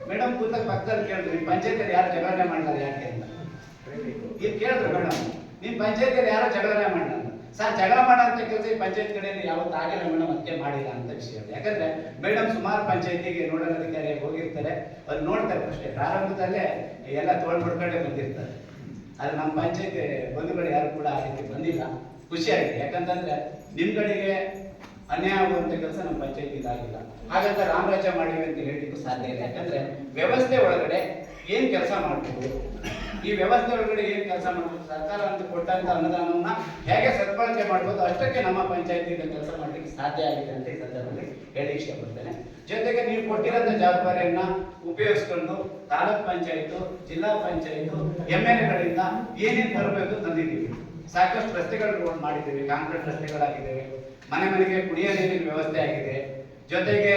ಮೇಡಮ್ ಕೂತಾಗ ಪಕ್ಕದಲ್ಲಿ ಕೇಳಿದ್ರು, ಪಂಚಾಯತಿಯಲ್ಲಿ ಯಾರು ಜಗಳನೆ ಮಾಡ್ತಾರೆ ಯಾಕೆ ಅಂತ ಇಲ್ಲಿ ಕೇಳಿದ್ರು. ಮೇಡಮ್ ನಿಮ್ಮ ಪಂಚಾಯತಿಯಲ್ಲಿ ಯಾರು ಜಗಳನೆ ಮಾಡಲ್ಲ ಸರ್, ಜಗಳ ಮಾಡೋಂಥ ಕೆಲಸ ಈ ಪಂಚಾಯತ್ ಕಡೆಯಲ್ಲಿ ಯಾವತ್ತು ಆಗಿಲ್ಲ ಮೇಡಮ್, ಅದಕ್ಕೆ ಮಾಡಿಲ್ಲ ಅಂತ ವಿಷಯ. ಯಾಕಂದ್ರೆ ಮೇಡಮ್ ಸುಮಾರು ಪಂಚಾಯತಿಗೆ ನೋಡಲ್ ಅಧಿಕಾರಿಯಾಗಿ ಹೋಗಿರ್ತಾರೆ. ಅವ್ರು ನೋಡ್ತಾರೆ ಅಷ್ಟೇ, ಪ್ರಾರಂಭದಲ್ಲೇ ಎಲ್ಲ ತೋಳ್ಬಿಡ್ಕೊಂಡೇ ಬಂದಿರ್ತಾರೆ. ಆದ್ರೆ ನಮ್ಮ ಪಂಚಾಯತಿ ಬಂಧುಗಳು ಯಾರು ಕೂಡ ಆ ರೀತಿ ಬಂದಿಲ್ಲ. ಖುಷಿಯಾಗಿದೆ. ಯಾಕಂತಂದ್ರೆ ನಿಮ್ ಕಡೆಗೆ ಅನ್ಯಾಯ ಆಗುವಂತ ಕೆಲಸ ನಮ್ಮ ಪಂಚಾಯತಿಯಿಂದ ಆಗಿಲ್ಲ. ಹಾಗಂತ ರಾಮರಾಜ್ಯ ಮಾಡಿವೆ ಅಂತ ಹೇಳಲಿಕ್ಕೂ ಸಾಧ್ಯ ಇಲ್ಲ. ಯಾಕಂದ್ರೆ ವ್ಯವಸ್ಥೆ ಒಳಗಡೆ ಏನ್ ಕೆಲಸ ಮಾಡಬೇಕು, ಈ ವ್ಯವಸ್ಥೆ ಒಳಗಡೆ ಏನ್ ಕೆಲಸ ಮಾಡಬೇಕು, ಸರ್ಕಾರ ಅಂತ ಕೊಟ್ಟಂತ ಅನುದಾನವನ್ನ ಹೇಗೆ ಸದ್ಬಳಕೆ ಮಾಡ್ಬೋದು, ಅಷ್ಟಕ್ಕೆ ನಮ್ಮ ಪಂಚಾಯತಿಯಿಂದ ಕೆಲಸ ಮಾಡ್ಲಿಕ್ಕೆ ಸಾಧ್ಯ ಆಗಿದೆ ಅಂತ ಈ ಸಂದರ್ಭದಲ್ಲಿ ಹೇಳಿ ಇಷ್ಟಪಡ್ತೇನೆ. ಜೊತೆಗೆ ನೀವು ಕೊಟ್ಟಿರೋಂಥ ಜವಾಬ್ದಾರಿಯನ್ನ ಉಪಯೋಗಿಸ್ಕೊಂಡು ತಾಲೂಕ್ ಪಂಚಾಯತ್, ಜಿಲ್ಲಾ ಪಂಚಾಯತ್, MLAಗಳಿಂದ ಏನೇನು ತರಬೇಕು ತಂದಿದ್ದೀವಿ. ಸಾಕಷ್ಟು ರಸ್ತೆಗಳು ಮಾಡಿದ್ದೇವೆ, ಕಾಂಕ್ರೀಟ್ ರಸ್ತೆಗಳಾಗಿದ್ದೇವೆ, ಮನೆಗೆ ಕುಡಿಯೋ ನೀರಿನ ವ್ಯವಸ್ಥೆ ಆಗಿದೆ, ಜೊತೆಗೆ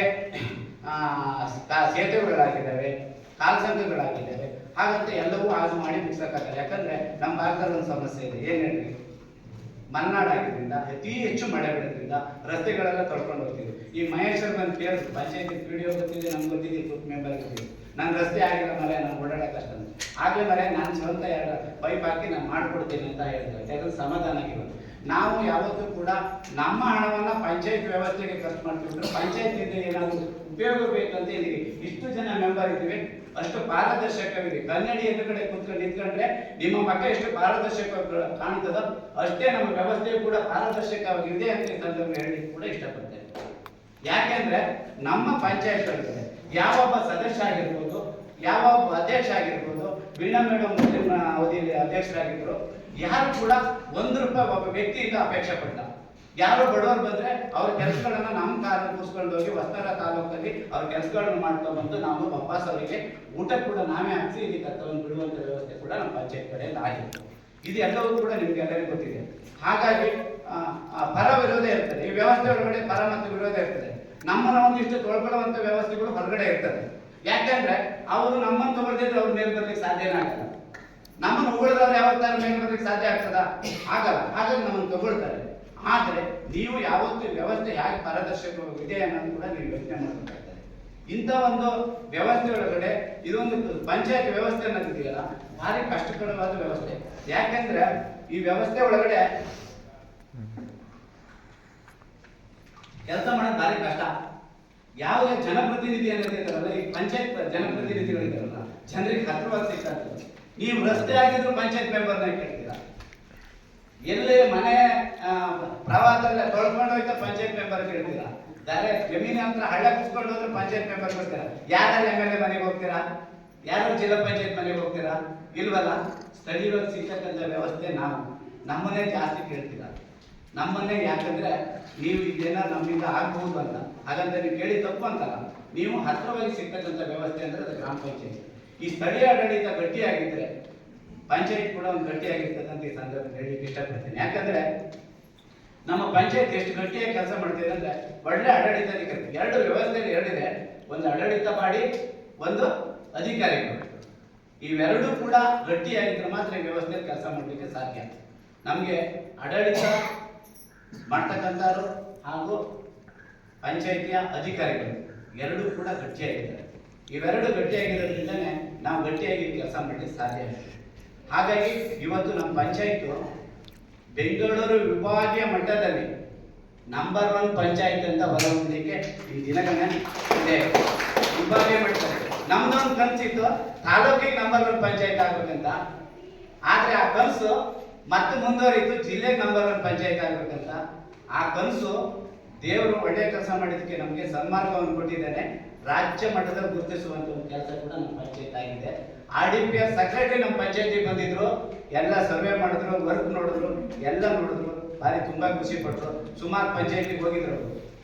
ಸೇತುವೆಗಳಾಗಿದ್ದಾವೆ, ಕಾಲ್ಸಂಕಗಳಾಗಿದ್ದಾವೆ. ಹಾಗಂತ ಎಲ್ಲವೂ ಆಜು ಮಾಡಿ ಮುಗಿಸಕ್ಕಾಗಲ್ಲ. ಯಾಕಂದ್ರೆ ನಮ್ಮ ಭಾಗದಲ್ಲಿ ಒಂದು ಸಮಸ್ಯೆ ಇದೆ. ಏನ್ ಹೇಳ್ರಿ, ಮಲೆನಾಡಾಗಿದ್ದರಿಂದ ಅತಿ ಹೆಚ್ಚು ಮಳೆ ಬೀಳೋದ್ರಿಂದ ರಸ್ತೆಗಳೆಲ್ಲ ತೊಳ್ಕೊಂಡು ಹೋಗ್ತೀವಿ. ಈ ಮಹೇಶ್ವರ್ ಬಂದು ಕೇಳಿದ್ರು, ಪಂಚಾಯತಿ PDO ಗೊತ್ತಿದೆ, ನಮ್ಗೆ ಗೊತ್ತಿದೆ, ಗ್ರೂಪ್ ಮೆಂಬರ್ ಗೊತ್ತಿದೆ, ನನ್ನ ರಸ್ತೆ ಆಗಿಲ್ಲ ಮರೆ, ನಾನು ಓಡಾಡಕ್ಕೆ ಕಷ್ಟ ಅಂತ. ಆಗಲೇ ಮರೆ ನಾನು ಸ್ವಂತ ಪೈಪ್ ಹಾಕಿ ನಾನು ಮಾಡ್ಕೊಡ್ತೀನಿ ಅಂತ ಹೇಳಿದ್ರು. ಯಾಕಂದ್ರೆ ಸಮಾಧಾನ ಆಗಿರೋದು. ನಾವು ಯಾವತ್ತೂ ಕೂಡ ನಮ್ಮ ಹಣವನ್ನು ಪಂಚಾಯತ್ ವ್ಯವಸ್ಥೆಗೆ ಖರ್ಚು ಮಾಡ್ತಿದ್ರು. ಪಂಚಾಯತಿಂದ ಏನಾದರೂ ಉಪಯೋಗ ಬೇಕಂತ ಇಲ್ಲಿ ಇಷ್ಟು ಜನ ಮೆಂಬರ್ ಇದ್ದೀವಿ, ಅಷ್ಟು ಪಾರದರ್ಶಕವಿದೆ. ಕನ್ನಡಿ ಎದುರುಗಡೆ ಕೂತ್ಕೊಂಡು ನಿಂತ್ಕೊಂಡ್ರೆ ನಿಮ್ಮ ಮಕ್ಕ ಎಷ್ಟು ಪಾರದರ್ಶಕ ಕಾಣ್ತದೋ ಅಷ್ಟೇ ನಮ್ಮ ವ್ಯವಸ್ಥೆಯು ಕೂಡ ಪಾರದರ್ಶಕವಾಗಿದೆ ಅಂತ ಈ ಸಂದರ್ಭ ಹೇಳಿ ಕೂಡ ಇಷ್ಟಪಡ್ತೇನೆ. ಯಾಕೆಂದ್ರೆ ನಮ್ಮ ಪಂಚಾಯತ್ ಒಳಗಡೆ ಯಾವೊಬ್ಬ ಸದಸ್ಯ ಆಗಿರ್ಬೋದು, ಯಾವೊಬ್ಬ ಅಧ್ಯಕ್ಷ ಆಗಿರ್ಬೋದು, ವೀಣಾ ಮೇಡಮ್ ಮುಂದಿನ ಅವಧಿಯಲ್ಲಿ ಅಧ್ಯಕ್ಷರಾಗಿದ್ರು, ಯಾರು ಕೂಡ ₹1 ಒಬ್ಬ ವ್ಯಕ್ತಿಯಿಂದ ಅಪೇಕ್ಷೆ ಪಟ್ಟ. ಯಾರು ಬಡವರು ಬಂದ್ರೆ ಅವ್ರ ಕೆಲಸಗಳನ್ನ ನಮ್ಮ ಕಾರಲ್ಲಿ ಕೂರಿಸ್ಕೊಂಡು ಹೋಗಿ ವಸ್ತರ ತಾಲೂಕಲ್ಲಿ ಅವ್ರ ಕೆಲಸಗಳನ್ನು ಮಾಡ್ಕೊಂಡು ಬಂದು ನಾವು ವಾಪಸ್ ಅವರಿಗೆ ಊಟ ಕೂಡ ನಾವೇ ಹಾಕಿಸಿ ಇಲ್ಲಿ ಕರ್ತವನ್ನು ಬಿಡುವಂತ ವ್ಯವಸ್ಥೆ ಕೂಡ ನಮ್ಮ ಪಂಚಾಯತ್ ಕಡೆಯಿಂದ ಆಗಿತ್ತು. ಇದು ಎಲ್ಲವೂ ಕೂಡ ನಿಮ್ಗೆ ಎಲ್ಲರಿಗೂ ಗೊತ್ತಿದೆ. ಹಾಗಾಗಿ ಪರ ವಿರೋಧ ಇರ್ತದೆ ಈ ವ್ಯವಸ್ಥೆ ಒಳಗಡೆ, ಪರ ಮತ್ತು ವಿರೋಧ ಇರ್ತದೆ. ನಮ್ಮನ್ನ ಒಂದಿಷ್ಟು ತೊಳ್ಕೊಳ್ಳುವಂತ ವ್ಯವಸ್ಥೆಗಳು ಹೊರಗಡೆ ಇರ್ತದೆ. ಯಾಕಂದ್ರೆ ಅವರು ನಮ್ಮನ್ನು ತಗೊಳ್ದಿದ್ರೆ ಅವ್ರ ಮೇಲೆ ಬರ್ಲಿಕ್ಕೆ ಸಾಧ್ಯನೇ ಆಗಲ್ಲ. ನಮ್ಮನ್ನು ಉಗುಳಿದವ್ರು ಯಾವತ್ತಾರು ಮೇಲೆ ಬರ್ಲಿಕ್ಕೆ ಸಾಧ್ಯ ಆಗ್ತದ? ಆಗಲ್ಲ. ಹಾಗಾಗಿ ನಮ್ಮನ್ನು ತಗೊಳ್ತಾರೆ. ಆದ್ರೆ ನೀವು ಯಾವತ್ತು ವ್ಯವಸ್ಥೆ ಹೇಗೆ ಪಾರದರ್ಶಕವಿದೆ ಅನ್ನೋದು ಕೂಡ ನೀವು ಯೋಚನೆ ಮಾಡಬೇಕಾಗ್ತದೆ. ಇಂಥ ಒಂದು ವ್ಯವಸ್ಥೆ ಒಳಗಡೆ ಇದೊಂದು ಪಂಚಾಯತ್ ವ್ಯವಸ್ಥೆ ಅನ್ನೋದಿದೆಯಲ್ಲ, ಭಾರಿ ಕಷ್ಟಕರವಾದ ವ್ಯವಸ್ಥೆ. ಯಾಕಂದ್ರೆ ಈ ವ್ಯವಸ್ಥೆ ಒಳಗಡೆ ಕೆಲಸ ಮಾಡೋದು ಭಾರಿ ಕಷ್ಟ. ಯಾವುದೇ ಜನಪ್ರತಿನಿಧಿ ಅನ್ನೋದಿದ್ದಾರಲ್ಲ, ಈ ಪಂಚಾಯತ್ ಜನಪ್ರತಿನಿಧಿಗಳಿದ್ದಾರಲ್ಲ, ಜನರಿಗೆ ಹತ್ರವಾಗಿ ಸಿಗ್ತಾರೆ. ನೀವು ರಸ್ತೆ ಆಗಿದ್ರು ಪಂಚಾಯತ್ ಮೆಂಬರ್ನ ಕೇಳ್ತೀರಾ, ಎಲ್ಲಿ ಮನೆ ಪ್ರವಾಹದಲ್ಲ ತೊಳ್ಕೊಂಡು ಹೋಯ್ತಾ ಪಂಚಾಯತ್ ಮೆಂಬರ್ ಕೇಳ್ತೀರಾ, ಬೇರೆ ಜಮೀನು ಹತ್ರ ಹಳ್ಳ ಕುಸ್ಕೊಂಡು ಹೋದ್ರೆ ಪಂಚಾಯತ್ ಮೆಂಬರ್ ಕೊಡ್ತೀರಾ. ಯಾರು MLA ಮನೆಗೆ ಹೋಗ್ತೀರಾ? ಯಾರು ಜಿಲ್ಲಾ ಪಂಚಾಯತ್ ಮನೆಗೆ ಹೋಗ್ತೀರಾ? ಇಲ್ವಲ್ಲ. ಸ್ಥಳೀಯವಾಗಿ ಸಿಗ್ತಕ್ಕಂಥ ವ್ಯವಸ್ಥೆ ನಮ್ಮನ್ನೇ ಜಾಸ್ತಿ ಕೇಳ್ತೀರಾ. ನಮ್ಮನ್ನೇ, ಯಾಕಂದ್ರೆ ನೀವು ಇದೇನೋ ನಮ್ಮಿಂದ ಆಗ್ಬಹುದು ಅಂತ, ಹಾಗಂತ ನೀವು ಕೇಳಿ ತಪ್ಪು ಅಂತಲ್ಲ. ನೀವು ಹತ್ರವಾಗಿ ಸಿಗ್ತಕ್ಕಂಥ ವ್ಯವಸ್ಥೆ ಅಂದ್ರೆ ಅದು ಗ್ರಾಮ ಪಂಚಾಯತ್. ಈ ಸ್ಥಳೀಯ ಆಡಳಿತ ಗಟ್ಟಿಯಾಗಿದ್ರೆ ಪಂಚಾಯತ್ ಕೂಡ ಒಂದು ಗಟ್ಟಿಯಾಗಿರ್ತದೆ ಅಂತ ಈ ಸಂದರ್ಭ ಹೇಳಲಿಕ್ಕೆ ಇಷ್ಟಪಡ್ತೀನಿ. ಯಾಕಂದ್ರೆ ನಮ್ಮ ಪಂಚಾಯತ್ ಎಷ್ಟು ಗಟ್ಟಿಯಾಗಿ ಕೆಲಸ ಮಾಡ್ತಿದೆ ಅಂದ್ರೆ ಒಳ್ಳೆ ಆಡಳಿತಾಧಿಕಾರಿ. ಎರಡು ವ್ಯವಸ್ಥೆಯಲ್ಲಿ ಎರಡಿದೆ, ಒಂದು ಆಡಳಿತ ಮಾಡಿ, ಒಂದು ಅಧಿಕಾರಿಗಳು. ಇವೆರಡೂ ಕೂಡ ಗಟ್ಟಿಯಾಗಿದ್ರೆ ಮಾತ್ರ ಈ ವ್ಯವಸ್ಥೆಯಲ್ಲಿ ಕೆಲಸ ಮಾಡಲಿಕ್ಕೆ ಸಾಧ್ಯ. ನಮಗೆ ಆಡಳಿತ ಮಾಡ್ತಕ್ಕಂಥವ್ರು ಹಾಗೂ ಪಂಚಾಯಿತಿಯ ಅಧಿಕಾರಿಗಳು ಎರಡೂ ಕೂಡ ಗಟ್ಟಿಯಾಗಿದ್ದಾರೆ. ಇವೆರಡು ಗಟ್ಟಿಯಾಗಿರೋದ್ರಿಂದನೇ ನಾವು ಗಟ್ಟಿಯಾಗಿ ಕೆಲಸ ಮಾಡಲಿಕ್ಕೆ ಸಾಧ್ಯ ಆಗಿದೆ. ಹಾಗಾಗಿ ಇವತ್ತು ನಮ್ಮ ಪಂಚಾಯತ್ ಬೆಂಗಳೂರು ವಿಭಾಗೀಯ ಮಟ್ಟದಲ್ಲಿ ನಂಬರ್ 1 ಪಂಚಾಯತ್ ಅಂತ ಹೊರಹೊಮ್ಮಲಿಕ್ಕೆ ಈ ದಿನಗಣನೆ ಇದೆ. ವಿಭಾಗೀಯ ಮಟ್ಟದಲ್ಲಿ ನಮ್ದೊಂದು ಕನಸಿತ್ತು, ತಾಲೂಕಿಗೆ ನಂಬರ್ 1 ಪಂಚಾಯತ್ ಆಗ್ಬೇಕಂತ. ಆದ್ರೆ ಆ ಕನಸು ಮತ್ತೆ ಮುಂದುವರಿತು, ಜಿಲ್ಲೆಗೆ ನಂಬರ್ 1 ಪಂಚಾಯತ್ ಆಗ್ಬೇಕಂತ. ಆ ಕನಸು ದೇವರು ಒಳ್ಳೆಯ ಕೆಲಸ ಮಾಡಿದ್ದಕ್ಕೆ ನಮಗೆ ಸನ್ಮಾರ್ಗವನ್ನು ಕೊಟ್ಟಿದ್ದೇನೆ. ರಾಜ್ಯ ಮಟ್ಟದಲ್ಲಿ ಗುರುತಿಸುವಂತ ಒಂದು ಕೆಲಸ ಕೂಡ ನಮ್ಮ ಪಂಚಾಯತ್ ಆಗಿದೆ. RDPR ಸೆಕ್ರೆಟರಿ ನಮ್ಮ ಪಂಚಾಯತಿಗೆ ಬಂದಿದ್ರು, ಎಲ್ಲ ಸರ್ವೆ ಮಾಡಿದ್ರು, ವರ್ಕ್ ನೋಡಿದ್ರು, ಎಲ್ಲ ನೋಡಿದ್ರು, ಭಾರಿ ತುಂಬಾ ಖುಷಿ ಪಟ್ಟರು. ಸುಮಾರು ಪಂಚಾಯತಿಗೆ ಹೋಗಿದ್ರು,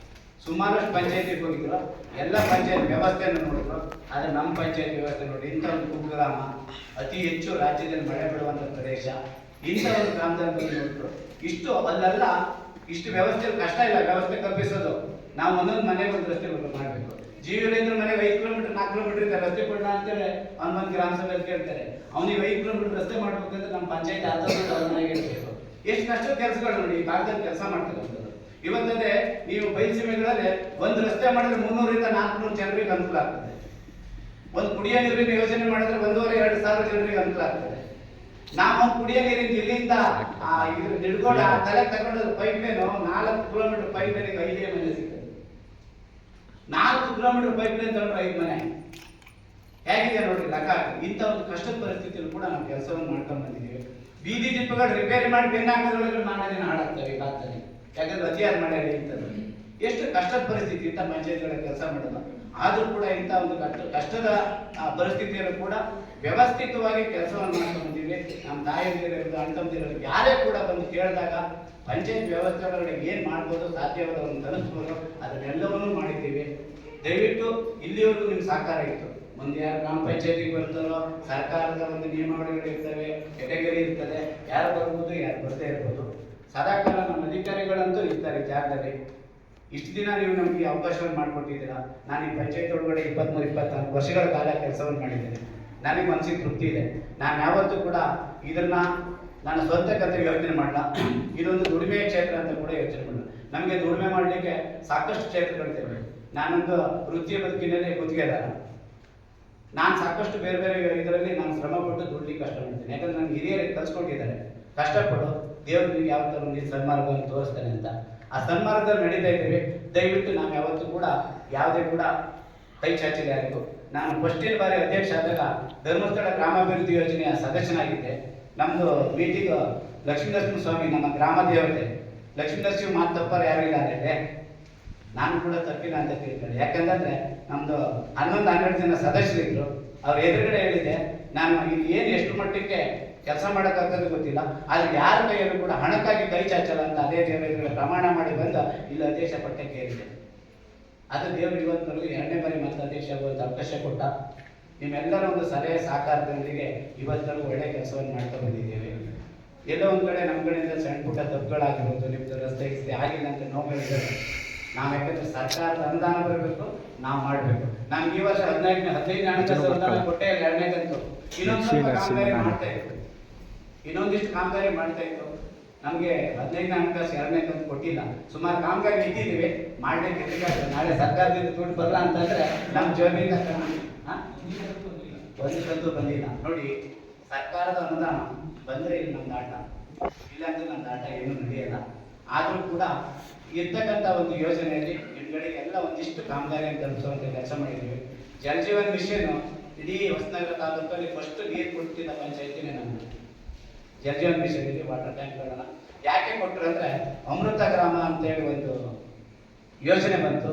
ಸುಮಾರಷ್ಟು ಪಂಚಾಯತಿಗೆ ಹೋಗಿದ್ರು, ಎಲ್ಲ ಪಂಚಾಯತ್ ವ್ಯವಸ್ಥೆಯನ್ನು ನೋಡಿದ್ರು. ಆದ್ರೆ ನಮ್ಮ ಪಂಚಾಯತ್ ವ್ಯವಸ್ಥೆ ನೋಡಿ, ಇಂಥ ಒಂದು ಕುಗ್ರಾಮ, ಅತಿ ಹೆಚ್ಚು ರಾಜ್ಯದಲ್ಲಿ ಮಳೆ ಬೀಳುವಂತ ಪ್ರದೇಶ, ಇಂಥ ಒಂದು ಗ್ರಾಮದಲ್ಲಿ ಬಂದು ನೋಡಿದ್ರು. ಇಷ್ಟು ಅಲ್ಲೆಲ್ಲ ಇಷ್ಟು ವ್ಯವಸ್ಥೆ ಕಷ್ಟ ಇಲ್ಲ ವ್ಯವಸ್ಥೆ ಕಲ್ಪಿಸೋದು. ನಾವು ಒಂದೊಂದು ಮನೆಗೆ ಒಂದು ರಸ್ತೆ ಮಾಡಬೇಕು. ಜೀವರೇಂದ್ರ ಮನೆಗೆ 5 ಕಿಲೋಮೀಟರ್ 4 ಕಿಲೋಮೀಟರ್ ಇದೆ, ರಸ್ತೆ ಕೊಡ ಅಂತೇಳಿ ಒಂದು ಗ್ರಾಮ ಸಭೆಯಲ್ಲಿ ಕೇಳ್ತಾರೆ. ಅವನಿಗೆ 5 ಕಿಲೋಮೀಟರ್ ರಸ್ತೆ ಮಾಡ್ಬೇಕಂದ್ರೆ ನಮ್ಮ ಪಂಚಾಯತ್ ಅವ್ರ ಮನೆಗೆ ಇರಬೇಕು. ಎಷ್ಟು ಕಷ್ಟ ಕೆಲಸಗಳು ನೋಡಿ ಈ ಭಾಗದಲ್ಲಿ ಕೆಲಸ ಮಾಡ್ತಕ್ಕಂಥದ್ದು. ಇವತ್ತಂದ್ರೆ ನೀವು ಬಯಲುಸೀಮೆಗಳಲ್ಲಿ ಒಂದು ರಸ್ತೆ ಮಾಡಿದ್ರೆ 300 ರಿಂದ 400 ಜನರಿಗೆ ಅನುಕೂಲ ಆಗ್ತದೆ. ಒಂದು ಕುಡಿಯೋ ನೀರಿನ ಯೋಜನೆ ಮಾಡಿದ್ರೆ 1,500-2 ಸಾವಿರ ಜನರಿಗೆ ಅನುಕೂಲ ಆಗ್ತದೆ. ನಾವು ಕುಡಿಯೋ ನೀರಿನ ಇಲ್ಲಿಂದ ನಿಡ್ಕೊಂಡು ತಲೆ ತಗೊಂಡು ಪೈಪ್ ಲೈನ್ 4 ಕಿಲೋಮೀಟರ್ ಪೈಪ್ ಲೈನಿಗೆ 5 ಮನೆ ಸಿಗ್ತದೆ. 4 ಕಿಲೋಮೀಟರ್ ಪೈಪ್ ಲೈನ್ ತಗೊಂಡ್ರೆ 5 ಮನೆ ಹೇಗಿದೆ ನೋಡ್ರಿ ಲೆಕ್ಕ. ಇಂಥ ಒಂದು ಕಷ್ಟದ ಪರಿಸ್ಥಿತಿಯಲ್ಲಿ ಕೂಡ ನಾವು ಕೆಲಸವನ್ನು ಮಾಡ್ಕೊಂಡು ಬಂದಿದ್ದೀವಿ. ಬೀದಿ ದೀಪಗಳು ರಿಪೇರಿ ಮಾಡಿ ಬೆನ್ನ ಹಾಕೋದ್ರೊಳಗೆ ನಾಳೆ ಹಾಳಾಗ್ತವೆ ಈ ಭಾಗದಲ್ಲಿ. ಯಾಕಂದ್ರೆ ಅತಿಯಾದ ಮಳೆ ಇಂಥದ್ದು ಎಷ್ಟು ಕಷ್ಟದ ಪರಿಸ್ಥಿತಿ ಇಂಥ ಪಂಚಾಯತ್ಗಳ ಕೆಲಸ ಮಾಡೋದು. ಆದ್ರೂ ಕೂಡ ಇಂಥ ಒಂದು ಕಷ್ಟದ ಪರಿಸ್ಥಿತಿಯಲ್ಲೂ ಕೂಡ ವ್ಯವಸ್ಥಿತವಾಗಿ ಕೆಲಸವನ್ನು ಮಾಡ್ಕೊಂಡು ಬಂದಿವಿ. ನಮ್ಮ ತಾಯಿಯಂದಿರಬಹುದು, ಅಣ್ಣ ಯಾರೇ ಕೂಡ ಬಂದು ಕೇಳಿದಾಗ ಪಂಚಾಯತ್ ವ್ಯವಸ್ಥೆ ಒಳಗಡೆ ಏನ್ ಮಾಡ್ಬೋದು, ಸಾಧ್ಯವಾದವನ್ನು ತಲುಪಿಸ್ಬೋದು, ಅದನ್ನೆಲ್ಲವನ್ನೂ ಮಾಡಿದ್ದೀವಿ. ದಯವಿಟ್ಟು ಇಲ್ಲಿವರೆಗೂ ನಿಮ್ಗೆ ಸಹಕಾರ ಇತ್ತು. ಮುಂದೆ ಯಾರು ಗ್ರಾಮ ಪಂಚಾಯತಿಗೆ ಬರ್ತಾರೋ, ಸರ್ಕಾರದ ಒಂದು ನಿಯಮಾವಳಿಗಳು ಇರ್ತವೆ, ಕೆಟಗರಿ ಇರ್ತದೆ, ಯಾರು ಬರ್ಬೋದು ಯಾರು ಬರದೇ ಇರ್ಬೋದು. ಸದಾಕಾಲ ನಮ್ಮ ಅಧಿಕಾರಿಗಳಂತೂ ಇರ್ತಾರೆ ಜಾಗದಲ್ಲಿ. ಇಷ್ಟು ದಿನ ನೀವು ನಮಗೆ ಅವಕಾಶವನ್ನು ಮಾಡಿಕೊಟ್ಟಿದ್ದೀರಾ. ನಾನು ಈ ಪಂಚಾಯತ್ ಒಳಗಡೆ 23-24 ವರ್ಷಗಳ ಕಾಲ ಕೆಲಸವನ್ನು ಮಾಡಿದ್ದೇನೆ. ನನಗೆ ಮನಸ್ಸಿಗೆ ತೃಪ್ತಿ ಇದೆ. ನಾನು ಯಾವತ್ತೂ ಕೂಡ ಇದನ್ನ ನಾನು ಸ್ವಂತಕ್ಕಂತ ಯೋಚನೆ ಮಾಡಲ್ಲ. ಇದೊಂದು ದುಡಿಮೆಯ ಕ್ಷೇತ್ರ ಅಂತ ಕೂಡ ಯೋಚನೆ ಮಾಡಲ್ಲ. ನಮಗೆ ದುಡಿಮೆ ಮಾಡಲಿಕ್ಕೆ ಸಾಕಷ್ಟು ಕ್ಷೇತ್ರಗಳಿದ್ದಾವೆ. ನಾನೊಂದು ವೃತ್ತಿಯ ಬದುಕಿನಲ್ಲಿ ಗುತ್ತಿಗೆದಾರ. ನಾನು ಸಾಕಷ್ಟು ಬೇರೆ ಬೇರೆ ಇದರಲ್ಲಿ ನಾನು ಶ್ರಮ ಪಟ್ಟು ದುಡ್ಲಿಕ್ಕೆ ಕಷ್ಟ ಮಾಡ್ತೀನಿ. ಯಾಕಂದ್ರೆ ನನ್ನ ಹಿರಿಯರಿಗೆ ಕಲ್ಸ್ಕೊಟ್ಟಿದ್ದಾರೆ, ಕಷ್ಟಪಡು ದೇವ್ರು ನಿಮ್ಗೆ ಯಾವ ಥರ ಒಂದು ಸನ್ಮಾರ್ಗವನ್ನು ತೋರಿಸ್ತಾನೆ ಅಂತ. ಆ ಸನ್ಮಾರ್ಗದಲ್ಲಿ ನಡೀತಾ ಇದ್ದೀವಿ. ದಯವಿಟ್ಟು ನಾವು ಯಾವತ್ತೂ ಕೂಡ ಯಾವುದೇ ಕೂಡ ಕೈ ಚಾಚಿಲ್ಲ ಯಾರಿಗೂ. ನಾನು ಫಸ್ಟಿನ ಬಾರಿ ಅಧ್ಯಕ್ಷ ಆದಾಗ ಧರ್ಮಸ್ಥಳ ಗ್ರಾಮಾಭಿವೃದ್ಧಿ ಯೋಜನೆಯ ಸದಸ್ಯನಾಗಿದ್ದೆ. ನಮ್ಮದು ಮೀಟಿಂಗ್ ಲಕ್ಷ್ಮೀನರಸಿಂಹ ಸ್ವಾಮಿ ನಮ್ಮ ಗ್ರಾಮ ದೇವತೆ. ಲಕ್ಷ್ಮೀನರಸಿಂಹ ಮಾತು ತಪ್ಪಾರ ಯಾರು ಇಲ್ಲ ಅಂದರೆ ನಾನು ಕೂಡ ತಪ್ಪಿಲ್ಲ ಅಂತ ತಿಳ್ಕೊಂಡೆ. ಯಾಕಂತಂದ್ರೆ ನಮ್ಮದು 11-12 ಜನ ಸದಸ್ಯರಿದ್ರು. ಅವ್ರ ಎದುರುಗಡೆ ಹೇಳಿದೆ, ನಾನು ಇಲ್ಲಿ ಏನು ಎಷ್ಟು ಮಟ್ಟಕ್ಕೆ ಕೆಲಸ ಮಾಡೋಕ್ಕಾಗೋದು ಗೊತ್ತಿಲ್ಲ, ಆದರೆ ಯಾರ ಕೈಯಲ್ಲೂ ಕೂಡ ಹಣಕ್ಕಾಗಿ ಕೈ ಚಾಚಲ್ಲ ಅಂತ ಅದೇ ದೇವರ ಎದುರುಗಡೆ ಪ್ರಮಾಣ ಮಾಡಿ ಬಂದು ಇಲ್ಲಿ ಅಧ್ಯಕ್ಷ ಪಟ್ಟಕ್ಕೆ ಏರಿದೆ. ಅದು ದೇವರು ಇವತ್ತವರೆಗೂ 2ನೇ ಬಾರಿ ಮತ್ತೆ ಅಧ್ಯಕ್ಷ ಆಗುವಂಥ ಅವಕಾಶ ಕೊಟ್ಟ. ನಿಮ್ಮೆಲ್ಲರ ಒಂದು ಸಲಹೆ ಸಹಕಾರದೊಂದಿಗೆ ಇವತ್ತವರೆಗೂ ಒಳ್ಳೆ ಕೆಲಸವನ್ನು ಮಾಡ್ತಾ ಬಂದಿದ್ದೇವೆ. ಎಲ್ಲೋ ಒಂದು ಕಡೆ ನಮ್ಮ ಕಡೆಯಿಂದ ಸಣ್ಣ ಪುಟ್ಟ ತಪ್ಪುಗಳಾಗಿರ್ಬೋದು, ನಿಮ್ಮದು ರಸ್ತೆ ಗಿಸ್ತೆ ಆಗಿಲ್ಲ ಅಂತ ನೋವುಗಳಿದ್ದಾವೆ. ನಾವು ಯಾಕಂದ್ರೆ ಸರ್ಕಾರದ ಅನುದಾನ ಬರಬೇಕು, ನಾವು ಮಾಡಬೇಕು. ನಮ್ಗೆ ಈ ವರ್ಷ 15 ಹಣಕಾಸು ಅನುದಾನ ಕೊಟ್ಟೆ 2ನೇ ಕಂತು. ಇನ್ನೊಂದಿಷ್ಟು ಕಾಮಗಾರಿ ಮಾಡ್ತಾ ಇತ್ತು. ನಮಗೆ 15 ಹಣಕಾಸು 2ನೇ ಕಂತು ಕೊಟ್ಟಿಲ್ಲ. ಸುಮಾರು ಕಾಮಗಾರಿ ಇಟ್ಟಿದ್ದೀವಿ, ಮಾಡ್ಲಿಕ್ಕೆ ನಾಳೆ ಸರ್ಕಾರದಿಂದ ದುಡ್ಡು ಬರಲ್ಲ ಅಂತಂದ್ರೆ ನಮ್ಮ ಜೋಬಿಂದ ಒಂದು ಕಂತು ಬಂದಿಲ್ಲ. ನೋಡಿ, ಸರ್ಕಾರದ ಅನುದಾನ ಬಂದರೆ ಇಲ್ಲಿ ನಮ್ದು ಆಟ, ಇಲ್ಲಾಂದ್ರೆ ನಮ್ದು ಆಟ ಏನೂ ನಡೆಯಲ್ಲ. ಆದರೂ ಕೂಡ ಇರ್ತಕ್ಕಂಥ ಒಂದು ಯೋಜನೆಯಲ್ಲಿ ಹಿಂದ್ಗಡೆಗೆ ಎಲ್ಲ ಒಂದಿಷ್ಟು ಕಾಮಗಾರಿಯನ್ನು ತಲುಪಿಸುವಂಥ ಕೆಲಸ ಮಾಡಿದ್ದೀವಿ. ಜಲ್ ಜೀವನ್ ಮಿಷನ್ ಇಡೀ ಹೊಸನಗರ ತಾಲೂಕಲ್ಲಿ ಫಸ್ಟ್ ನೀರು ಕೊಡ್ತಿದ್ದ ಪಂಚಾಯತಿನೇ ನಮ್ಮದು. ಜಲ್ ಜೀವನ್ ಮಿಷನ್ ಇಲ್ಲಿ ವಾಟರ್ ಟ್ಯಾಂಕ್ಗಳನ್ನ ಯಾಕೆ ಕೊಟ್ಟರು ಅಂದರೆ, ಅಮೃತ ಗ್ರಾಮ ಅಂತೇಳಿ ಒಂದು ಯೋಜನೆ ಬಂತು.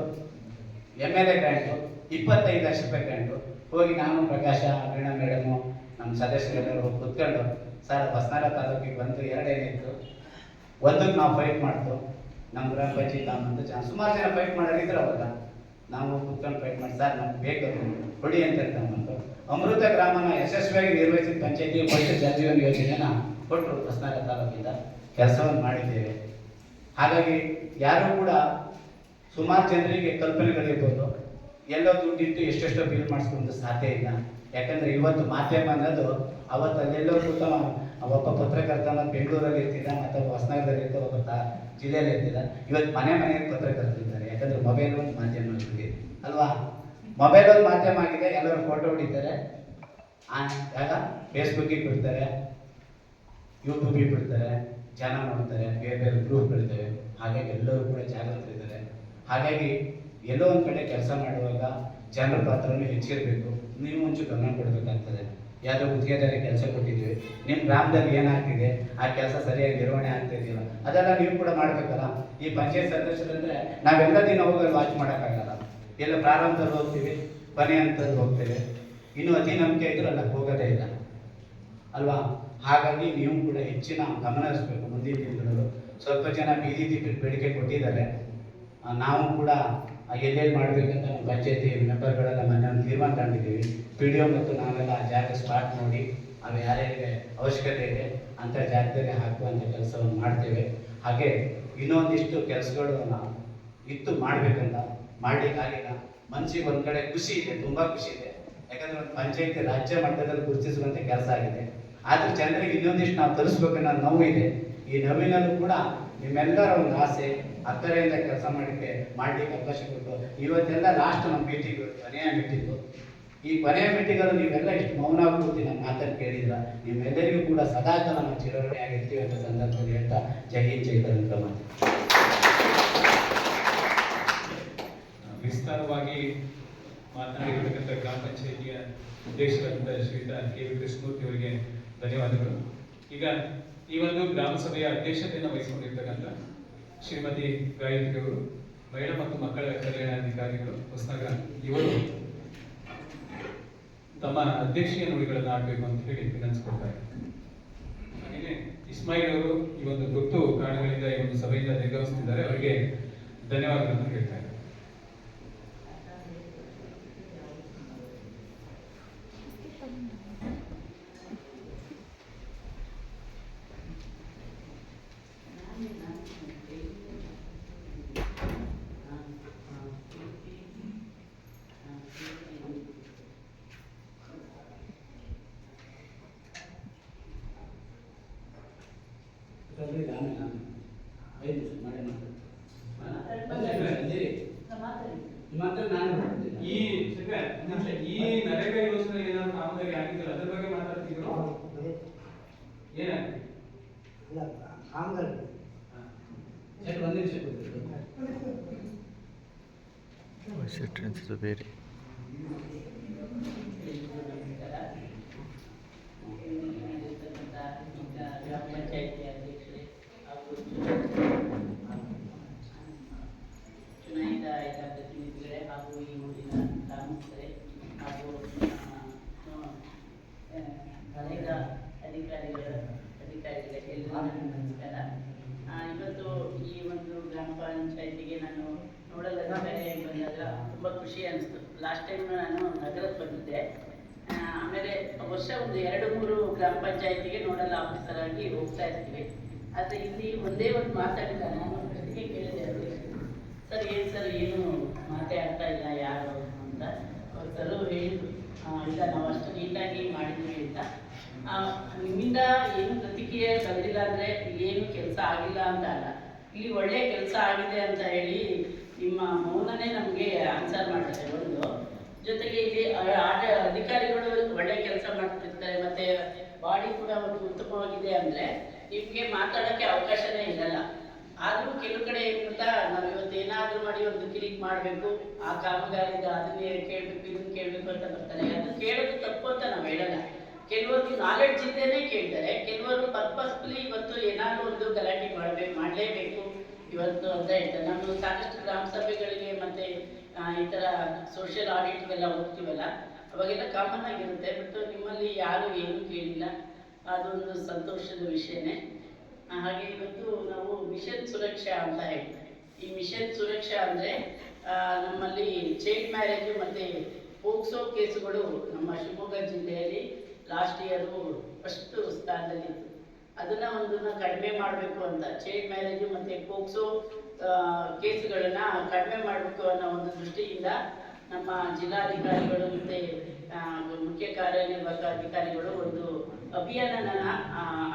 MLA ಗ್ರ್ಯಾಂಟು 25 ಲಕ್ಷ ರೂಪಾಯಿ ಗ್ರ್ಯಾಂಟು. ಹೋಗಿ ನಾನು, ಪ್ರಕಾಶ, ವೀಣಾ ಮೇಡಮು, ನಮ್ಮ ಸದಸ್ಯರೆಲ್ಲರೂ ಕೂತ್ಕೊಂಡು, ಸರ್ ಹೊಸನಗರ ತಾಲೂಕಿಗೆ ಬಂತು 2 ಏನಿತ್ತು, ಒಂದಕ್ಕೆ ನಾವು ಫೈಟ್ ಮಾಡ್ತು. ನಮ್ಮ ಗ್ರಾಮ ಪಂಚಾಯತ್ ನಮ್ಮಂತ ಸುಮಾರು ಜನ ಫೈಟ್ ಮಾಡೋರಿದ್ರು ಅವಾಗ. ನಾವು ಕೂತ್ಕೊಂಡು ಫೈಟ್ ಮಾಡಿ, ಸರ್ ನಮ್ಗೆ ಬೇಕು ಕೊಡಿ ಅಂತ ಹೇಳ್ತಂಬಂತು. ಅಮೃತ ಗ್ರಾಮನ ಯಶಸ್ವಿಯಾಗಿ ನಿರ್ವಹಿಸಿದ ಪಂಚಾಯತಿ ಫಸ್ಟ್ ಜಲ್ ಜೀವನ್ ಯೋಜನೆನ ಕೊಟ್ಟರು. ಹೊಸನಗರ ತಾಲೂಕಿಂದ ಕೆಲಸವನ್ನು ಮಾಡಿದ್ದೇವೆ. ಹಾಗಾಗಿ ಯಾರೂ ಕೂಡ ಸುಮಾರು ಜನರಿಗೆ ಕಲ್ಪನೆಗಳಿರ್ಬೋದು, ಎಲ್ಲೋ ದುಡ್ಡಿಟ್ಟು ಎಷ್ಟೆಷ್ಟೋ ಬಿಲ್ ಮಾಡಿಸ್ಕೊಂಡು ಸಾಧ್ಯ ಇಲ್ಲ. ಯಾಕಂದರೆ ಇವತ್ತು ಮಾಧ್ಯಮ ಅನ್ನೋದು ಅವತ್ತು ಅಲ್ಲೆಲ್ಲೋ ಕೂತ ಒಬ್ಬ ಪತ್ರಕರ್ತನ ಬೆಂಗಳೂರಲ್ಲಿ ಇರ್ತಿದ್ದ, ಮತ್ತು ಹೊಸನಗರದಲ್ಲಿ ಇರ್ತ, ಒಬ್ಬ ಜಿಲ್ಲೆಯಲ್ಲಿ ಇರ್ತಿದ್ದ. ಇವತ್ತು ಮನೆಯಲ್ಲಿ ಪತ್ರಕರ್ತರಿದ್ದಾರೆ. ಯಾಕಂದರೆ ಮೊಬೈಲ್ ಒಂದು ಮಾಧ್ಯಮ ಆಗಿದೆ ಅಲ್ವಾ? ಮೊಬೈಲ್ ಒಂದು ಮಾಧ್ಯಮ ಆಗಿದೆ. ಎಲ್ಲರೂ ಫೋಟೋ ಹೊಡಿತಾರೆ, ಆಗ ಫೇಸ್ಬುಕ್ಕಿಗೆ ಬಿಡ್ತಾರೆ, ಯೂಟ್ಯೂಬಿಗೆ ಬಿಡ್ತಾರೆ, ಜನ ನೋಡ್ತಾರೆ, ಬೇರೆ ಬೇರೆ ಗ್ರೂಪ್ಗಳಿದ್ದಾವೆ. ಹಾಗಾಗಿ ಎಲ್ಲರೂ ಕೂಡ ಜಾಗೃತರಿದ್ದಾರೆ. ಹಾಗಾಗಿ ಎಲ್ಲೋ ಒಂದು ಕಡೆ ಕೆಲಸ ಮಾಡುವಾಗ ಜನರ ಪಾತ್ರನೂ ಹೆಚ್ಚಿರಬೇಕು. ನೀವು ಮುಂಚೆ ಗಮನ ಕೊಡಬೇಕಾಗ್ತದೆ. ಯಾವುದೋ ಗುತ್ತಿಗೆದಾರಿ ಕೆಲಸ ಕೊಟ್ಟಿದ್ವಿ, ನಿಮ್ಮ ಗ್ರಾಮದಲ್ಲಿ ಏನಾಗ್ತಿದೆ, ಆ ಕೆಲಸ ಸರಿಯಾಗಿ ನಿರ್ವಹಣೆ ಆಗ್ತಿದೆಯಲ್ಲ, ಅದೆಲ್ಲ ನೀವು ಕೂಡ ಮಾಡಬೇಕಲ್ಲ. ಈ ಪಂಚಾಯತ್ ಸದಸ್ಯರಂದರೆ ನಾವೆಲ್ಲ ದಿನ ಹೋಗಿ ವಾಚ್ ಮಾಡೋಕ್ಕಾಗಲ್ಲ. ಎಲ್ಲ ಪ್ರಾರಂಭದಲ್ಲಿ ಹೋಗ್ತೀವಿ, ಕೊನೆ ಹಂತದಲ್ಲಿ ಹೋಗ್ತೇವೆ. ಇನ್ನೂ ಅತಿ ನಂಬಿಕೆ ಇದ್ರೂ ಅಲ್ಲ ಹೋಗೋದೇ ಇಲ್ಲ ಅಲ್ವಾ? ಹಾಗಾಗಿ ನೀವು ಕೂಡ ಹೆಚ್ಚಿನ ಗಮನ ಹರಿಸಬೇಕು. ಮುಂದಿನ ದಿನಗಳು ಸ್ವಲ್ಪ ಜನ ಬೀದಿ ದೀಪಕ್ಕೆ ಬೇಡಿಕೆ ಕೊಟ್ಟಿದ್ದಾರೆ. ನಾವು ಕೂಡ ಎಲ್ಲೆಲ್ಲಿ ಮಾಡಬೇಕಂತ ನಮ್ಮ ಪಂಚಾಯತಿ ಮೆಂಬರ್ಗಳೆಲ್ಲ ಮೊನ್ನೆ ಒಂದು ತೀರ್ಮಾನ ತಗೊಂಡಿದ್ದೀವಿ. PDO ಮತ್ತು ನಾವೆಲ್ಲ ಆ ಜಾಗ ಸ್ಪಾಟ್ ನೋಡಿ ಅವು ಯಾರ್ಯಾರಿಗೆ ಅವಶ್ಯಕತೆ ಇದೆ ಅಂಥ ಜಾಗದಲ್ಲಿ ಹಾಕುವಂಥ ಕೆಲಸವನ್ನು ಮಾಡ್ತೇವೆ. ಹಾಗೆ ಇನ್ನೊಂದಿಷ್ಟು ಕೆಲಸಗಳು ನಾವು ಇತ್ತು ಮಾಡಬೇಕಂತ, ಮಾಡಲಿಕ್ಕಾಗಿಲ್ಲ. ಮನಸ್ಸಿಗೆ ಒಂದು ಕಡೆ ಖುಷಿ ಇದೆ, ತುಂಬ ಖುಷಿ ಇದೆ. ಯಾಕಂದರೆ ಒಂದು ಪಂಚಾಯತಿ ರಾಜ್ಯ ಮಟ್ಟದಲ್ಲಿ ಗುರುತಿಸುವಂಥ ಕೆಲಸ ಆಗಿದೆ. ಆದರೆ ಜನರಿಗೆ ಇನ್ನೊಂದಿಷ್ಟು ನಾವು ತರಿಸ್ಬೇಕನ್ನೋ ನೋವು ಇದೆ. ಈ ನೋವಿನಲ್ಲೂ ಕೂಡ ನಿಮ್ಮೆಲ್ಲರ ಒಂದು ಆಸೆ, ಅಕ್ಕರೆಯಿಂದ ಕೆಲಸ ಮಾಡಲಿಕ್ಕೆ ಅವಕಾಶ ಕೊಟ್ಟು ಇವತ್ತೆಲ್ಲ ಲಾಸ್ಟ್ ನಮ್ಮ ಮೀಟಿಂಗು, ಕೊನೆಯ ಮೀಟಿಂಗು. ಈ ಕೊನೆಯ ಮೀಟಿಂಗಲ್ಲಿ ನೀವೆಲ್ಲ ಇಷ್ಟು ಮೌನ ಕೂತಿ ನಮ್ಮ ಮಾತನ್ನು ಕೇಳಿದ್ರ, ನಿಮ್ಮೆಲ್ಲರಿಗೂ ಕೂಡ ಸದಾಕಾಲ ನಾವು ಚಿರಋಣಿ ಆಗಿರ್ತೀವಿ ಅಂತ ಸಂದರ್ಭದಲ್ಲಿ ಹೇಳ್ತಾ ಜೈ ಹಿಂದ್ ಜೈ ಕರ್ನಾಟಕ ಮಾತು. ವಿಸ್ತಾರವಾಗಿ ಮಾತನಾಡಿರ್ತಕ್ಕಂಥ ಗ್ರಾಮ ಪಂಚಾಯಿತಿಯ ಅಧ್ಯಕ್ಷರಾದಂಥ ಶ್ರೀಯುತ KV ಕೃಷ್ಣಮೂರ್ತಿ ಅವರಿಗೆ ಧನ್ಯವಾದಗಳು. ಈಗ ಈ ಒಂದು ಗ್ರಾಮ ಸಭೆಯ ಅಧ್ಯಕ್ಷತೆಯನ್ನು ವಹಿಸಿಕೊಂಡಿರ್ತಕ್ಕಂಥ ಶ್ರೀಮತಿ ಗಾಯತ್ರಿ ಅವರು, ಮಹಿಳಾ ಮತ್ತು ಮಕ್ಕಳ ಕಲ್ಯಾಣಾಧಿಕಾರಿಗಳು ಹೊಸನಗರ, ಇವರು ತಮ್ಮ ಅಧ್ಯಕ್ಷೀಯ ನುಡಿಗಳನ್ನು ಆಡಬೇಕು ಅಂತ ಹೇಳಿ ವಿನಂತಿಸ್ಕೊಳ್ತಾರೆ. ಹಾಗೆಯೇ ಇಸ್ಮಾಯಿಲ್ ಅವರು ಈ ಒಂದು ತುರ್ತು ಕಾರಣಗಳಿಂದ ಈ ಒಂದು ಸಭೆಯಿಂದ ನಿರ್ಗಮಿಸುತ್ತಿದ್ದಾರೆ. ಅವರಿಗೆ ಧನ್ಯವಾದಗಳನ್ನು ಹೇಳ್ತಾರೆ. ಆಮೇಲೆ 5 ನಿಮಿಷ ಮಾಡಿ. ಮತ್ತೆ ನಾನು ಬರ್ತೀನಿ. ಈ ನರೇಗಾ ಯೋಜನೆ ಏನಾದ್ರು ಕಾಮಗಾರಿ ಆಗಿದ್ದಲ್ಲ ಅದ್ರ ಬಗ್ಗೆ ಮಾತಾಡ್ತಿದ್ರು ಏನಾಗ್ತದೆ ಸರಿ, ಒಂದು ನಿಮಿಷ ಕೊಡ್ತೀನಿ. ಬೇರೆ ಗ್ರಾಮ ಪಂಚಾಯತಿ ಅಧ್ಯಕ್ಷರೇ ಹಾಗೂ ಚುನಾಯಿತ ಪ್ರತಿನಿಧಿಗಳೇ ಹಾಗೂ ಈ ಊರಿನ ಗ್ರಾಮಸ್ಥರೇ ಹಾಗೂ ನರೇಗಾ ಅಧಿಕಾರಿಗಳಿಗೆ ಎಲ್ಲರಿಗೂ ನಮಸ್ಕಾರ. ಇವತ್ತು ಈ ಒಂದು ಗ್ರಾಮ ಪಂಚಾಯತಿಗೆ ನಾನು ನೋಡಲ್ ಅಧಿಕಾರಿಯಾಗಿ ಬಂದಾಗ ತುಂಬ ಖುಷಿ ಅನಿಸ್ತು. ಲಾಸ್ಟ್ ಟೈಮ್ ನಾನು ನಗರಕ್ಕೆ ಬಂದಿದ್ದೆ. ಆಮೇಲೆ ವರ್ಷ ಒಂದು 2-3 ಗ್ರಾಮ ಪಂಚಾಯತಿಗೆ ನೋಡಲ್ ಆಫೀಸರ್ ಆಗಿ ಹೋಗ್ತಾ ಇರ್ತೀವಿ. ಆದರೆ ಇಲ್ಲಿ ಒಂದೇ ಒಂದು ಮಾತಾಡಿದ ನಾನು ಪ್ರಶ್ನೆಗೆ ಕೇಳಿದೆ ಸರ್ ಏನು ಮಾತೇ ಆಗ್ತಾ ಇಲ್ಲ ಯಾರು ಅಂತ. ಸರು ಹೇಳಿದ್ರು ಇಲ್ಲ ನಾವು ಅಷ್ಟು ನೀಟಾಗಿ ಮಾಡಿದ್ವಿ ಅಂತ. ನಿಮ್ಮಿಂದ ಏನು ಪ್ರತಿಕ್ರಿಯೆ ಬಂದಿಲ್ಲ ಅಂದರೆ ಏನು ಕೆಲಸ ಆಗಿಲ್ಲ ಅಂತ ಅಲ್ಲ, ಇಲ್ಲಿ ಒಳ್ಳೆ ಕೆಲಸ ಆಗಿದೆ ಅಂತ ಹೇಳಿ ನಿಮ್ಮ ಮೌನನೇ ನಮಗೆ ಆನ್ಸರ್ ಮಾಡ್ತಾರೆ. ಒಂದು ಜೊತೆಗೆ ಇಲ್ಲಿ ಅಧಿಕಾರಿಗಳು ಒಳ್ಳೆ ಕೆಲಸ ಮಾಡ್ತಿರ್ತಾರೆ, ಮತ್ತೆ ಬಾಡಿ ಕೂಡ ಒಂದು ಉತ್ತಮವಾಗಿದೆ ಅಂದರೆ ನಿಮಗೆ ಮಾತಾಡೋಕ್ಕೆ ಅವಕಾಶನೇ ಇರಲ್ಲ. ಆದರೂ ಕೆಲವು ಕಡೆ ಏನು ಗೊತ್ತಾ, ನಾವು ಇವತ್ತು ಏನಾದರೂ ಮಾಡಿ ಒಂದು ಕ್ಲಿಕ್ ಮಾಡಬೇಕು, ಆ ಕಾಮಗಾರಿದ ಅದನ್ನೇ ಕೇಳಬೇಕು ಇದನ್ನು ಕೇಳಬೇಕು ಅಂತ ಬರ್ತಾರೆ. ಅದು ಕೇಳೋದು ತಪ್ಪು ಅಂತ ನಾವು ಹೇಳಲ್ಲ. ಕೆಲವರು ನಾಲೆಡ್ಜ್ ಇದ್ದೇನೆ ಕೇಳ್ತಾರೆ, ಕೆಲವರು ಪರ್ಪಸ್ಫುಲಿ ಇವತ್ತು ಏನಾದರೂ ಒಂದು ಗಲಾಟೆ ಮಾಡಲೇಬೇಕು ಇವತ್ತು ಅಂತ ಹೇಳ್ತಾರೆ. ನಾವು ಸಾಕಷ್ಟು ಗ್ರಾಮ ಸಭೆಗಳಿಗೆ ಮತ್ತು ಈ ಥರ ಸೋಷಿಯಲ್ ಆಡಿಟ್ಗೆಲ್ಲ ಹೋಗ್ತೀವಲ್ಲ, ಅವಾಗೆಲ್ಲ ಕಾಮನ್ ಆಗಿರುತ್ತೆ. ಬಟ್ ನಿಮ್ಮಲ್ಲಿ ಯಾರು ಏನು ಕೇಳಿಲ್ಲ, ಅದೊಂದು ಸಂತೋಷದ ವಿಷಯನೇ. ಹಾಗೆ ಇವತ್ತು ನಾವು ಮಿಷನ್ ಸುರಕ್ಷಾ ಅಂತ ಹೇಳ್ತೀವಿ. ಈ ಮಿಷನ್ ಸುರಕ್ಷಾ ಅಂದರೆ ನಮ್ಮಲ್ಲಿ ಚೈಲ್ಡ್ ಮ್ಯಾರೇಜು ಮತ್ತು ಪೋಕ್ಸೋ ಕೇಸುಗಳು ನಮ್ಮ ಶಿವಮೊಗ್ಗ ಜಿಲ್ಲೆಯಲ್ಲಿ ಲಾಸ್ಟ್ ಇಯರು ಫಸ್ಟ್ ಸ್ಥಾನದಲ್ಲಿತ್ತು. ಅದನ್ನು ಒಂದನ್ನು ಕಡಿಮೆ ಮಾಡಬೇಕು ಅಂತ, ಚೈಲ್ಡ್ ಮ್ಯಾರೇಜು ಮತ್ತು ಪೋಕ್ಸೋ ಕೇಸುಗಳನ್ನು ಕಡಿಮೆ ಮಾಡಬೇಕು ಅನ್ನೋ ಒಂದು ದೃಷ್ಟಿಯಿಂದ ನಮ್ಮ ಜಿಲ್ಲಾಧಿಕಾರಿಗಳು ಮತ್ತು ಮುಖ್ಯ ಕಾರ್ಯನಿರ್ವಾಹಕ ಅಧಿಕಾರಿಗಳು ಒಂದು ಅಭಿಯಾನನ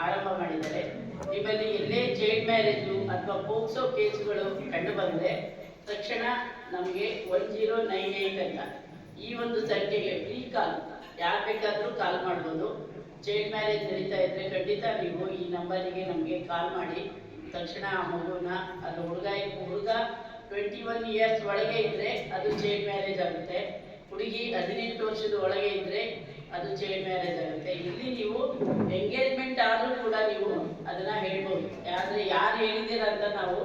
ಆರಂಭ ಮಾಡಿದ್ದಾರೆ. ನಿಮ್ಮಲ್ಲಿ ಎಲ್ಲೇ ಚೈಲ್ಡ್ ಮ್ಯಾರೇಜು ಅಥವಾ ಪೋಕ್ಸೋ ಕೇಸುಗಳು ಕಂಡು ಬಂದರೆ ತಕ್ಷಣ ನಮಗೆ 1098 ಅಂತ ಈ ಒಂದು ಸಂಖ್ಯೆಗೆ ಫ್ರೀ ಕಾಲ್, ಯಾರು ಬೇಕಾದರೂ ಕಾಲ್ ಮಾಡ್ಬೋದು. ಚೈಲ್ಡ್ ಮ್ಯಾರೇಜ್ ನಡೀತಾ ಇದ್ದರೆ ಖಂಡಿತ ನೀವು ಈ ನಂಬರಿಗೆ ನಮಗೆ ಕಾಲ್ ಮಾಡಿ ತಕ್ಷಣ ಆ ಮಗುನ, ಅದು ಹುಡುಗ 21 ಇಯರ್ಸ್ ಒಳಗೆ ಇದ್ದರೆ ಅದು ಚೈಲ್ಡ್ ಮ್ಯಾರೇಜ್ ಆಗುತ್ತೆ, ಹುಡುಗಿ 18 ವರ್ಷದ ಒಳಗೆ ಇದ್ದರೆ ಅದು ಚೈಲ್ಡ್ ಮ್ಯಾರೇಜ್ ಆಗುತ್ತೆ. ಇಲ್ಲಿ ನೀವು ಎಂಗೇಜ್ಮೆಂಟ್ ಆದರೂ ಕೂಡ ನೀವು ಅದನ್ನು ಹೇಳ್ಬೋದು. ಆದರೆ ಯಾರು ಹೇಳಿದ್ದೀರ ಅಂತ ನಾವು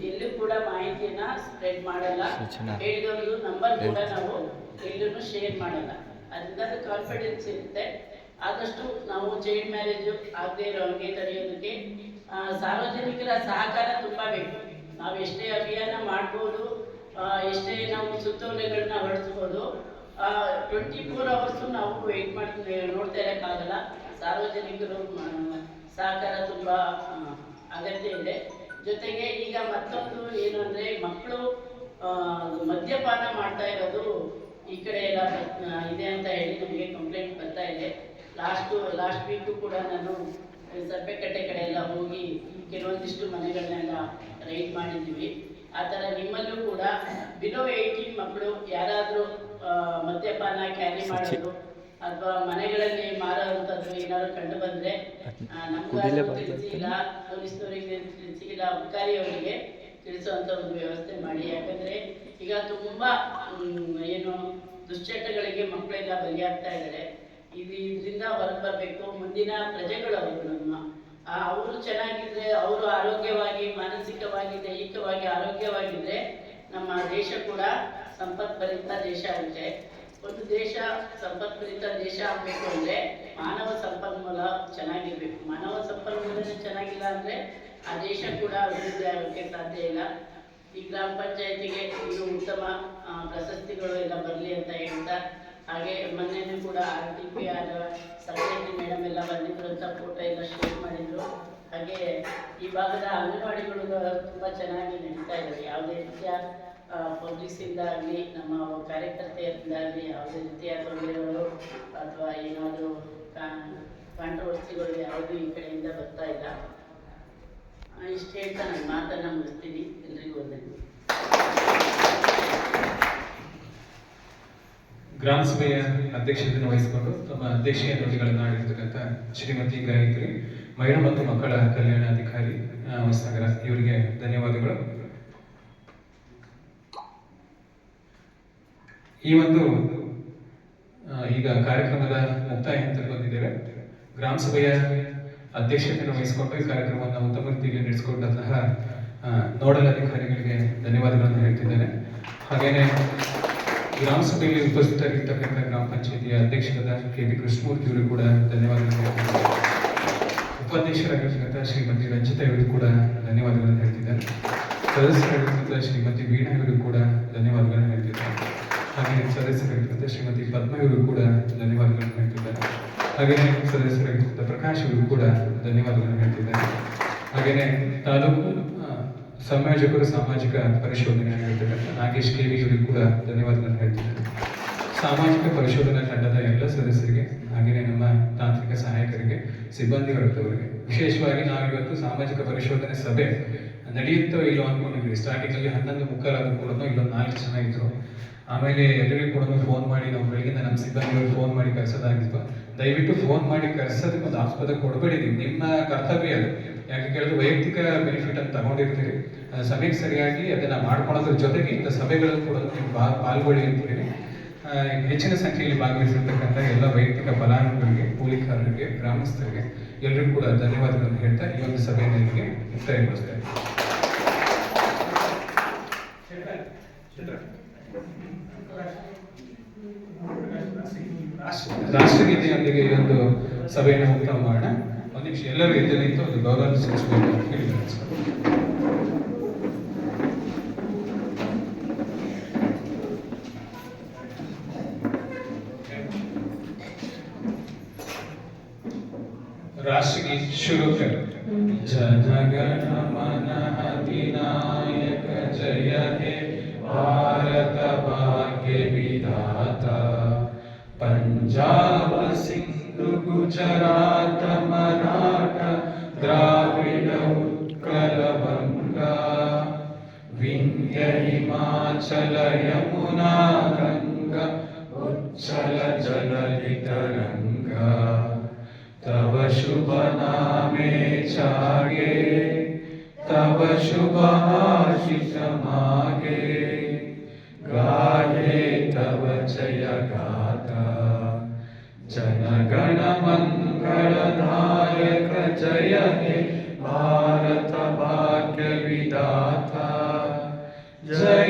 ಎಲ್ಲೂ ಕೂಡ ಮಾಹಿತಿಯನ್ನು ಸ್ಪ್ರೆಡ್ ಮಾಡಲ್ಲ, ಹೇಳಿದವ್ರದ್ದು ನಂಬರ್ ಕೂಡ ನಾವು ಎಲ್ಲೂ ಶೇರ್ ಮಾಡಲ್ಲ. ಅದರಿಂದ ಅದು ಕಾನ್ಫಿಡೆನ್ಸ್ ಇರುತ್ತೆ. ಆದಷ್ಟು ನಾವು ಚೈಲ್ಡ್ ಮ್ಯಾರೇಜು ಆಗದೆ ಇರೋ ಹಂಗೆ ತಡೆಯೋದಕ್ಕೆ ಸಾರ್ವಜನಿಕರ ಸಹಕಾರ ತುಂಬ ಬೇಕು. ನಾವು ಎಷ್ಟೇ ಅಭಿಯಾನ ಮಾಡ್ಬೋದು, ಎಷ್ಟೇ ನಾವು ಸುತ್ತೋಲೆಗಳನ್ನ ಹೊರಡಿಸ್ಬೋದು, 24 ಅವರ್ಸು ನಾವು ವೆಯ್ಟ್ ಮಾಡಿ ನೋಡ್ತಾ ಇರೋಕ್ಕಾಗಲ್ಲ. ಸಾರ್ವಜನಿಕರು ಸಹಕಾರ ತುಂಬ ಅಗತ್ಯ ಇದೆ. ಜೊತೆಗೆ ಈಗ ಮತ್ತೊಂದು ಏನು ಅಂದರೆ, ಮಕ್ಕಳು ಮದ್ಯಪಾನ ಮಾಡ್ತಾ ಇರೋದು ಈ ಕಡೆ ಎಲ್ಲ ಇದೆ ಅಂತ ಹೇಳಿ ನಮಗೆ ಕಂಪ್ಲೇಂಟ್ ಬರ್ತಾ ಇದೆ. ಲಾಸ್ಟ್ ವೀಕು ಕೂಡ ನಾನು ಸರ್ಪೆಕಟ್ಟೆ ಕಡೆ ಎಲ್ಲ ಹೋಗಿ ಕೆಲವೊಂದಿಷ್ಟು ಮನೆಗಳನ್ನೆಲ್ಲ ರೈಡ್ ಮಾಡಿದ್ದೀವಿ. ಆ ಥರ ನಿಮ್ಮಲ್ಲೂ ಕೂಡ ಬಿಲೋ 18 ಮಕ್ಕಳು ಯಾರಾದರೂ ಮದ್ಯಪಾನ ಕ್ಯಾರಿ ಮಾಡೋದು ಅಥವಾ ಮನೆಗಳಲ್ಲಿ ಮಾರೋವಂಥದ್ದು ಏನಾದ್ರು ಕಂಡು ಬಂದರೆ ನಮಗೂ ತಿಳಿಸಿಲ್ಲ, ಪೊಲೀಸ್ನವರಿಗೆ ತಿಳಿಸಿಲ್ಲ, ಅಧಿಕಾರಿಯವರಿಗೆ ತಿಳಿಸುವಂಥ ಒಂದು ವ್ಯವಸ್ಥೆ ಮಾಡಿ. ಯಾಕಂದರೆ ಈಗ ತುಂಬ ಏನು ದುಶ್ಚಟಗಳಿಗೆ ಮಕ್ಕಳೆಲ್ಲ ಬಲಿಯಾಗ್ತಾ ಇದ್ದಾರೆ. ಇದರಿಂದ ಹೊರಗೆ ಬರಬೇಕು. ಮುಂದಿನ ಪ್ರಜೆಗಳು ಅವರು ಅವರು ಚೆನ್ನಾಗಿದ್ದರೆ, ಅವರು ಆರೋಗ್ಯವಾಗಿ, ಮಾನಸಿಕವಾಗಿ, ದೈಹಿಕವಾಗಿ ಆರೋಗ್ಯವಾಗಿದ್ದರೆ ನಮ್ಮ ದೇಶ ಕೂಡ ಸಂಪತ್ಭರಿತ ದೇಶ ಆಗುತ್ತೆ. ಒಂದು ದೇಶ ಸಂಪತ್ಭರಿತ ದೇಶ ಆಗಬೇಕು ಅಂದರೆ ಮಾನವ ಸಂಪನ್ಮೂಲ ಚೆನ್ನಾಗಿರ್ಬೇಕು. ಮಾನವ ಸಂಪನ್ಮೂಲನೇ ಚೆನ್ನಾಗಿಲ್ಲ ಅಂದರೆ ಆ ದೇಶ ಕೂಡ ಅಭಿವೃದ್ಧಿ ಆಗೋಕ್ಕೆ ಸಾಧ್ಯ ಇಲ್ಲ. ಈ ಗ್ರಾಮ ಪಂಚಾಯತಿಗೆ ಇನ್ನೂ ಉತ್ತಮ ಪ್ರಶಸ್ತಿಗಳು ಎಲ್ಲ ಬರಲಿ ಅಂತ ಹೇಳ್ತಾ, ಹಾಗೆ ಮೊನ್ನೆನೂ ಕೂಡ RTPR ಸೆಕ್ರೆಟರಿ ಮೇಡಮ್ ಎಲ್ಲ ಬಂದಿದ್ರು ಅಂತ ಫೋಟೋ ಎಲ್ಲ ಶೇರ್ ಮಾಡಿದರು. ಹಾಗೆ ಈ ಭಾಗದ ಅಂಗನವಾಡಿಗಳು ತುಂಬ ಚೆನ್ನಾಗಿ ನಡೀತಾ ಇದ್ದಾವೆ. ಯಾವುದೇ ರೀತಿಯ ಪೊಲೀಸಿಂದ ಆಗಲಿ, ನಮ್ಮ ಕಾರ್ಯಕರ್ತೆಯರಿಂದಾಗಲಿ ಯಾವುದೇ ರೀತಿಯ ತೊಂದರೆಗಳು ಅಥವಾ ಏನಾದರೂ ಕಾಂಟ್ರವರ್ಸಿಗಳು ಯಾವುದೂ ಈ ಕಡೆಯಿಂದ ಬರ್ತಾ ಇಲ್ಲ. ಇಷ್ಟು ಹೇಳ್ತಾ ನಾನು ಮಾತನ್ನು ಮುಗಿಸ್ತೀನಿ. ಎಲ್ರಿಗೂ ವಂದನೆ. ಗ್ರಾಮ ಸಭೆಯ ಅಧ್ಯಕ್ಷತೆಯನ್ನು ವಹಿಸಿಕೊಂಡು ತಮ್ಮ ದೇಶೀಯ ನುಡಿಗಳನ್ನು ಆಡಿರ್ತಕ್ಕಂಥ ಶ್ರೀಮತಿ ಗಾಯತ್ರಿ, ಮಹಿಳಾ ಮತ್ತು ಮಕ್ಕಳ ಕಲ್ಯಾಣಾಧಿಕಾರಿ ಹೊಸನಗರ, ಇವರಿಗೆ ಧನ್ಯವಾದಗಳು. ಈ ಒಂದು ಈಗ ಕಾರ್ಯಕ್ರಮದ ಮುಕ್ತಾಯ ಹಂತಕ್ಕೆ ಬಂದಿದ್ದೇವೆ. ಗ್ರಾಮ ಸಭೆಯ ಅಧ್ಯಕ್ಷತೆಯನ್ನು ವಹಿಸಿಕೊಂಡು ಈ ಕಾರ್ಯಕ್ರಮವನ್ನು ಉತ್ತಮ ರೀತಿಯಲ್ಲಿ ನಡೆಸಿಕೊಂಡಂತಹ ನೋಡಲ್ ಅಧಿಕಾರಿಗಳಿಗೆ ಧನ್ಯವಾದಗಳನ್ನು ಹೇಳ್ತಿದ್ದೇನೆ. ಹಾಗೇನೆ ಗ್ರಾಮ ಸಭೆಯಲ್ಲಿ ಉಪಸ್ಥಿತರಿರ್ತಕ್ಕಂಥ ಗ್ರಾಮ ಪಂಚಾಯಿತಿಯ ಅಧ್ಯಕ್ಷರಾದ ಕೆ ಬಿ ಕೃಷ್ಣಮೂರ್ತಿ ಅವರು ಕೂಡ ಧನ್ಯವಾದಗಳನ್ನು ಹೇಳ್ತಿದ್ದಾರೆ. ಉಪಾಧ್ಯಕ್ಷರಾಗಿರ್ತಕ್ಕಂಥ ಶ್ರೀಮತಿ ರಂಜಿತಾ ಇವರು ಕೂಡ ಧನ್ಯವಾದಗಳನ್ನು ಹೇಳ್ತಿದ್ದಾರೆ. ಸದಸ್ಯರಾಗಿರ್ತಕ್ಕಂಥ ಶ್ರೀಮತಿ ವೀಣಾ ಇವರು ಕೂಡ ಧನ್ಯವಾದಗಳನ್ನು ಹೇಳ್ತಿದ್ದಾರೆ. ಹಾಗೆಯೇ ಸದಸ್ಯರಾಗಿರ್ತಕ್ಕಂಥ ಶ್ರೀಮತಿ ಪದ್ಮ ಇವರು ಕೂಡ ಧನ್ಯವಾದಗಳನ್ನು ಹೇಳ್ತಿದ್ದಾರೆ. ಹಾಗೆಯೇ ಸದಸ್ಯರಾಗಿರ್ತಕ್ಕಂಥ ಪ್ರಕಾಶ್ ಅವರು ಕೂಡ ಧನ್ಯವಾದಗಳನ್ನು ಹೇಳ್ತಿದ್ದಾರೆ. ಹಾಗೆಯೇ ತಾಲೂಕು ಸಂಯೋಜಕರು ಸಾಮಾಜಿಕ ಪರಿಶೋಧನೆ ಆಗಿರ್ತಕ್ಕಂಥ ನಾಗೇಶ್ ಕೆವಿ ಇವರಿಗೂ ಕೂಡ ಧನ್ಯವಾದಗಳನ್ನು ಹೇಳ್ತಿದ್ದಾರೆ. ಸಾಮಾಜಿಕ ಪರಿಶೋಧನಾ ತಂಡದ ಎಲ್ಲ ಸದಸ್ಯರಿಗೆ, ಹಾಗೆಯೇ ನಮ್ಮ ತಾಂತ್ರಿಕ ಸಹಾಯಕರಿಗೆ, ಸಿಬ್ಬಂದಿ ವರ್ಗದವರಿಗೆ, ವಿಶೇಷವಾಗಿ ನಾವಿವತ್ತು ಸಾಮಾಜಿಕ ಪರಿಶೋಧನೆ ಸಭೆ ನಡೆಯುತ್ತೋ ಇಲ್ಲೋ ಅಂದ್ಕೊಂಡಿದ್ವಿ. ಸ್ಟಾರ್ಟಿಂಗಲ್ಲಿ 11:15 ಆದರೂ ಕೂಡ ಇಲ್ಲೊಂದು 4 ಜನ ಇದ್ರು. ಆಮೇಲೆ ಎಲ್ಲರಿಗೂ ಕೂಡ ಫೋನ್ ಮಾಡಿ, ನಾವು ಬೆಳಗಿಂದ ನಮ್ಮ ಸಿಬ್ಬಂದಿಗಳು ಫೋನ್ ಮಾಡಿ ಕರೆಸೋದಾಗಿತ್ತು. ದಯವಿಟ್ಟು ಫೋನ್ ಮಾಡಿ ಕರೆಸೋದಕ್ಕೆ ಒಂದು ಆಸ್ಪದ ಕೊಡಬೇಡಿ, ನಿಮ್ಮ ಕರ್ತವ್ಯ ಅದು. ಯಾಕೆ ಕೇಳಿದ್ರೆ ವೈಯಕ್ತಿಕ ಬೆನಿಫಿಟ್ ಅಂತ ತಗೊಂಡಿರ್ತೀರಿ, ಸಮಯಕ್ಕೆ ಸರಿಯಾಗಿ ಅದನ್ನು ಮಾಡ್ಕೊಳ್ಳೋದ್ರ ಜೊತೆಗೆ ಇಂಥ ಸಭೆಗಳಲ್ಲಿ ಕೂಡ ನೀವು ಪಾಲ್ಗೊಳ್ಳಿ ಅಂತೀರಿ. ಹೆಚ್ಚಿನ ಸಂಖ್ಯೆಯಲ್ಲಿ ಭಾಗವಹಿಸಿರ್ತಕ್ಕಂಥ ಎಲ್ಲ ವೈಯಕ್ತಿಕ ಫಲಾನುಭವಿಗಳಿಗೆ, ಕೂಲಿಕಾರರಿಗೆ, ಗ್ರಾಮಸ್ಥರಿಗೆ ಎಲ್ಲರಿಗೂ ಕೂಡ ಧನ್ಯವಾದಗಳನ್ನು ಹೇಳ್ತಾ ಈ ಒಂದು ಸಭೆಯನ್ನು ನಿಮಗೆ ಮುಕ್ತಾಯಗೊಳಿಸ್ತೇನೆ. ರಾಷ್ಟ್ರಗೀತೆಯೊಂದಿಗೆ ಈ ಒಂದು ಸಭೆಯನ್ನು ಮುಕ್ತಾಯ ಮಾಡೋಣ. ಒಂದು ನಿಮಿಷ ಎಲ್ಲರೂ ಎದ್ದು ನಿಂತು ಒಂದು ಗೌರವ ಸೂಚಿಸಬೇಕು ಅಂತ ಹೇಳಿ राष्ट्रगीत शुरू कर। जनगण मन अधिनायक जय हे भारत भाग्य विधाता, पंजाब सिंधु गुजरात मराठा द्राविड उत्कल बंगा, विंध्य हिमाचल यमुना गंगा उच्चल जलधि तरंगा, तव शुभ नामे जागे, तव शुभ आशीष मागे, गाहे तव जय गाथा, जनगण मंगलदायक जय हे भारत भाग्य विधाता, जय